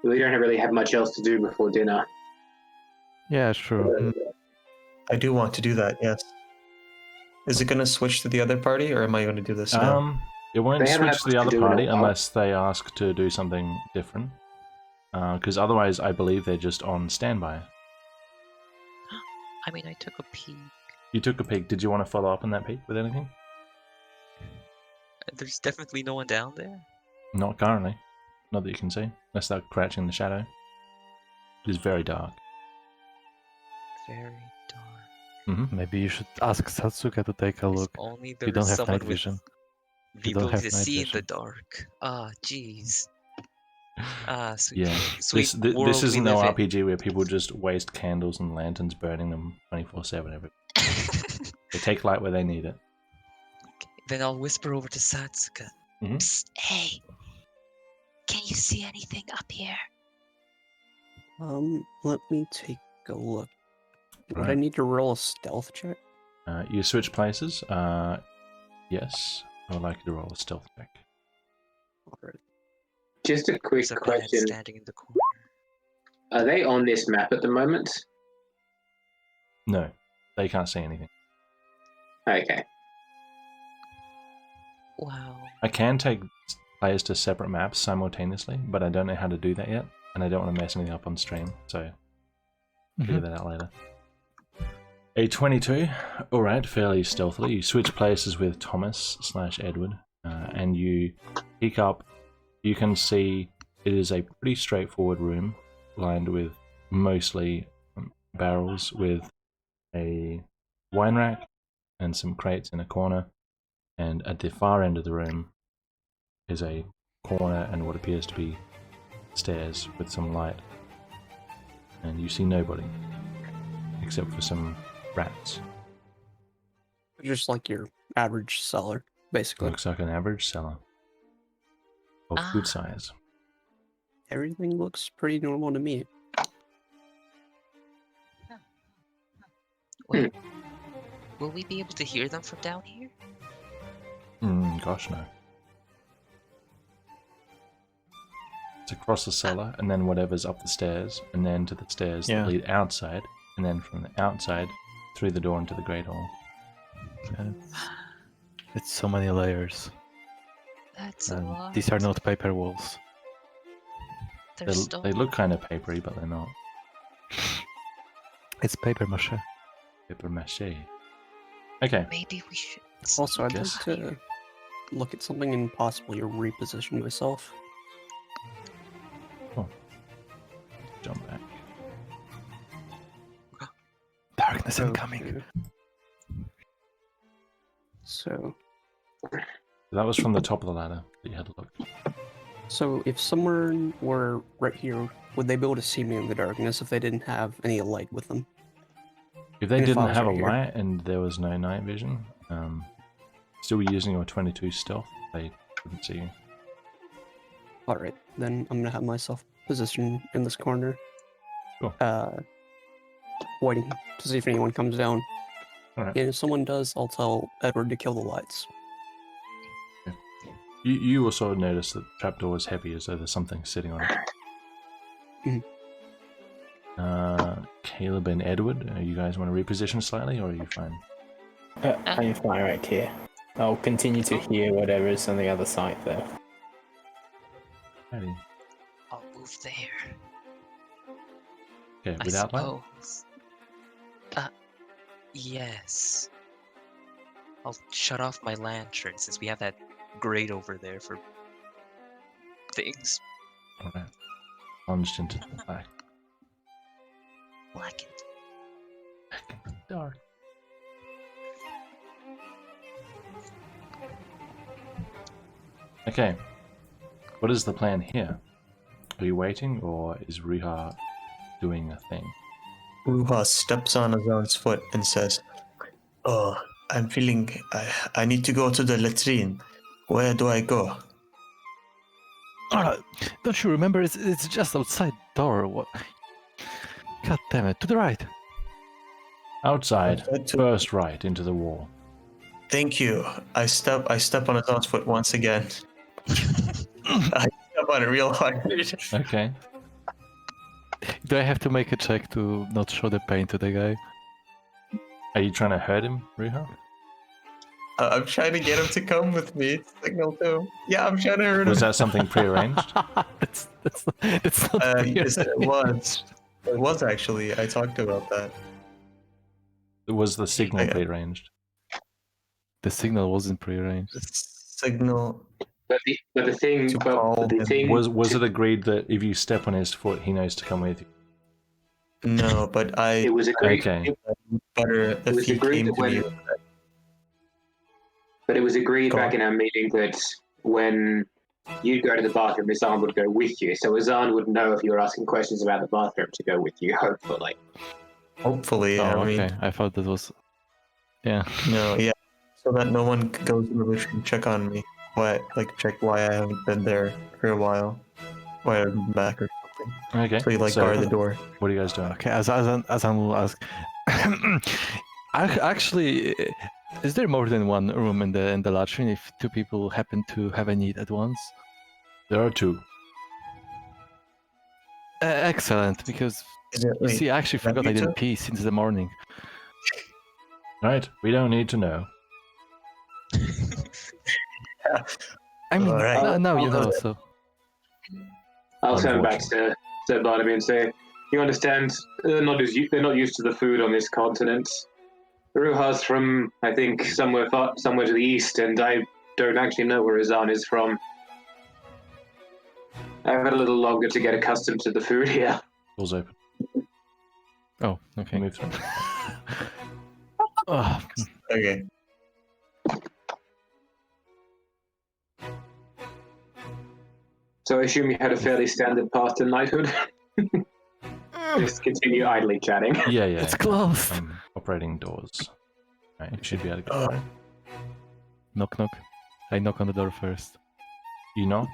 we don't really have much else to do before dinner. Yeah, sure. I do want to do that. Yes. Is it going to switch to the other party, or am I going to do this now? It won't They haven't switch to had the much other to do in a party while. unless they ask to do something different. Because otherwise, I believe they're just on standby. I mean, I took a peek. You took a peek. Did you want to follow up on that peek with anything? There's definitely no one down there. Not currently. Not that you can see. Unless they're crouching in the shadow. It is very dark. Very dark. Maybe you should ask Satsuka to take a If look. only You there don't was have someone night with vision. the You don't ability have to night see in the vision. dark. Ah, jeez. Ah, sweet. Yeah. Sweet This world isn't we no live in. RPG where people just waste candles and lanterns, burning them 24/7. They take light where they need it. Then I'll whisper over to Satsuka. Mhm. Psst, hey, can you see anything up here? Let me take a look. Would I Right. need to roll a stealth check? You switch places. Yes. I would like you to roll a stealth check. Alright. Just a quick There's a man question. standing in the corner. Are they on this map at the moment? No, they can't see anything. Okay. Wow. I can take players to separate maps simultaneously, but I don't know how to do that yet, and I don't want to mess anything up on stream, so figure that out later. A 22. Alright, fairly stealthily. You switch places with Thomas/Edward, and you pick up. You can see it is a pretty straightforward room, lined with mostly barrels with a wine rack and some crates in a corner. And at the far end of the room is a corner and what appears to be stairs with some light. And you see nobody, except for some rats. Just like your average cellar, basically. Looks like an average cellar of good Ah. size. Everything looks pretty normal to me. Wait, will we be able to hear them from down here? Gosh, no. It's across the cellar, and then whatever's up the stairs, and then to the stairs that lead outside, and then from the outside through the door into the Great Hall. It's so many layers. That's a lot. These are not paper walls. They look kind of papery, but they're not. It's paper mache. Paper mache. Okay. Maybe we should. Also, I'd Guess. like to look at something and possibly reposition myself. Jump back. Darkness incoming. So, That was from the top of the ladder that you had to look. so if someone were right here, would they be able to see me in the darkness if they didn't have any light with them? If they If I didn't was have a right here. light and there was no night vision, still using your 22 stealth, they couldn't see you. Alright, then I'm gonna have myself positioned in this corner. Cool. Waiting to see if anyone comes down. Alright. And if someone does, I'll tell Edward to kill the lights. You also notice that the trapdoor is heavy, as though there's something sitting on it. Caleb and Edward, you guys want to reposition slightly, or are you fine? I'm fine right here. I'll continue to hear whatever is on the other side, though. Alrighty. I'll move there. Okay, I without light? suppose. Yes. I'll shut off my lantern since we have that grate over there for things. Alright. Plunged into the black. Blackened. Dark. Okay. What is the plan here? Are you waiting, or is Riha doing a thing? Ruha steps on Azan's foot and says, "Oh, I'm feeling. I need to go to the latrine. Where do I go?" Don't you remember? It's just outside door. What? God damn it! To the right. Outside, Outside to- first right into the wall. Thank you. I step on Azan's foot once again. I step on it real hard. Okay. Do I have to make a check to not show the pain to the guy? Are you trying to hurt him, Riha? I'm trying to get him to come with me. Signal to him. Yeah, I'm trying to hurt him. Was that something prearranged? that's not Yes, it was. It was actually. I talked about that. Was the signal Okay. prearranged? The signal wasn't prearranged. The signal. But the thing, To call the him. thing Was it agreed that if you step on his foot, he knows to come with you? No, but it was agreed. Okay. better It if was he agreed came that to me. when, but it was agreed Go back on. in our meeting that when you'd go to the bathroom, Azan would go with you. So Azan would know if you were asking questions about the bathroom to go with you, hopefully. Hopefully, Oh, I mean, okay. I thought that was. Yeah. no, yeah. So that no one goes in the room and check on me. Why, check why I haven't been there for a while. Why I'm back or something. Okay. So you guard the door. What are you guys doing? Okay. As I will ask. Actually, is there more than one room in the latrine if two people happen to have a need at once? There are two. Excellent, because Is it, you wait, see, I actually that forgot you I didn't two? pee since the morning. Right? We don't need to know. I mean, Alright. now you know. So I'll turn back to Barnaby and say, you understand, they're not used to the food on this continent. Ruha's from, I think, somewhere to the east, and I don't actually know where Azan is from. I've had a little longer to get accustomed to the food here. Doors open. oh, okay. Move through. Oh, Okay. So I assume you had a fairly standard path to knighthood? Just continue idly chatting. Yeah, yeah. it's closed. Operating doors. Right, you should be able to Oh. get Knock, knock. I knock on the door first. You knock?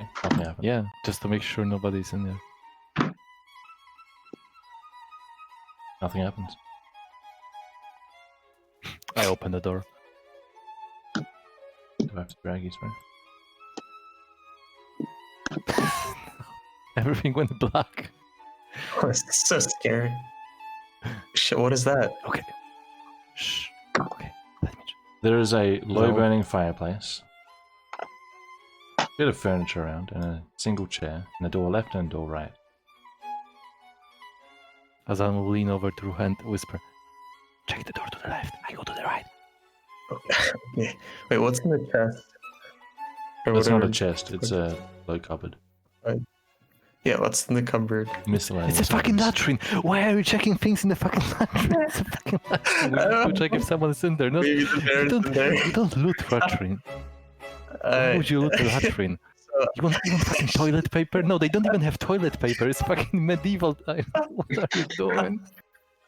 Okay, nothing happens. Yeah, just to make sure nobody's in there. Nothing happens. I open the door. Do I have to drag you through? Everything went black. Oh, it's so scary. Shit, what is that? Okay. Shh. Okay. Let me. There is a low No. burning fireplace, bit of furniture around, and a single chair, and a door left and a door right. Azan will lean over to Ruha and whisper, "Check the door to the left. I go to the right." Okay. Wait, what's in the chest? Or It's not a whatever. chest, it's a low cupboard. Yeah, what's in the cupboard? Miscellaneous. It's a fucking items. latrine. Why are you checking things in the fucking latrine? It's a fucking latrine. We need to check if someone is in there. No, Maybe the you bear's in there. don't loot latrine. Why would you loot the latrine? You want fucking toilet paper? No, they don't even have toilet paper. It's fucking medieval time. What are you doing?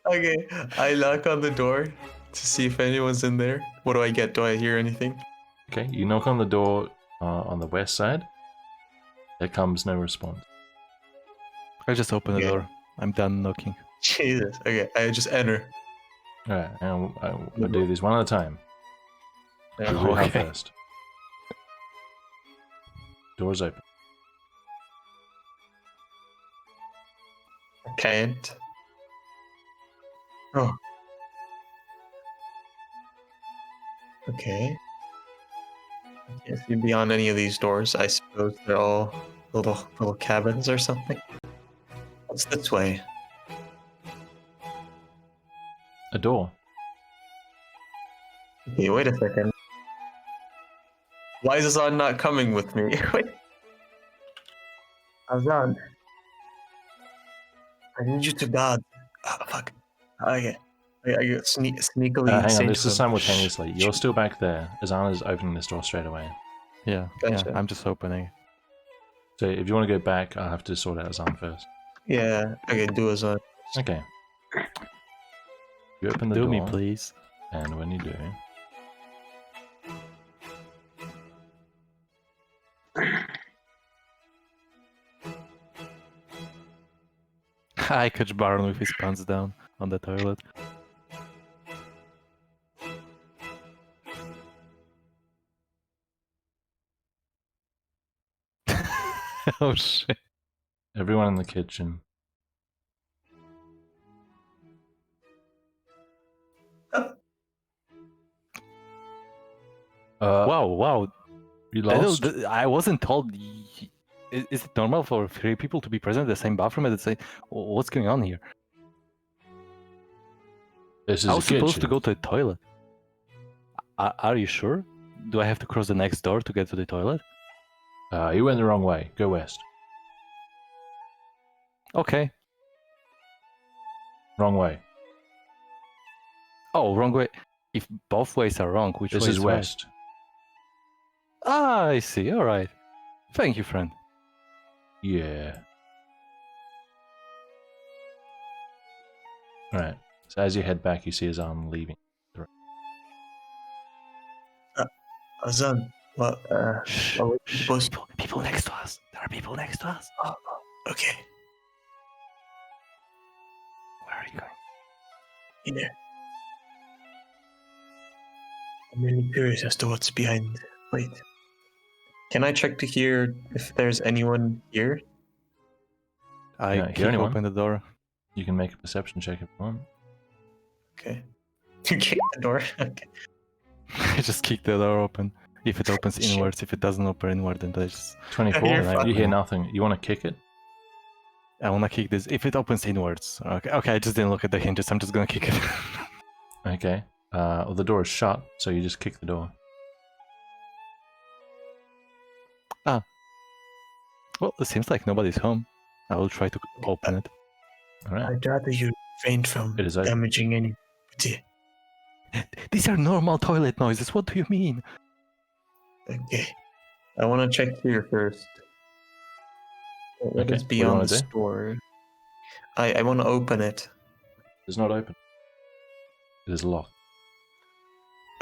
Okay, I knock on the door to see if anyone's in there. What do I get? Do I hear anything? Okay, you knock on the door on the west side. There comes no response. I just open the Yeah. door. I'm done knocking. Jesus. Okay, I just enter. Alright, and we'll do these one at a time. Yeah, Ruha Okay. first. Door's open. I can't. Oh. Okay. I can't see beyond any of these doors. I suppose they're all little cabins or something. What's this way? A door. Okay, wait a second. Why is Azan not coming with me? Wait. Azan. I need you to guard. Oh, fuck. Okay. I get sneakily. Hang on, say this to is him, simultaneously. "Shh, You're shh." still back there. Azana is opening this door straight away. Yeah, Gotcha. yeah. I'm just opening. So if you want to go back, I'll have to sort out Azan first. Yeah. Okay, do Azan. Okay. You open the Do door, me, please. and when you do, I catch Baron with his pants down on the toilet. Oh shit. everyone in the kitchen. Wow. You lost? I wasn't told. Is it normal for 3 people to be present in the same bathroom at the same? What's going on here? This is I a was supposed to kitchen. go to the toilet. Are you sure? Do I have to cross the next door to get to the toilet? You went the wrong way. Go west. Okay. Wrong way. Oh, wrong way. If both ways are wrong, which This way is right? west. Ah, I see. All right. Thank you, friend. Yeah. Right. So as you head back, you see Azan leaving. Azan. What? Shh. Are we Shh. supposed- People next to us. There are people next to us. Okay. Where are you going? In there. I'm really curious as to what's behind. Wait. Can I check to hear if there's anyone here? I Yeah, kick hear anyone? open the door. You can make a perception check if you want. Okay. You kick the door. Okay. I just kick the door open. If it opens Shit. inwards, if it doesn't open inward, then I just 24. You're You hear fine. nothing. You want to kick it? I wanna kick this. If it opens inwards, okay. I just didn't look at the hinges. I'm just gonna kick it. Okay. Well, the door is shut, so you just kick the door. Well, it seems like nobody's home. I will try to open it. All right. I'd rather you refrain from It is open. damaging any. These are normal toilet noises. What do you mean? Okay. I want to check here first. What Okay, is what do you beyond wanna this do? door? I want to open it. It's not open. It is locked.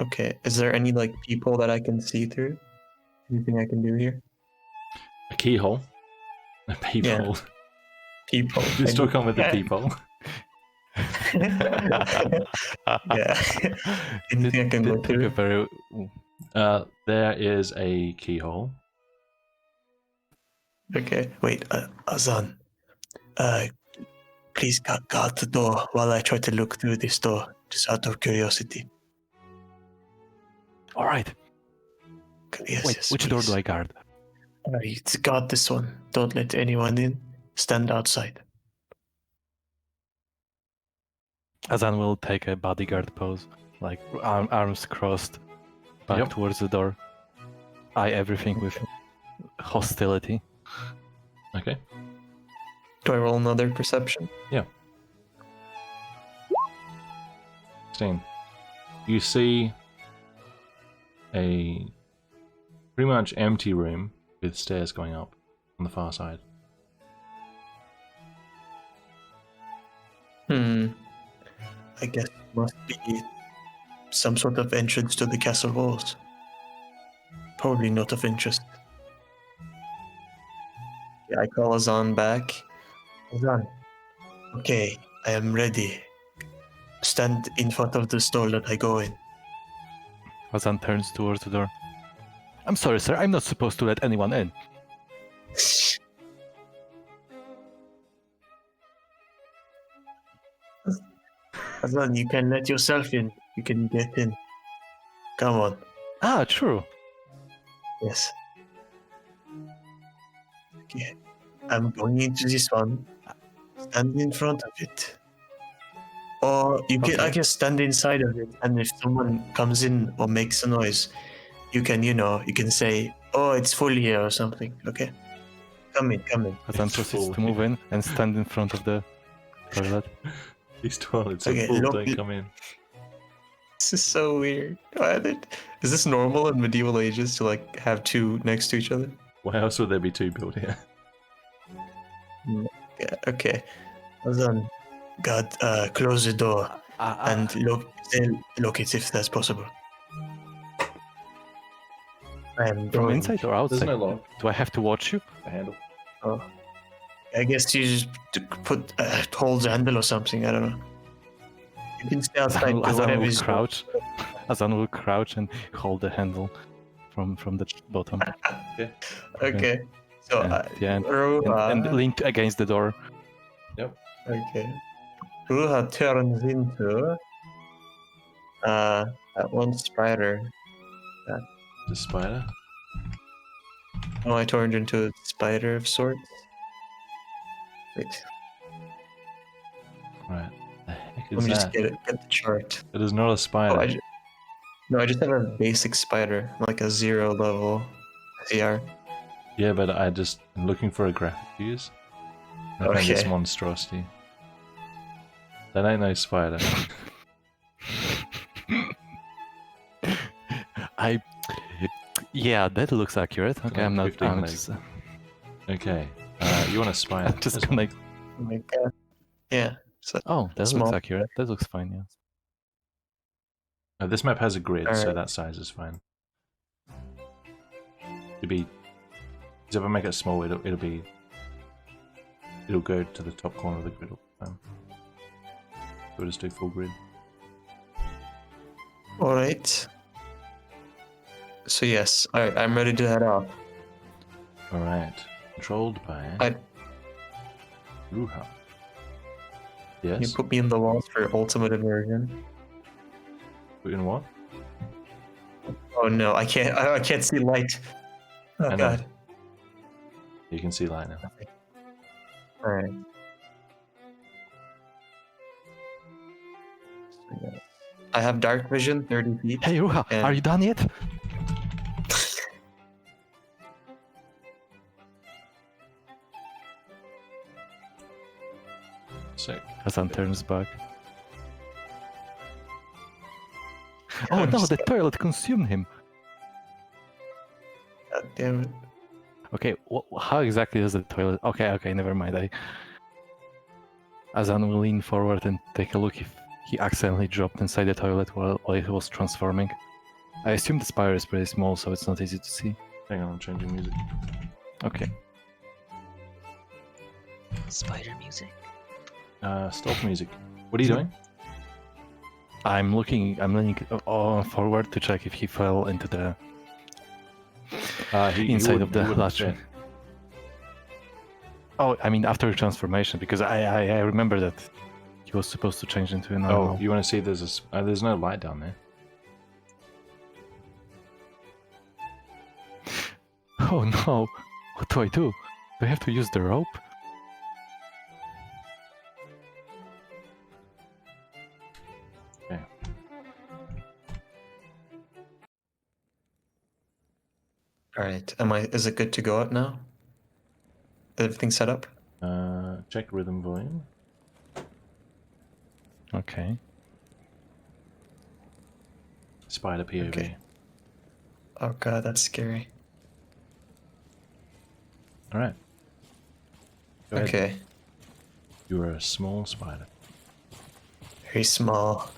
Okay. Is there any like people that I can see through? Anything I can do here? A keyhole. A peephole. People. You still come with a peephole. Yeah. Anything I can go Took a through? very There is a keyhole. Okay. Wait, Azan. Please guard the door while I try to look through this door, just out of curiosity. All right. Yes, Wait, yes, which door do please. I guard? Alright, guard this one. Don't let anyone in. Stand outside. Azan will take a bodyguard pose, like arms crossed, back Yep. towards the door. Eye everything with hostility. Okay. Do I roll another perception? 16. You see a pretty much empty room with stairs going up on the far side. I guess it must be some sort of entrance to the castle walls. Probably not of interest. Yeah, I call Azan back. Azan. Okay, I am ready. Stand in front of the door that I go in. Azan turns towards the door. I'm sorry, sir. I'm not supposed to let anyone in. Azan, you can let yourself in. You can get in. Come on. Ah, true. Yes. Okay. I'm going into this one. Stand in front of it. Or you can, I Okay. guess, stand inside of it. And if someone comes in or makes a noise, you can, you can say, "Oh, it's full here" or something. Okay. Come in. Azan It's proceeds full. to move in and stand in front of the toilet. These toilets are Okay, full, look- don't come in. This is so weird. Is this normal in medieval ages to have two next to each other? Why else would there be two built here? Yeah. Okay. Azan, God, close the door and lock it if that's possible. I am from going. inside or There's outside? no lock. Do I have to watch you? A handle. Oh. I guess you just put hold the handle or something. I don't know. You can stay outside. Do Azan whatever will is crouch. Azan will crouch and hold the handle from the bottom. Okay. So, Yeah, and Ruha. lean against the door. Okay. Ruha turns into that one spider. The spider. Oh, I turned into a spider of sorts. Wait, Right. The heck let is me just that? get the chart. It is not a Oh, spider. I just have a basic spider, like a 0 level CR. Yeah, but I just am looking for a graphic to use. I found this Okay. monstrosity. That ain't no spider. Yeah, that looks accurate. Okay, I'm not. 15 I'm legs. just, Okay. You want a spider? I'm just This gonna. one. Oh my god. Yeah. So, Oh, that Small. looks accurate. That looks fine. Yeah. This map has a grid, so Alright. that size is fine. Because if I make it small, it'll go to the top corner of the grid all the time. We'll just do full grid. all right. So yes, all right. I'm ready to head off. All right. Controlled by Ruha. You Yes. put me in the walls for ultimate immersion. Put in what? Oh no, I can't. I can't see light. Oh I know. god. You can see light now. All right. I have dark vision, 30 feet. Hey, Ruha, And- are you done yet? So Hasan turns back. Oh I'm no, just- the toilet consumed him. God damn it. Okay, how exactly does the toilet? Okay, never mind. Azan will lean forward and take a look if he accidentally dropped inside the toilet while he was transforming. I assume the spider is pretty small, so it's not easy to see. hang on, I'm changing music. Okay. Spider music. Stealth music. What are you doing? I'm leaning forward to check if he fell into the inside of the wouldn't latrine. fit. Oh, I mean after transformation, because I remember that he was supposed to change into a normal. Oh, you want to see? There's no light down there. Oh no! What do I do? Do I have to use the rope? Okay. All right. Is it good to go out now? Everything set up? Check rhythm volume. Okay. Spider POV. Okay. Oh god, that's scary. All right. Go ahead. Okay. You are a small spider. Very small.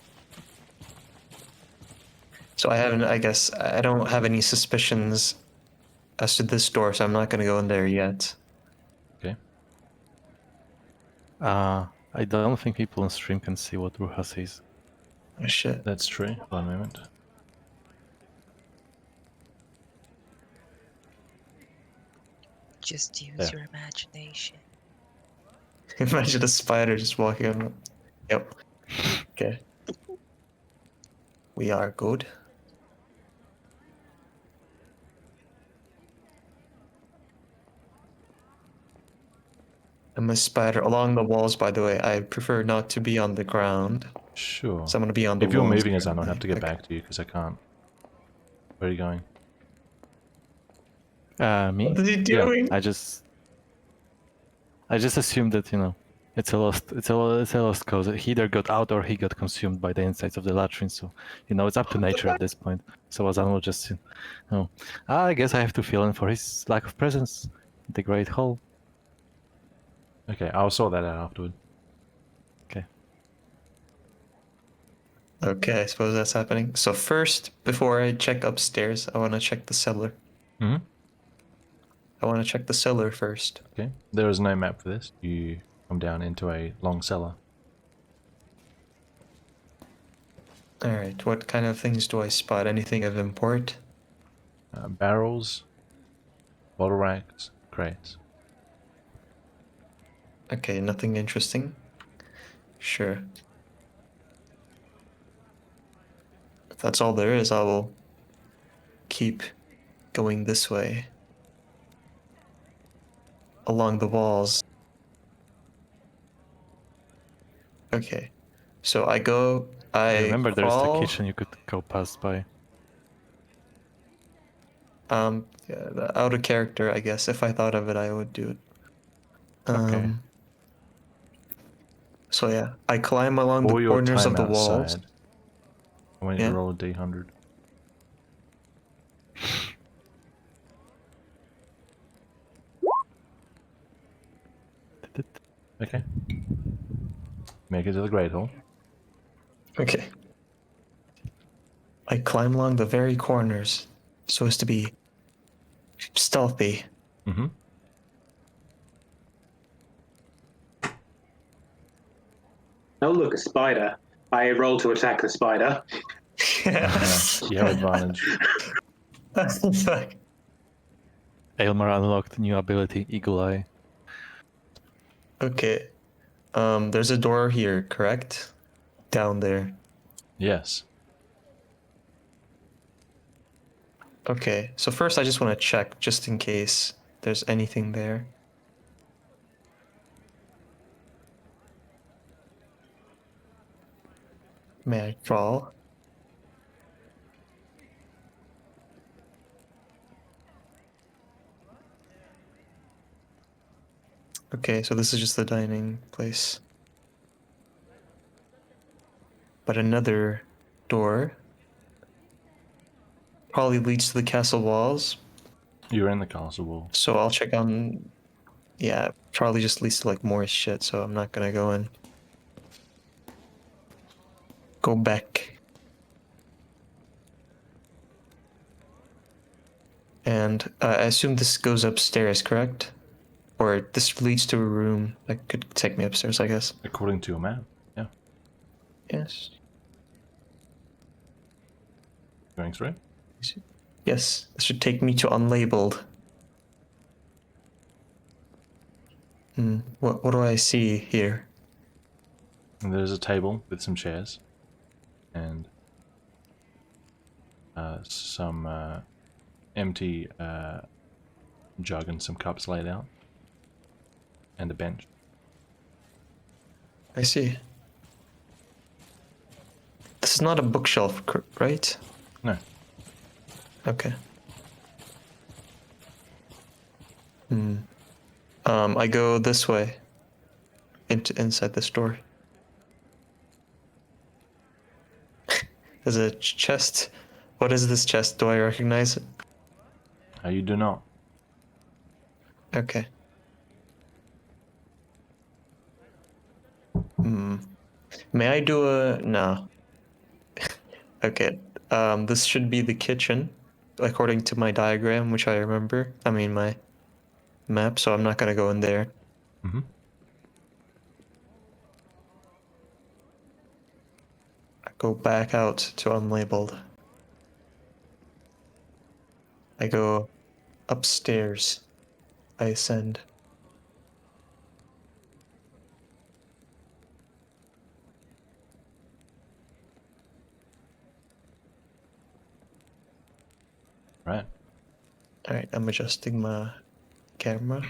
So I guess I don't have any suspicions as to this door, so I'm not gonna go in there yet. Okay. I don't think people on stream can see what Ruha sees. Oh shit. That's true. One moment. Just use There. your imagination. Imagine a spider just walking on. Yep. Okay. We are good. I'm a spider along the walls, by the way. I prefer not to be on the ground. Sure. So I'm gonna be on the If you're walls moving us, I don't have to get currently. back to you because I can't. Where are you going? Me? What is he Yeah, doing? I just assumed that it's a lost cause. He either got out or he got consumed by the insides of the latrine. So it's up to nature at this point. So Azan will just I guess I have to fill in for his lack of presence in the Great Hall. Okay, I'll sort that out afterward. Okay, I suppose that's happening. So first, before I check upstairs, I want to check the cellar. Hmm. I want to check the cellar first. Okay. There is no map for this. You come down into a long cellar. All right, what kind of things do I spot? Anything of import? Barrels, bottle racks, crates. Okay, nothing interesting. Sure. If that's all there is, I will keep going this way. Along the walls. Okay. So I Remember, there's the crawl. kitchen you could go past by. Yeah, out of character, I guess. If I thought of it, I would do it. Okay. So yeah, I climb along For the your corners time of the walls. outside, I want you Yeah. to roll a d100. Okay. Make it to the Great Hall. Okay. I climb along the very corners so as to be stealthy. Mm-hmm. Oh, look, a spider. I roll to attack the spider. You have advantage. Fuck. Aylmar unlocked new ability, Eagle Eye. Okay. There's a door here, correct? Down there. Yes. Okay. So first I just want to check just in case there's anything there. May I crawl? Okay, so this is just the dining place. But another door probably leads to the castle walls. You're in the castle wall. So I'll check on. Yeah, probably just leads to like more shit, so I'm not gonna go in. Go back. And I assume this goes upstairs, correct? Or this leads to a room that could take me upstairs, I guess. According to your map. Yeah. Yes. Going through. Yes. This should take me to unlabeled. What do I see here? And there's a table with some chairs, and some empty jug and some cups laid out, and a bench. I see. This is not a bookshelf, right? No. Okay. I go this way. Inside this door. There's a chest. What is this chest? Do I recognize it? You do not. Okay. May I do a... No. Okay. This should be the kitchen, according to my diagram, which I remember. I mean, my map, so I'm not gonna go in there. Mm-hmm. I go back out to unlabeled. I go upstairs. I ascend. Right. Alright, I'm adjusting my camera.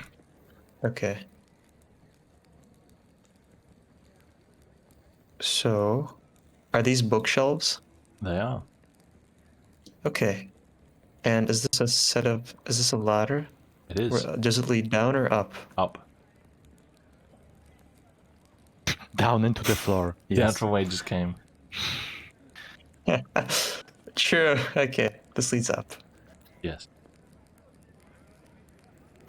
Okay. So, are these bookshelves? They are. Okay. And is this a set of... Is this a ladder? It is. Does it lead down or up? Up. Down into the floor. Down Yes. from where it just came. True. Okay. This leads up. Yes.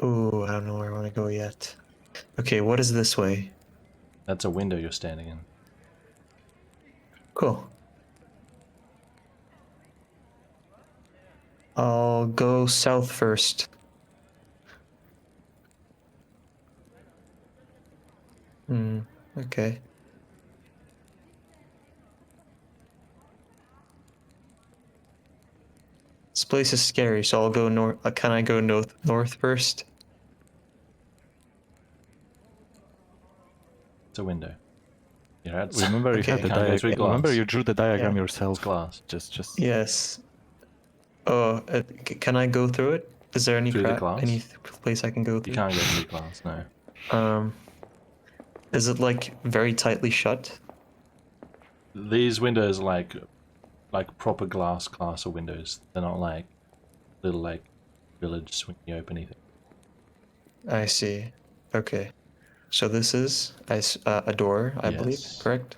Ooh, I don't know where I want to go yet. Okay, what is this way? That's a window you're standing in. Cool. I'll go south first. Okay. This place is scary, so I'll go north. Can I go north first? It's a window. Yeah, it's Remember you Okay. had the Can't go through diagram. Remember glass. you drew the diagram Yeah. yourself. glass. Just Yes. Oh, can I go through it? Is there any Through the glass? any place I can go You through? can't go through glass, no. Is it like very tightly shut? These windows are like proper glass of windows. They're not like little like village swingy open anything. I see. Okay. So this is a door, I believe, Yes. correct?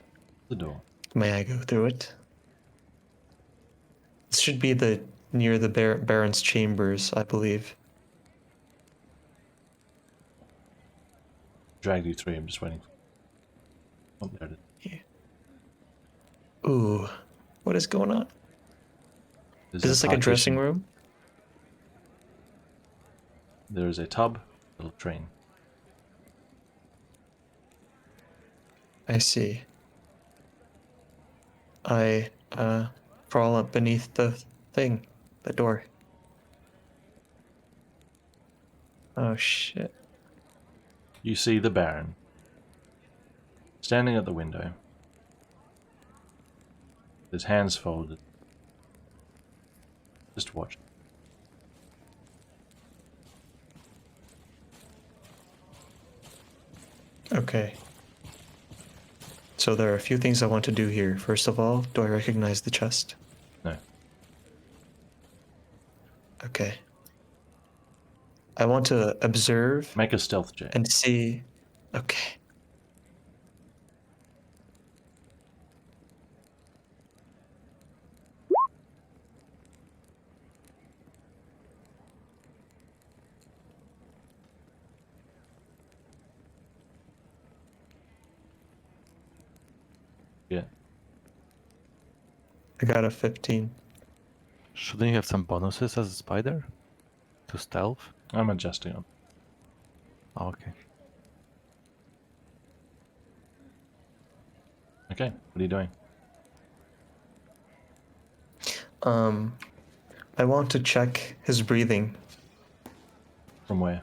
The door. May I go through it? This should be near the Baron's chambers, I believe. Dragged you through. I'm just waiting. Oh, there it is. Ooh, what is going on? There's Is this like a dressing partition. room? There is a tub, a little train. I see. I crawl up beneath the thing, the door. Oh shit. You see the Baron standing at the window, his hands folded, just watching. Okay. So there are a few things I want to do here. First of all, do I recognize the chest? No. Okay. I want to observe Make a stealth check. and see. Okay. Yeah. I got a 15. shouldn't you have some bonuses as a spider to stealth? I'm adjusting them. Oh, okay. Okay. What are you doing? I want to check his breathing. From where?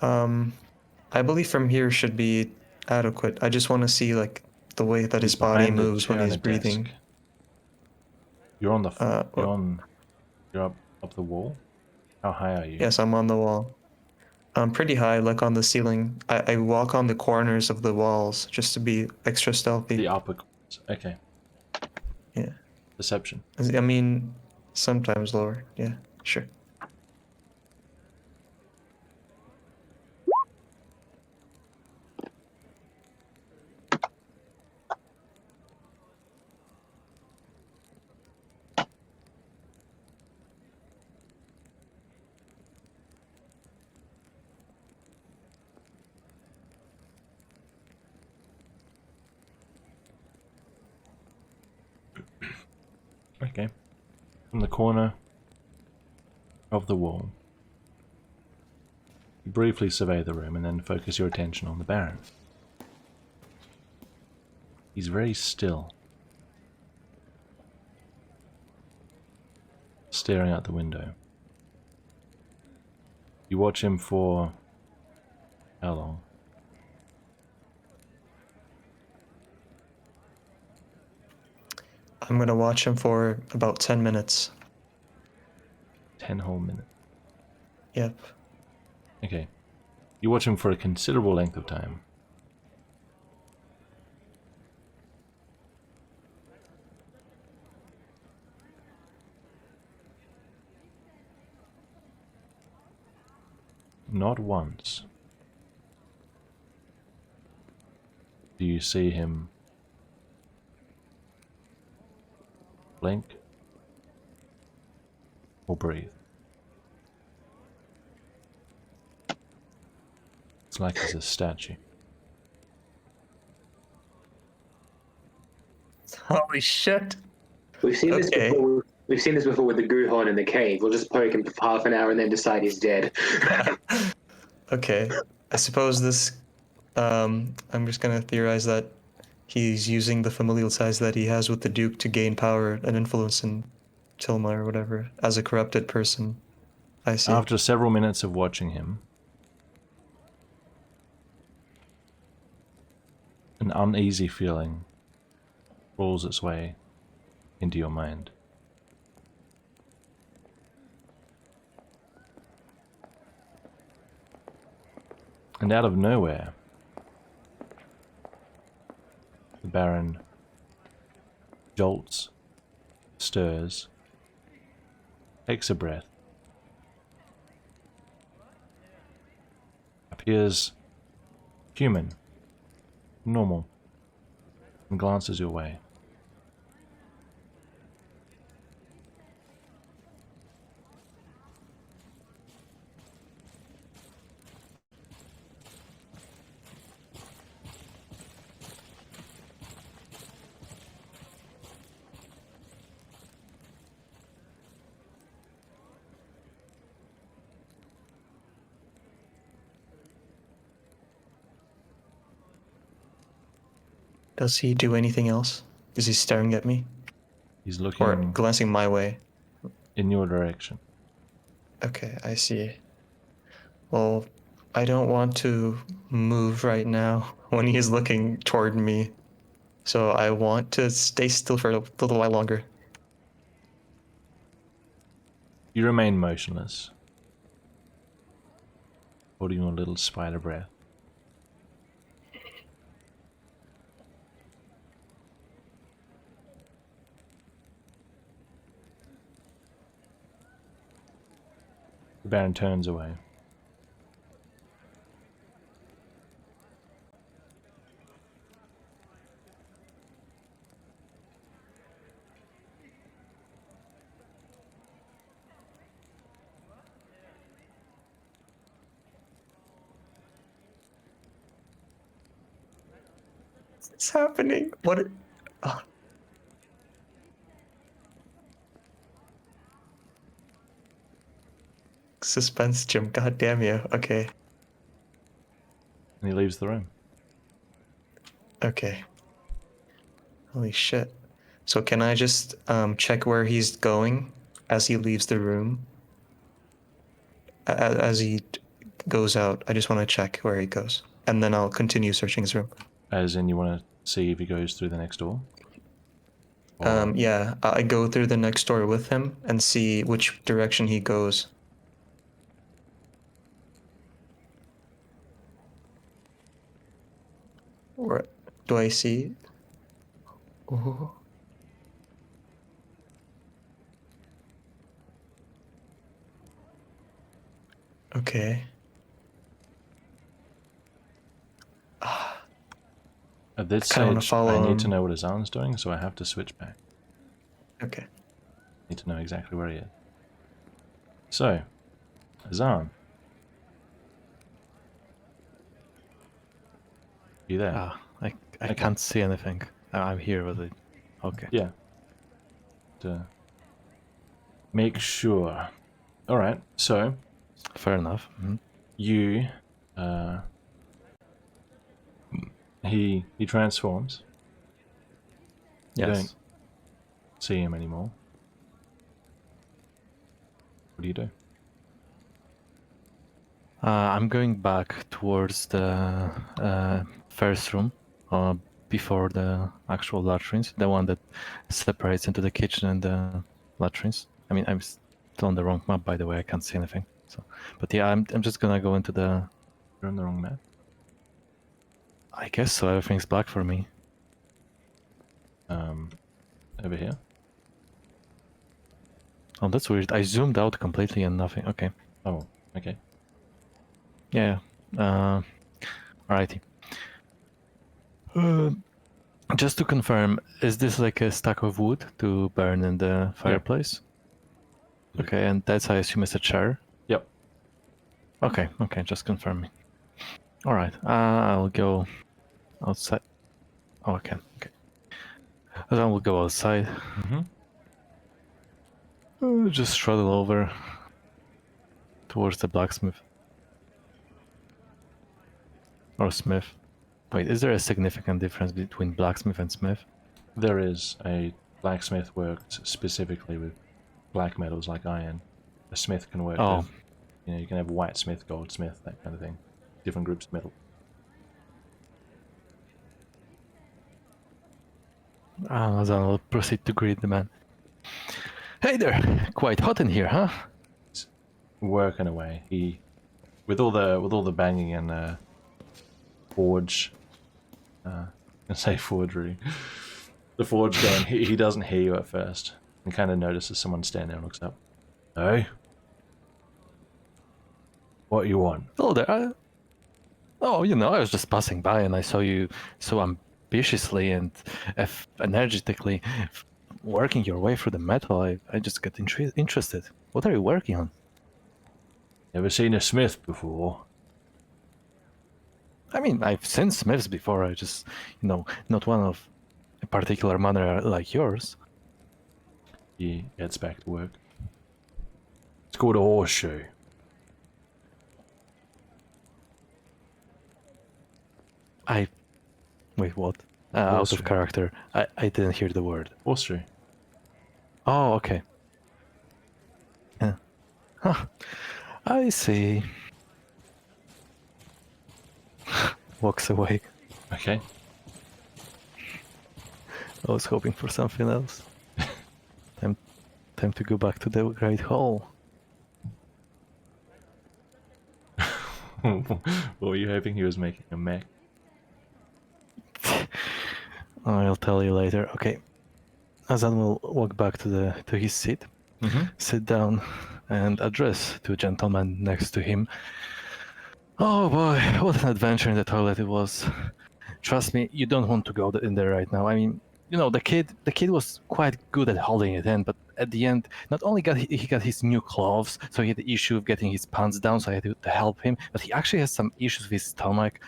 I believe from here should be adequate. I just want to see like the way that his He's body behind a moves when chair and he's a breathing. desk. You're on the. Or- You're up the wall. How high are you? Yes, I'm on the wall. I'm pretty high, like on the ceiling. I walk on the corners of the walls just to be extra stealthy. The upper corners. Okay. Yeah. Deception. I mean, sometimes lower. Yeah, sure. Okay. From the corner of the wall, you briefly survey the room and then focus your attention on the Baron. He's very still, staring out the window. You watch him for how long? I'm gonna watch him for about 10 minutes. 10 whole minutes. Yep. Okay. You watch him for a considerable length of time. Not once do you see him blink or breathe. It's like he's a statue. Holy shit. We've seen this Okay. before. We've seen this before with the Guhorn in the cave. We'll just poke him for half an hour and then decide he's dead. Okay. I suppose this. I'm just gonna theorize that he's using the familial ties that he has with the Duke to gain power and influence in Tilma or whatever as a corrupted person. I see. After several minutes of watching him, an uneasy feeling crawls its way into your mind. And out of nowhere, the Baron jolts, stirs, takes a breath, appears human, normal, and glances your way. Does he do anything else? Is he staring at me? He's Or looking glancing my way? in your direction. Okay, I see. Well, I don't want to move right now when he is looking toward me. So I want to stay still for a little while longer. You remain motionless, holding your little spider breath. The Baron turns away. What's happening? What? Oh. Suspense, Jim. God damn you. Okay. And he leaves the room. Okay. Holy shit. So can I just check where he's going as he leaves the room? As he goes out, I just want to check where he goes. And then I'll continue searching his room. As in, you want to see if he goes through the next door? Or- Yeah, I go through the next door with him and see which direction he goes. Or do I see? Oh. Okay. At this I kinda wanna stage, follow I need to him. know what Azan's doing, so I have to switch back. Okay. Need to know exactly where he is. So, Azan. You there? Ah, I Okay. can't see anything. I'm here with it. Okay. Yeah. To make sure. Alright, so Fair enough. you he transforms. You Yes. don't see him anymore. What do you do? I'm going back towards the first room, before the actual latrines, the one that separates into the kitchen and the latrines. I mean, I'm still on the wrong map, by the way. I can't see anything. So, but yeah, I'm just gonna go into the. You're on the wrong map. I guess so. Everything's black for me. Over here. Oh, that's weird. I zoomed out completely and nothing. Okay. Oh, okay. Yeah. Alrighty. Just to confirm, is this like a stack of wood to burn in the fireplace? Yeah. Okay, and that's, I assume, is a chair? Yep. Okay, just confirming. Alright, I'll go outside. Oh, I can. Okay. Then we'll go outside. Just struggle over towards the blacksmith. Or smith. Wait, is there a significant difference between blacksmith and smith? There is. A blacksmith works specifically with black metals like iron. A smith can work with, you can have white smith, goldsmith, that kind of thing. Different groups of metal. Then I'll proceed to greet the man. Hey there! Quite hot in here, huh? He's working away. He, with all the banging and forge, I say forgery, the forge going. He doesn't hear you at first, and kind of notices someone standing there and looks up. Hey, what you want? Hello there. I was just passing by and I saw you so ambitiously and energetically working your way through the metal. I just got interested. What are you working on? Never seen a smith before? I mean, I've seen smiths before. I just, not one of a particular manner like yours. He gets back to work. It's called a horseshoe. Wait, what? Out of character. I didn't hear the word. Horseshoe. Oh, okay. Yeah. Huh. I see. Walks away. Okay. I was hoping for something else. Time to go back to the Great Hall. What were you hoping he was making a mech? I'll tell you later. Okay. Azan will walk back to his seat, sit down, and address two gentlemen next to him. Oh boy, what an adventure in the toilet it was. Trust me, you don't want to go in there right now. I mean, the kid was quite good at holding it in, but at the end, not only he got his new clothes, so he had the issue of getting his pants down, so I had to help him, but he actually has some issues with his stomach.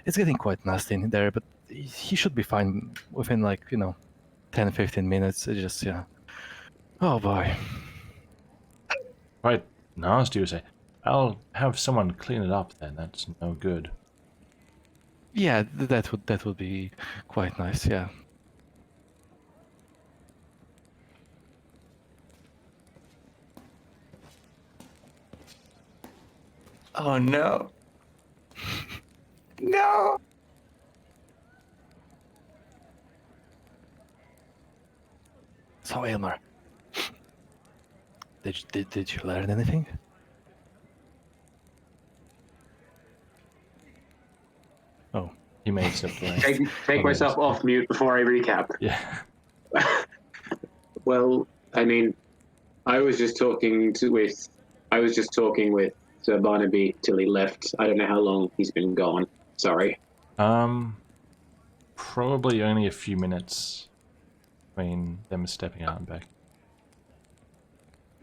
It's getting quite nasty in there, but he should be fine within 10-15 minutes. It just, oh boy. Quite nasty, you say. I'll have someone clean it up then. That's no good. Yeah, that would be quite nice. Yeah. Oh no. No. So Aylmer, did you learn anything? Oh, He may have stepped away. Take myself off mute before I recap. Yeah. Well, I mean, I was just talking with Sir Barnaby till he left. I don't know how long he's been gone. Sorry. Probably only a few minutes between them stepping out and back.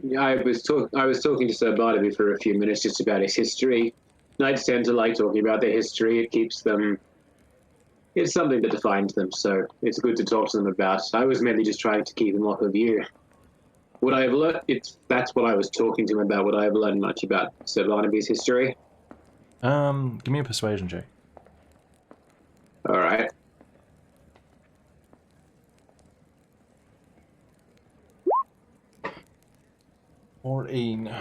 Yeah, I was talking to Sir Barnaby for a few minutes just about his history. Knights tend to like talking about their history. It keeps them. It's something that defines them, so it's good to talk to them about. I was mainly just trying to keep them off of you. Would I have learned? That's what I was talking to him about. Would I have learned much about Sir Barnaby's history? Give me a persuasion check. All right. Maureen.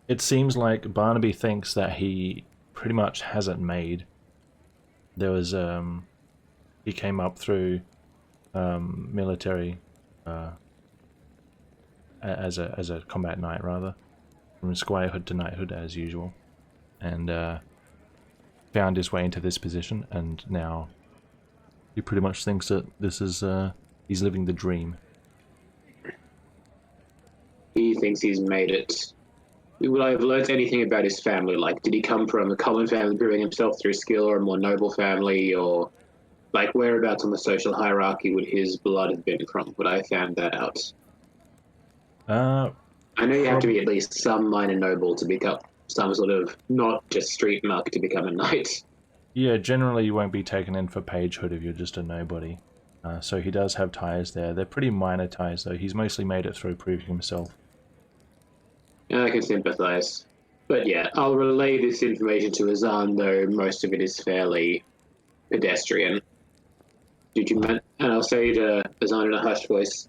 It seems like Barnaby thinks that he pretty much hasn't made. There was he came up through military as a combat knight rather, from squirehood to knighthood as usual, and found his way into this position, and now he pretty much thinks that this is he's living the dream. He thinks he's made it. Would I have learnt anything about his family? Like, did he come from a common family proving himself through skill, or a more noble family, or like whereabouts on the social hierarchy would his blood have been from? Would I have found that out? I know you have to be at least some minor noble to become some sort of not just street muck to become a knight. Yeah, generally you won't be taken in for pagehood if you're just a nobody. So he does have ties there. They're pretty minor ties though. He's mostly made it through proving himself. I can sympathise. But yeah, I'll relay this information to Azan, though most of it is fairly pedestrian. And I'll say to Azan in a hushed voice,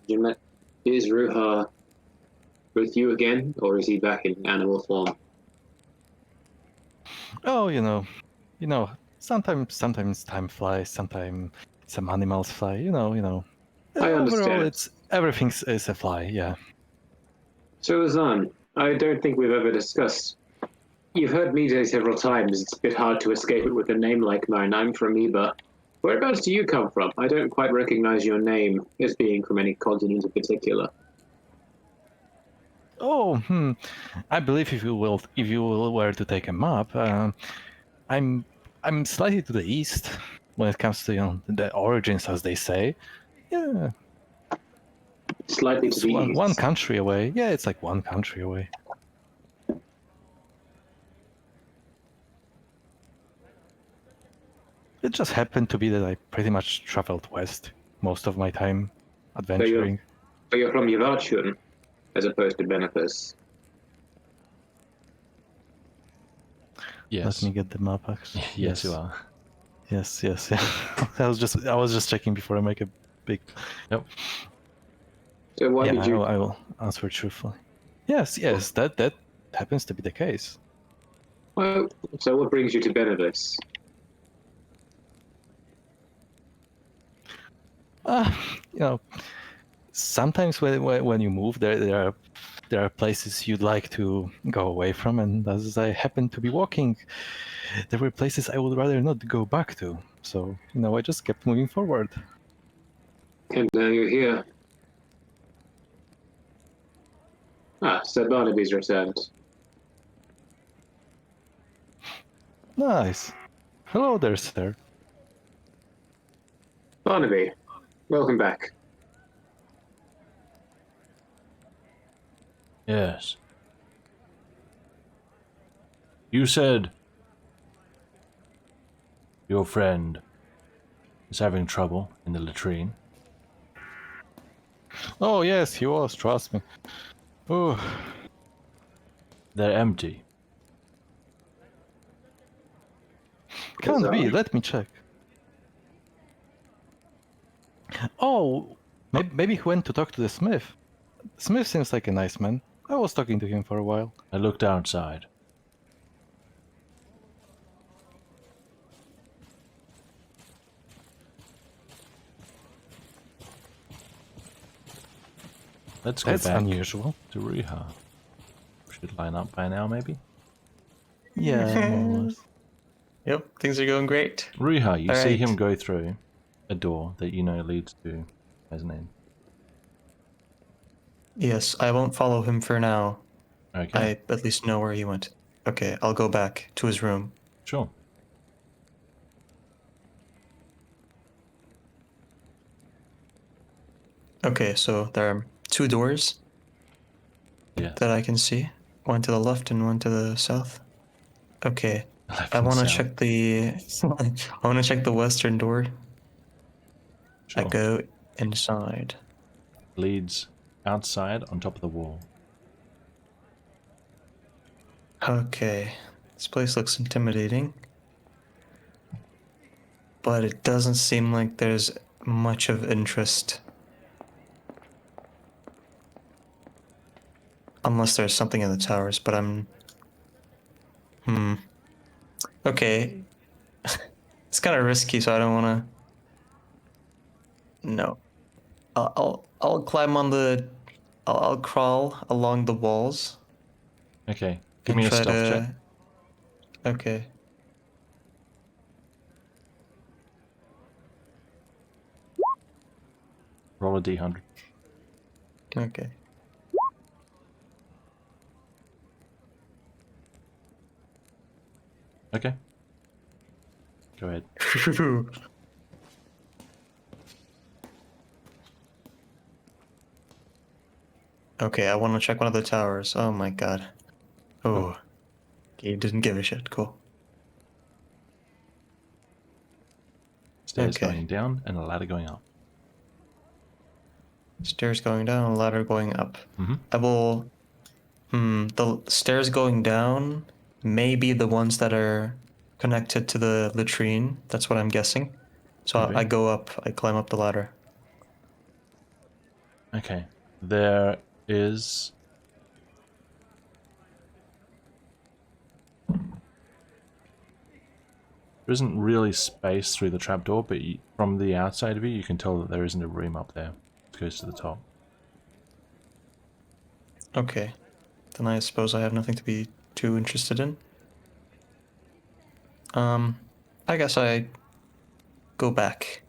is Ruha with you again, or is he back in animal form? Oh, you know, sometimes time flies, sometimes some animals fly. You know. I understand. Overall, everything is a fly. Yeah. So Azan, I don't think we've ever discussed. You've heard me say several times, it's a bit hard to escape it with a name like mine. I'm from Eba. Whereabouts do you come from? I don't quite recognize your name as being from any continent in particular. Oh, I believe if you were to take a map, I'm slightly to the east when it comes to the origins, as they say. Yeah, Slightly it's to the east. one country away. Yeah, it's like one country away. It just happened to be that I pretty much traveled west most of my time adventuring. But you're from Yvartshun, as opposed to Benefice. Yes. Let me get the map, actually. Yes, you are. Yes. I was just checking before I make a big. Yep. So why did you? I will answer truthfully. Yes, that happens to be the case. Well, so what brings you to Benefice? Sometimes when you move, there are places you'd like to go away from, and as I happen to be walking, there were places I would rather not go back to. So I just kept moving forward. And now you're here. Sir Barnaby's returned. Nice. Hello there, sir. Barnaby, welcome back. Yes. You said your friend is having trouble in the latrine. Oh yes, he was. Trust me. Oh. They're empty. Can't be. Let me check. Oh, Maybe he went to talk to the smith. Smith seems like a nice man. I was talking to him for a while. I looked outside. Let's go That's back unusual. to Riiga. Should line up by now, maybe? Yeah, more or less. Yep, things are going great. Riiga, you All see right. him go through a door that you know leads to his name. Yes, I won't follow him for now. Okay, I at least know where he went. Okay, I'll go back to his room. sure. Okay, so there are 2 doors Yeah. that I can see. One to the left and one to the south. Okay, Left I and want to south. check the. I want to check the western door. I Sure. go inside. Leads outside on top of the wall. Okay, this place looks intimidating, but it doesn't seem like there's much of interest. Unless there's something in the towers, but I'm. Okay. It's kind of risky, so I don't want to. No. I'll climb on the. I'll crawl along the walls. Okay, give and me a try stealth to. check. Okay. Roll a d100. Okay. Okay. Go ahead. Okay, I want to check one of the towers. Oh my god. Oh. He didn't give a shit. Cool. Stairs Okay. going down and a ladder going up. Stairs going down, a ladder going up. Mhm. I will. The stairs going down may be the ones that are connected to the latrine. That's what I'm guessing. So Could be. I go up, I climb up the ladder. Okay. There is. There isn't really space through the trapdoor, but from the outside of it, you can tell that there isn't a room up there. It goes to the top. Okay. Then I suppose I have nothing to be too interested in. I guess I go back.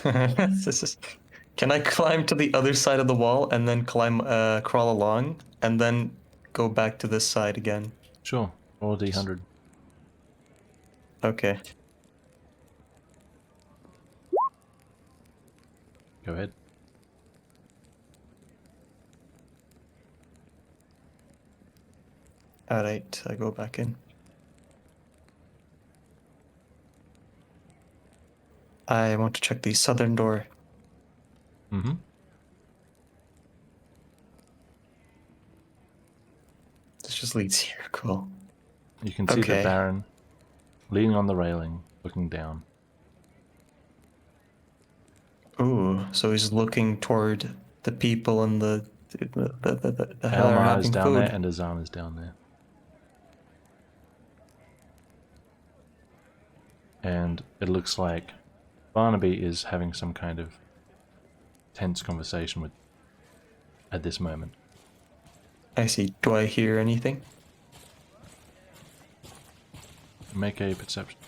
This is. Can I climb to the other side of the wall and then crawl along and then go back to this side again? Sure. Roll a d100. Okay. Go ahead. Alright, I go back in. I want to check the southern door. Mm-hmm. This just leads here. Cool. You can see the Okay. Baron leaning on the railing, looking down. Ooh, so he's looking toward the people and the hell are Elmar is having down food. there and Azam is down there. And it looks like Barnaby is having some kind of tense conversation with at this moment. I see. Do I hear anything? Make a perception.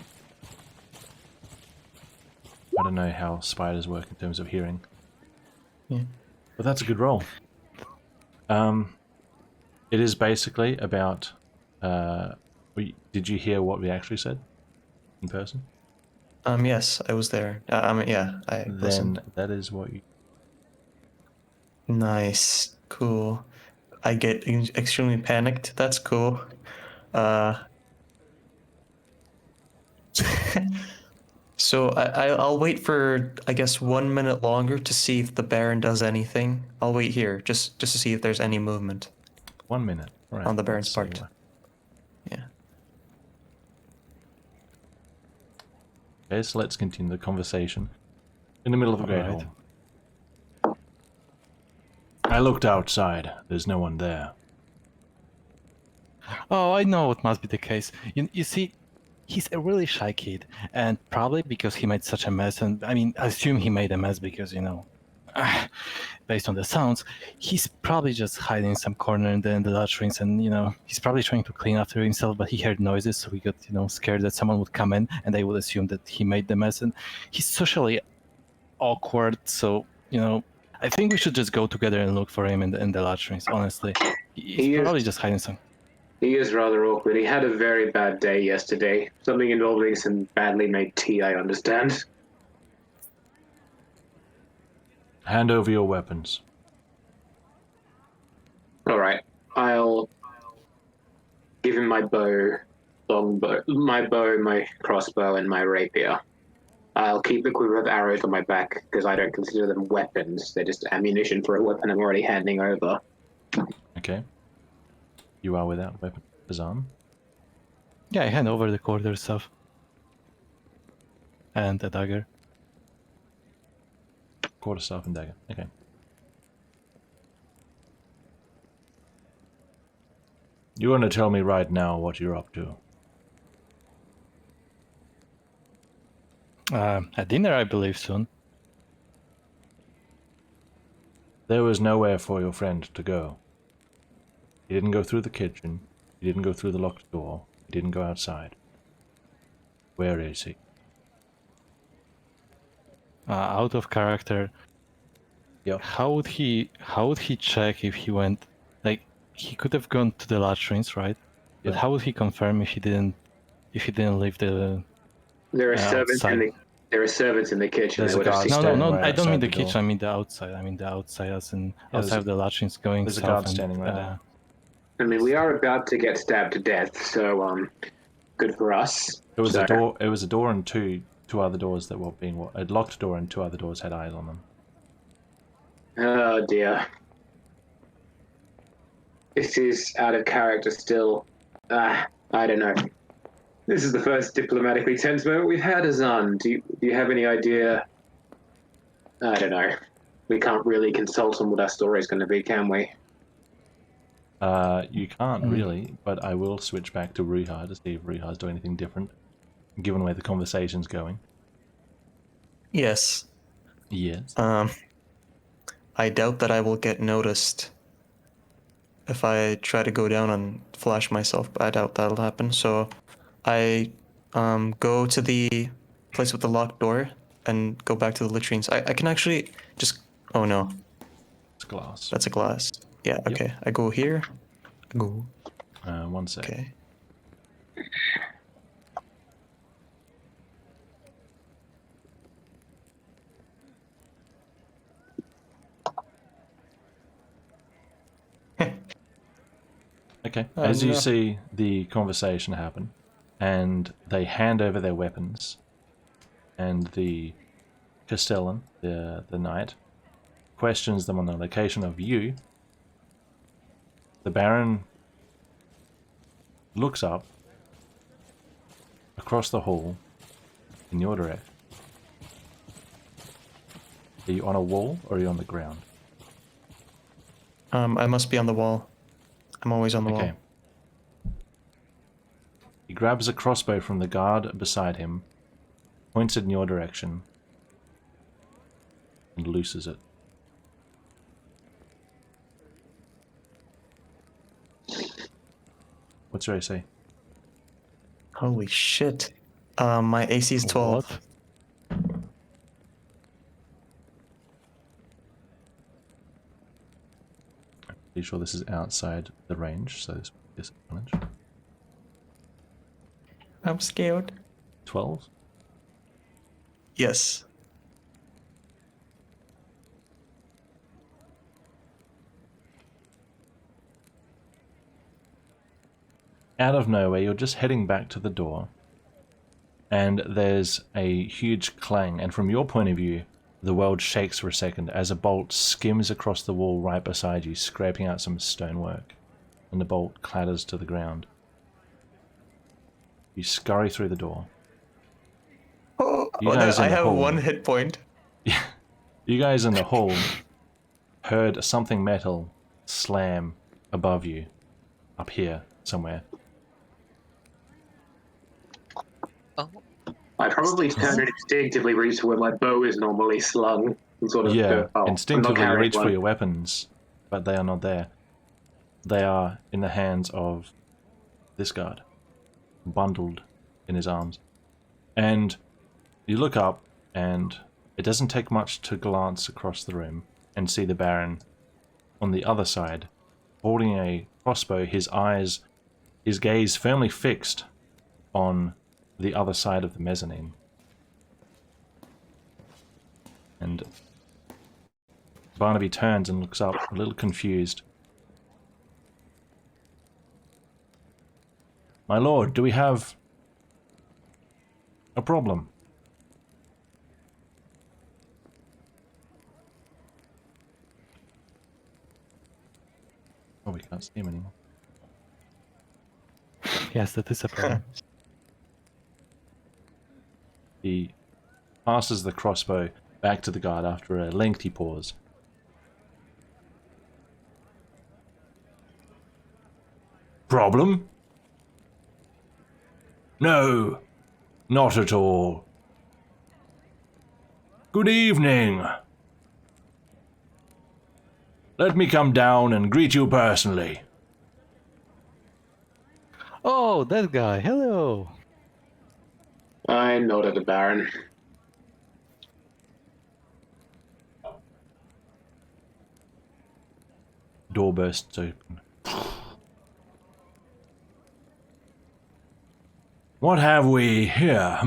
I don't know how spiders work in terms of hearing. Yeah. But that's a good roll. It is basically about... did you hear what we actually said in person? Yes, I was there. Yeah, I listened. Then that is what you... Nice. Cool. I get extremely panicked. That's cool. So I'll wait for, I guess, 1 minute longer to see if the Baron does anything. I'll wait here just to see if there's any movement 1 minute. All right, on the let's Baron's see part. what- Yeah. Okay, so let's continue the conversation. In the middle of a great Alright. hall. I looked outside. There's no one there. Oh, I know what must be the case. You see, he's a really shy kid, and probably because he made such a mess, and I mean, I assume he made a mess because, you know, based on the sounds, he's probably just hiding in some corner in the latrines, and, you know, he's probably trying to clean after himself, but he heard noises, so he got, you know, scared that someone would come in, and they would assume that he made the mess, and he's socially awkward, so, you know, I think we should just go together and look for him in the latrines, honestly. He's He is- probably just hiding some. He is rather awkward. He had a very bad day yesterday. Something involving some badly made tea, I understand. Hand over your weapons. Alright, I'll give him my bow, my crossbow, and my rapier. I'll keep the quiver of arrows on my back, because I don't consider them weapons. They're just ammunition for a weapon I'm already handing over. Okay. You are without weapon. Bazan. Yeah, I hand over the quarter stuff. And a dagger. Quarterstaff and dagger. Okay. You want to tell me right now what you're up to? At dinner, I believe, soon. There was nowhere for your friend to go. He didn't go through the kitchen. He didn't go through the locked door. He didn't go outside. Where is he? Out of character. Yep. How would he check if he went, like, he could have gone to the latrines, right? But Yeah. how would he confirm if he didn't leave the There are servants outside? there are servants in the kitchen. There's They a would have guard seen No, standing no, right I don't mean outside the the door. kitchen, I mean the outside. I mean the outside, as in there's outside a- of the latrines going there's a south. guard And, standing right there. I mean, we are about to get stabbed to death, so good for us. It was So- a door. It was a door and two other doors that were being a locked door and two other doors had eyes on them. Oh dear. This is out of character still. I don't know. This is the first diplomatically tense moment we've had, Azan. Do you have any idea? I don't know. We can't really consult on what our story is going to be, can we? You can't really, but I will switch back to Riiga to see if Riiga's doing anything different, given where the conversation's going. Yes. Yes. I doubt that I will get noticed if I try to go down and flash myself, but I doubt that'll happen. So I go to the place with the locked door and go back to the latrines. I can actually just... Oh no, It's glass. that's a glass. Yeah, okay. I go here. I go... 1 sec. Okay. Okay. Oh, As you no. see the conversation happen, and they hand over their weapons, and the Castellan, the knight, questions them on the location of you. The Baron looks up across the hall in your direction. Are you on a wall or are you on the ground? I must be on the wall. I'm always on the Okay. wall. He grabs a crossbow from the guard beside him, points it in your direction, and looses it. What's your AC? Holy shit. My AC is 12. What? Pretty sure this is outside the range, so this is disadvantage. I'm scared. 12? Yes. Out of nowhere, you're just heading back to the door, and there's a huge clang, and from your point of view, the world shakes for a second as a bolt skims across the wall right beside you, scraping out some stonework, and the bolt clatters to the ground. You scurry through the door. Oh, You Oh, no, guys in I the have hall, 1 hit point. you guys in the hall heard something metal slam above you, up here somewhere. Oh, I probably turn and instinctively reach for where my bow is normally slung. And sort of Yeah, go, oh, I'm not instinctively you carrying reach for one. your weapons, but they are not there. They are in the hands of this guard, bundled in his arms. And you look up, and it doesn't take much to glance across the room and see the Baron on the other side, holding a crossbow, his gaze firmly fixed on the other side of the mezzanine. And Barnaby turns and looks up, a little confused. My lord, do we have a problem? Oh, we can't see him anymore. Yes, that is a problem. He passes the crossbow back to the guard after a lengthy pause. Problem? No, not at all. Good evening. Let me come down and greet you personally. Oh, that guy. Hello. I nodded the Baron. Door bursts open. What have we here,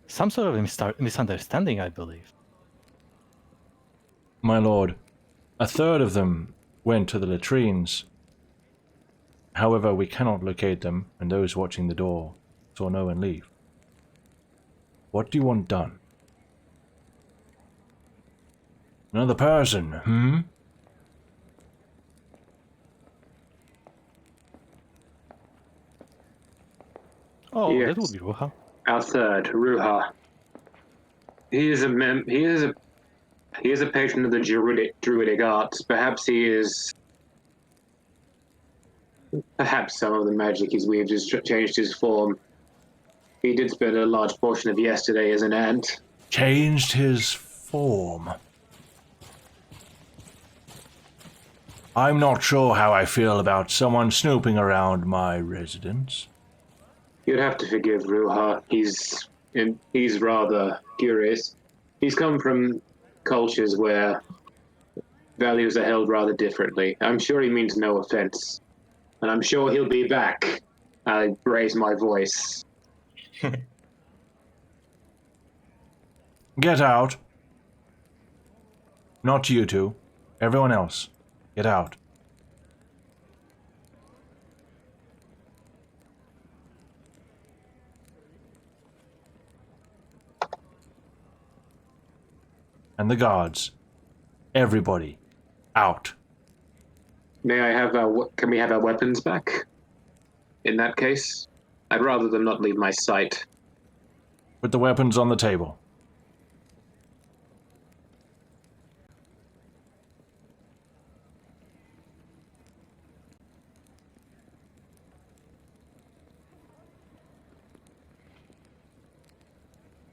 Some sort of misunderstanding, I believe. My lord, a third of them went to the latrines. However, we cannot locate them, and those watching the door saw no one leave. What do you want done? Another person, Oh, Yes. that would be Ruha. Our third, Ruha. He is a patron of the druidic arts. Perhaps he is. Perhaps some of the magic he's weaved has changed his form. He did spend a large portion of yesterday as an ant. Changed his form. I'm not sure how I feel about someone snooping around my residence. You'd have to forgive Ruha. He's rather curious. He's come from cultures where values are held rather differently. I'm sure he means no offense. And I'm sure he'll be back. I raise my voice. Get out. Not you two. Everyone else. Get out. And the guards. Everybody. Out. May I have can we have our weapons back? In that case, I'd rather them not leave my sight. Put the weapons on the table.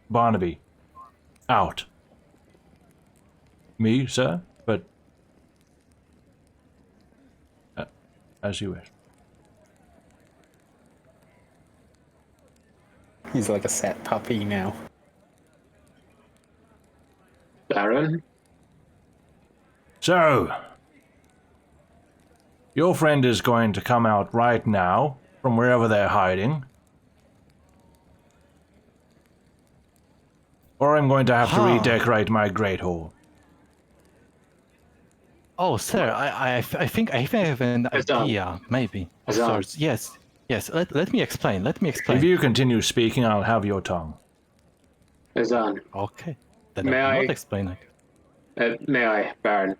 Barnaby. Out. Me, sir? But... as you wish. He's like a set puppy now. Baron? So... your friend is going to come out right now, from wherever they're hiding. Or I'm going to have to redecorate my Great Hall. Oh, sir, I think I have an idea, maybe, of sorts. Yes, yes. Let me explain. Let me explain. If you continue speaking, I'll have your tongue. Azan. Okay. Then May I will I- not explain it. May I, Baron?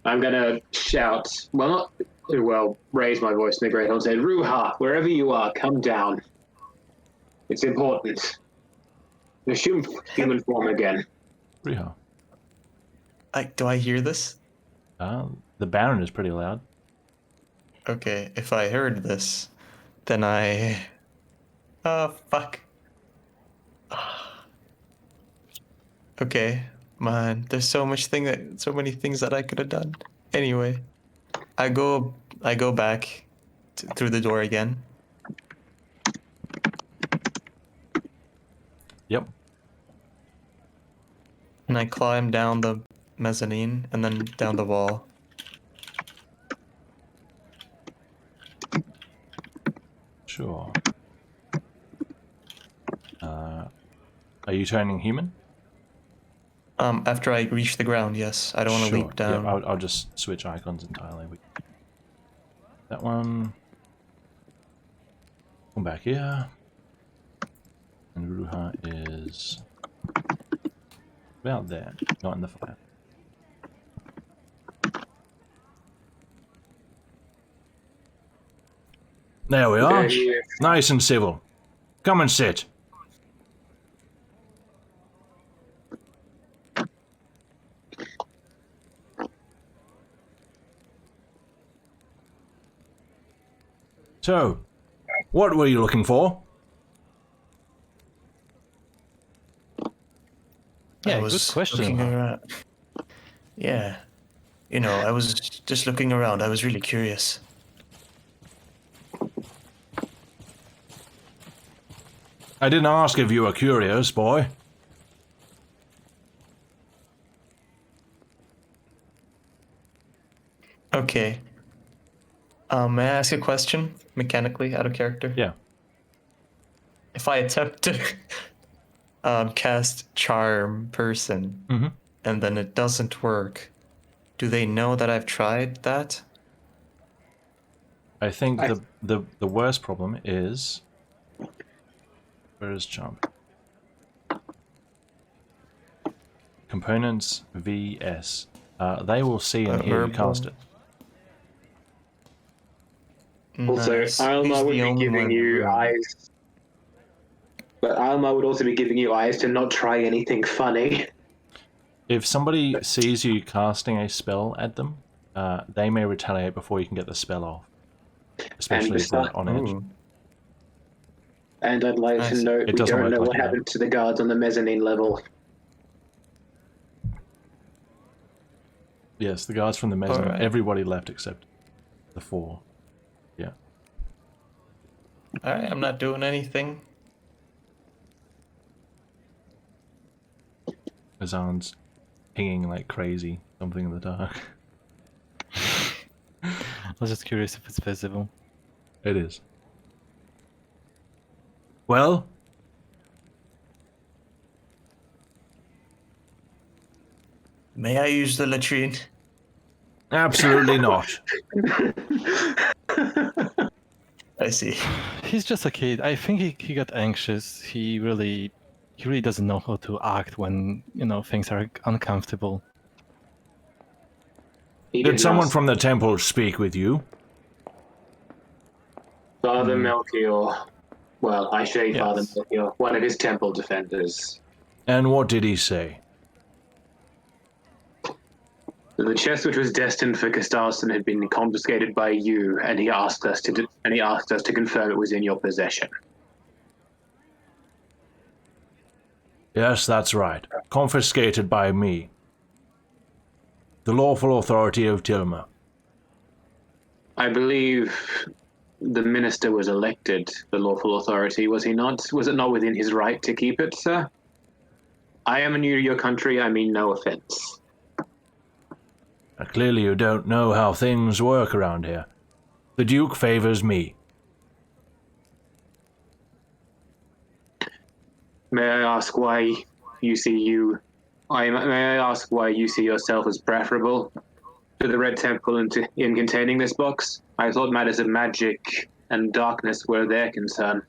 I'm gonna shout. Raise my voice in the Great Hall and say, Ruha, wherever you are, come down. It's important. Assume human form again. Riiga. Do I hear this? The Baron is pretty loud. Okay, if I heard this, then I... Oh, fuck. Okay, man, there's so many things that I could have done. Anyway, I go back through the door again. Yep. And I climb down the mezzanine and then down the wall. Sure. Are you turning human? After I reach the ground, yes. I don't want to Sure. leap down. Yeah, I'll just switch icons entirely. That one. Come back here. And Ruha is about there, not in the fire. There we are. Nice and civil. Come and sit. So, what were you looking for? Yeah, I was good question. looking around. Yeah. You know, I was just looking around. I was really curious. I didn't ask if you were curious, boy. Okay. May I ask a question, mechanically, out of character? Yeah. If I attempt to cast Charm Person, Mm-hmm. and then it doesn't work, do they know that I've tried that? I think the worst problem is... Where is Charm? Components VS. They will see and hear you cast it. Also, Nice. Alma Who's would the be only giving one you who- eyes. But Alma would also be giving you eyes to not try anything funny. If somebody sees you casting a spell at them, they may retaliate before you can get the spell off. Especially if they're on edge. Ooh. And I'd like I to see. note It we doesn't don't work know like what that. happened to the guards on the mezzanine level. Yes, the guards from the mezzanine. Alright. Everybody left except the 4. Yeah. Alright, I'm not doing anything. Azan's pinging like crazy, something in the dark. I was just curious if it's visible. It is. Well? May I use the latrine? Absolutely not. I see. He's just a kid. I think he got anxious. He really doesn't know how to act when, things are uncomfortable. He Did didn't someone ask from the temple speak with you? Father Melchior. Well, I say Father Yes. Melchior, one of his temple defenders. And what did he say? The chest which was destined for Castarson had been confiscated by you, and he asked us to confirm it was in your possession. Yes, that's right. Confiscated by me. The lawful authority of Tilma. I believe the minister was elected the lawful authority, was he not? Was it not within his right to keep it, sir? I am new to your country, I mean no offense. Clearly you don't know how things work around here. The Duke favors me. May I ask why you see yourself as preferable to the Red Temple in containing this box? I thought matters of magic and darkness were their concern.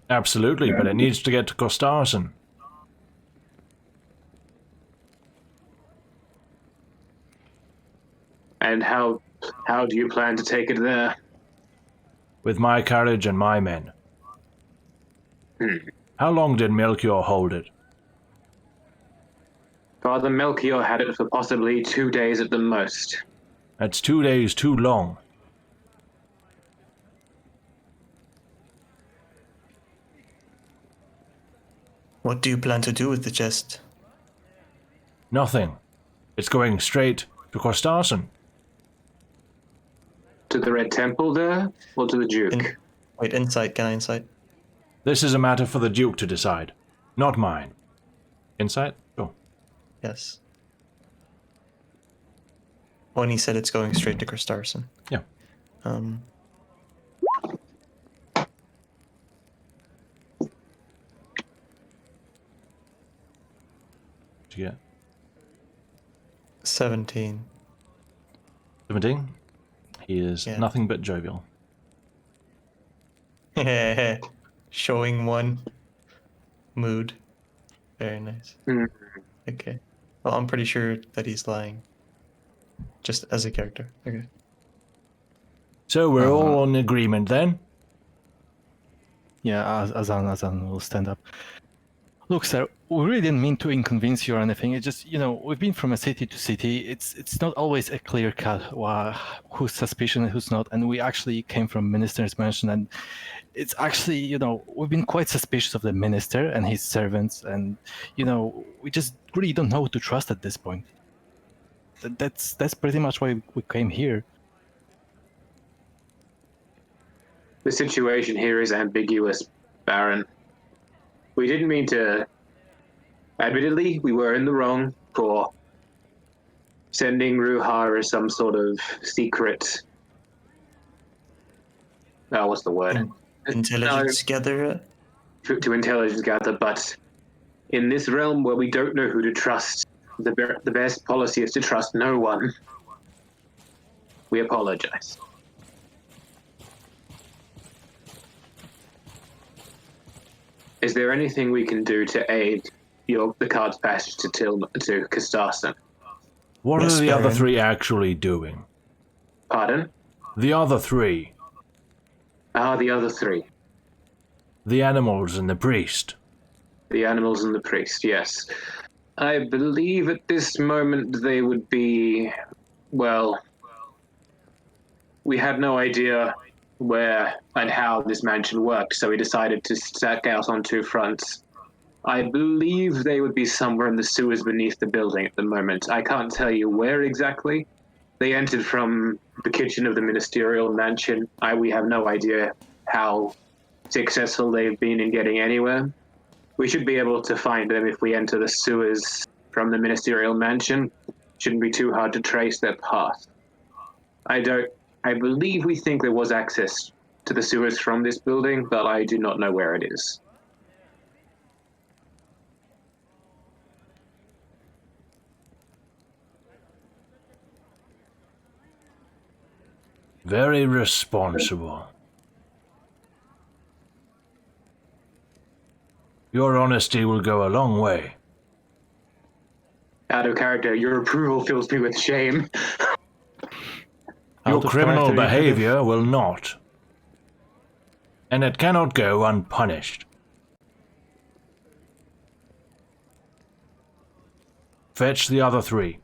Absolutely, but it needs to get to Costarson. And how do you plan to take it there? With my courage and my men. How long did Melchior hold it? Father Melchior had it for possibly 2 days at the most. That's 2 days too long. What do you plan to do with the chest? Nothing. It's going straight to Costarson. To the Red Temple there, or to the Duke? Wait, insight. Can I insight? This is a matter for the Duke to decide, not mine. Insight? Sure. Yes. When he said it's going straight to Cristarson. Yeah. What'd you get? 17. 17? He is Yeah. nothing but jovial. Showing one mood. Very nice. Okay. Well, I'm pretty sure that he's lying. Just as a character. Okay. So we're all in agreement then? Yeah, Azan will stand up. Look, sir, we really didn't mean to inconvenience you or anything. It's just, we've been from a city to city. It's not always a clear cut who's suspicious and who's not. And we actually came from Minister's Mansion, and it's actually, we've been quite suspicious of the minister and his servants, and we just really don't know who to trust at this point. That's pretty much why we came here. The situation here is ambiguous, Baron. We didn't mean to... Admittedly, we were in the wrong for sending Ruhar as some sort of secret... Oh, what's the word? Intelligence gatherer? To intelligence gather, but in this realm where we don't know who to trust, the best policy is to trust no one. We apologize. Is there anything we can do to aid the card's passage to Costarson? What Yes, are the other Baron. 3 actually doing? Pardon? The other 3. The other 3. The animals and the priest. The animals and the priest, yes. I believe at this moment they would be, well, we had no idea where and how this mansion worked, so we decided to stack out on 2 fronts. I believe they would be somewhere in the sewers beneath the building at the moment. I can't tell you where exactly. They entered from the kitchen of the ministerial mansion. We have no idea how successful they've been in getting anywhere. We should be able to find them if we enter the sewers from the ministerial mansion. Shouldn't be too hard to trace their path. I believe we think there was access to the sewers from this building, but I do not know where it is. Very responsible. Your honesty will go a long way. Out of character, your approval fills me with shame. Your Out of criminal character, you could have- behavior will not. And it cannot go unpunished. Fetch the other 3.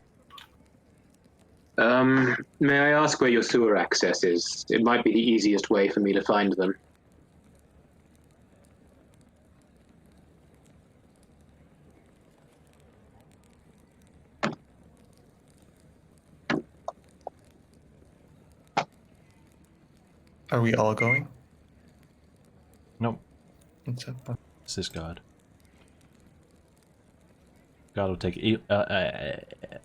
May I ask where your sewer access is? It might be the easiest way for me to find them. Are we all going? Nope, It's a- it's this guard. Guard will take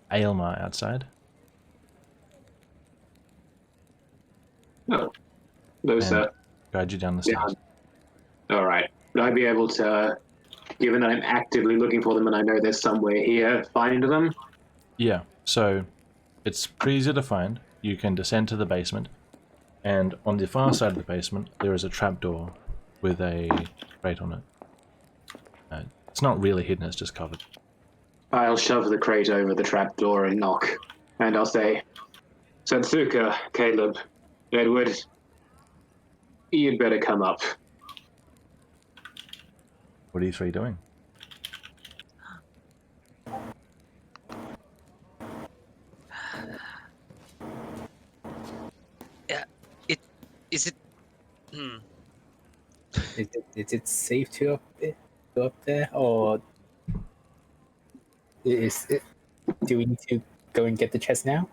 Aylmar outside. Oh. Those, And guide you down the yeah. stairs. All right. Would I be able to, given that I'm actively looking for them and I know there's somewhere here, find them? Yeah, so it's pretty easy to find. You can descend to the basement, and on the far side of the basement, there is a trapdoor with a crate on it. It's not really hidden, it's just covered. I'll shove the crate over the trapdoor and knock. And I'll say, Satsuka, Caleb, Edward, you'd better come up. What are you three doing? Yeah. Is it? Hmm. Is it safe to go up there, or is it? Do we need to go and get the chest now?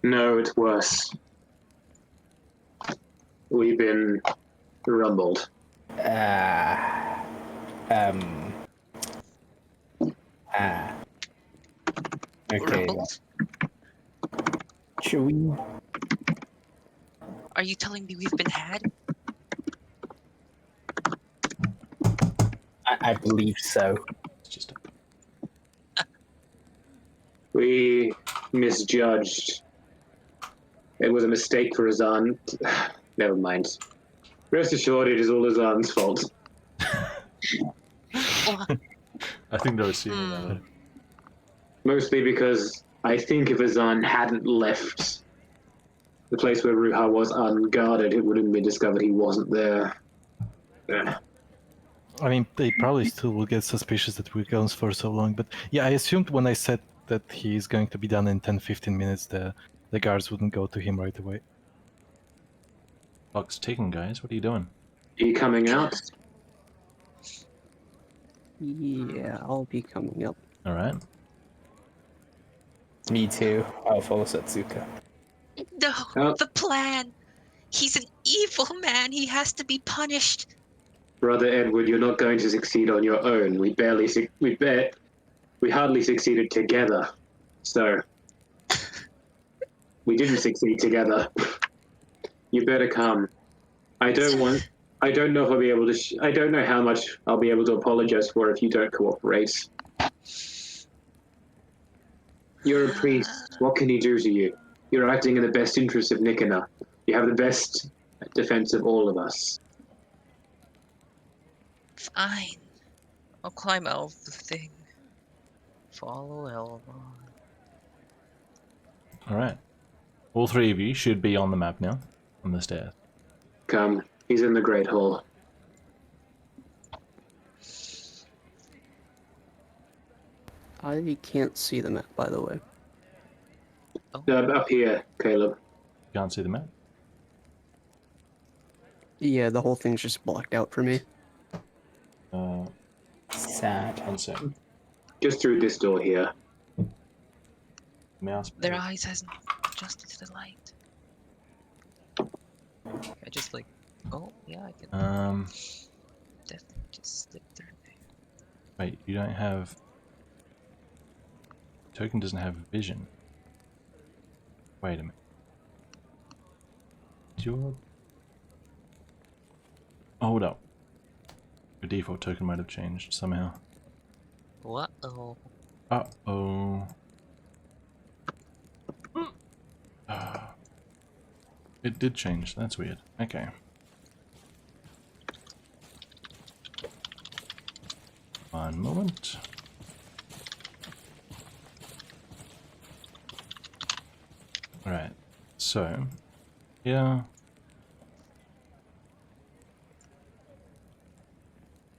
No, it's worse. We've been rumbled. Ah. Okay. Rumbled? Should we? Are you telling me we've been had? I believe so. It's just We misjudged. It was a mistake for Azan. Never mind. Rest assured, it is all Azan's fault. Well, I think they're assuming that. Mostly because I think if Azan hadn't left the place where Ruha was unguarded, it wouldn't be discovered he wasn't there. Yeah. I mean, they probably still will get suspicious that we're gone for so long, but yeah, I assumed when I said that he's going to be done in 10-15 minutes, the guards wouldn't go to him right away. Clock's ticking, guys. What are you doing? Are you coming out? Yeah, I'll be coming up. All right. Me too. I'll follow Satsuka. no, Oh. the plan. He's an evil man. He has to be punished. Brother Edward, you're not going to succeed on your own. We hardly succeeded together. So, we didn't succeed together. You better come. I don't know if I'll be able to, I don't know how much I'll be able to apologize for if you don't cooperate. You're a priest. What can he do to you? You're acting in the best interest of Nicanor. You have the best defense of all of us. Fine. I'll climb out of the thing. Follow Elmon. All right. All three of you should be on the map now, on the stairs. Come. He's in the Great Hall. I can't see the map, by the way. Up here, Caleb. Can't see the map. Yeah, the whole thing's just blocked out for me. Sad. One sec. Just through this door here. Mouse. Their eyes hasn't adjusted to the light. I just like, oh yeah, I can definitely just slip through. Wait, you don't have. Token doesn't have vision. Wait a minute. Your. Oh, hold up. Your default token might have changed somehow. Uh-oh. Uh-oh. It did change. That's weird. Okay. One moment. Alright. So, yeah.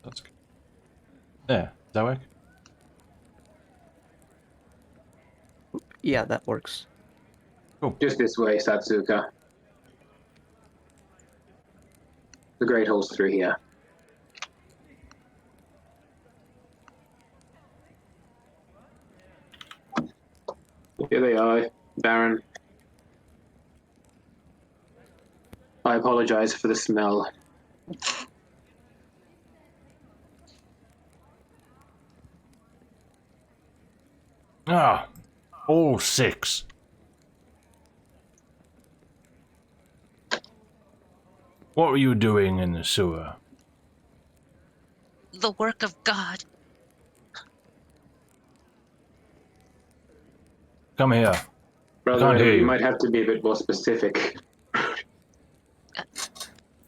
That's good. There. Does that work? Yeah, that works. Just this way, Satsuka. The Great Hall's through here. Here they are, Baron. I apologize for the smell. Ah! All six. What were you doing in the sewer? The work of God. Come here. Brother, Can't hear you you. might have to be a bit more specific.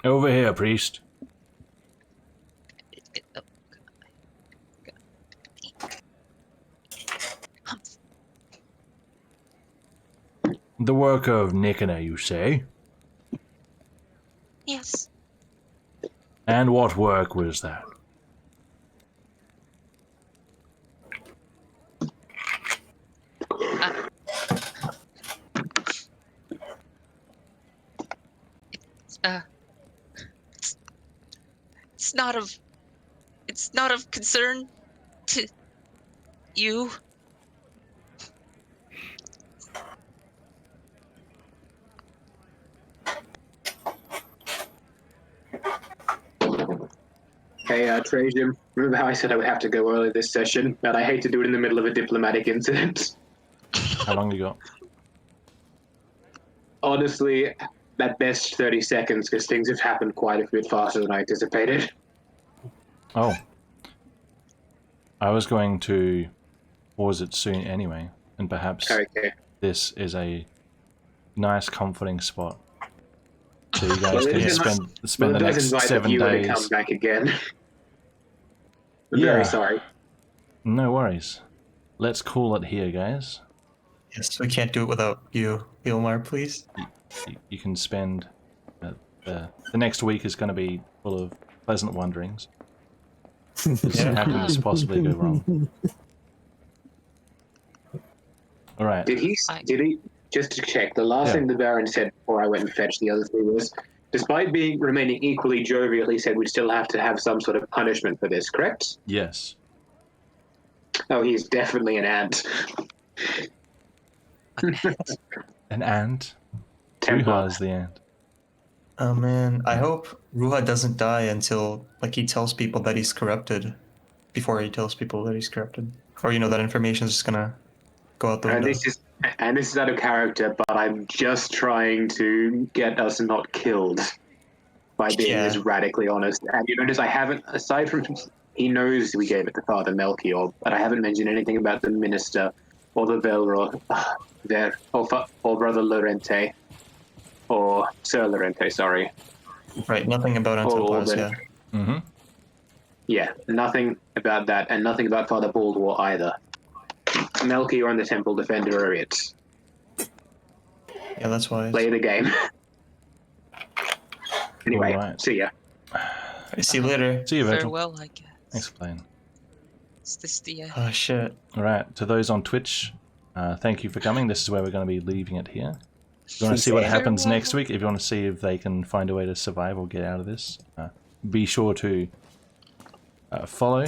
Over here, priest. Oh, The work of Nicanor, you say? yes. And what work was that? It's not of concern to you. Hey, Trajan, remember how I said I would have to go early this session? And I hate to do it in the middle of a diplomatic incident. How long you got? Honestly, at best 30 seconds, because things have happened quite a bit faster than I anticipated. Oh. I was going to pause it soon anyway, and perhaps Okay. this is a nice, comforting spot. So you guys Well, can spend the it does next invite 7 the viewer days. to come back again. I'm Yeah. very sorry. No worries. Let's call it here, guys. Yes, we can't do it without you, Ilmar, please. You can spend the next week is going to be full of pleasant wanderings. Yeah. How can this possibly go wrong? All right. Did he, just to check, the last thing the Baron said before I went and fetched the other thing was, despite remaining equally jovial, he said we'd still have to have some sort of punishment for this, correct? Yes. Oh, he's definitely an ant. An ant. Templar. Ruha is the ant. Oh man, I hope Ruha doesn't die until he tells people that he's corrupted. Before he tells people that he's corrupted, or that information is just gonna go out the window. And this is out of character, but I'm just trying to get us not killed by being this radically honest. And you notice I haven't, aside from he knows we gave it to Father Melchior, but I haven't mentioned anything about the minister or the Velro there, or Brother Lorente, or Sir Lorente, sorry. Right, nothing about Antiplas, yeah. Mm-hmm. Yeah, nothing about that, and nothing about Father Baldwar either. Melchior and the Temple Defender are it. Yeah, that's why. Play the game. Anyway, Alright. see ya. See you later. See you, Virgil. Farewell, I guess. Explain. Is this the Oh shit. Alright, to those on Twitch, thank you for coming. This is where we're going to be leaving it here. If you want to see what happens next week, if you want to see if they can find a way to survive or get out of this, be sure to follow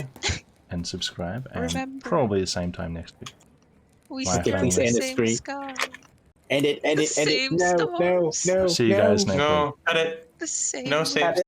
and subscribe, and Remember. probably the same time next week. We Bye, stare at family. the End it, same stream. sky. End it. The same No, stars. no. See you guys next week. No, cut it. The same No save.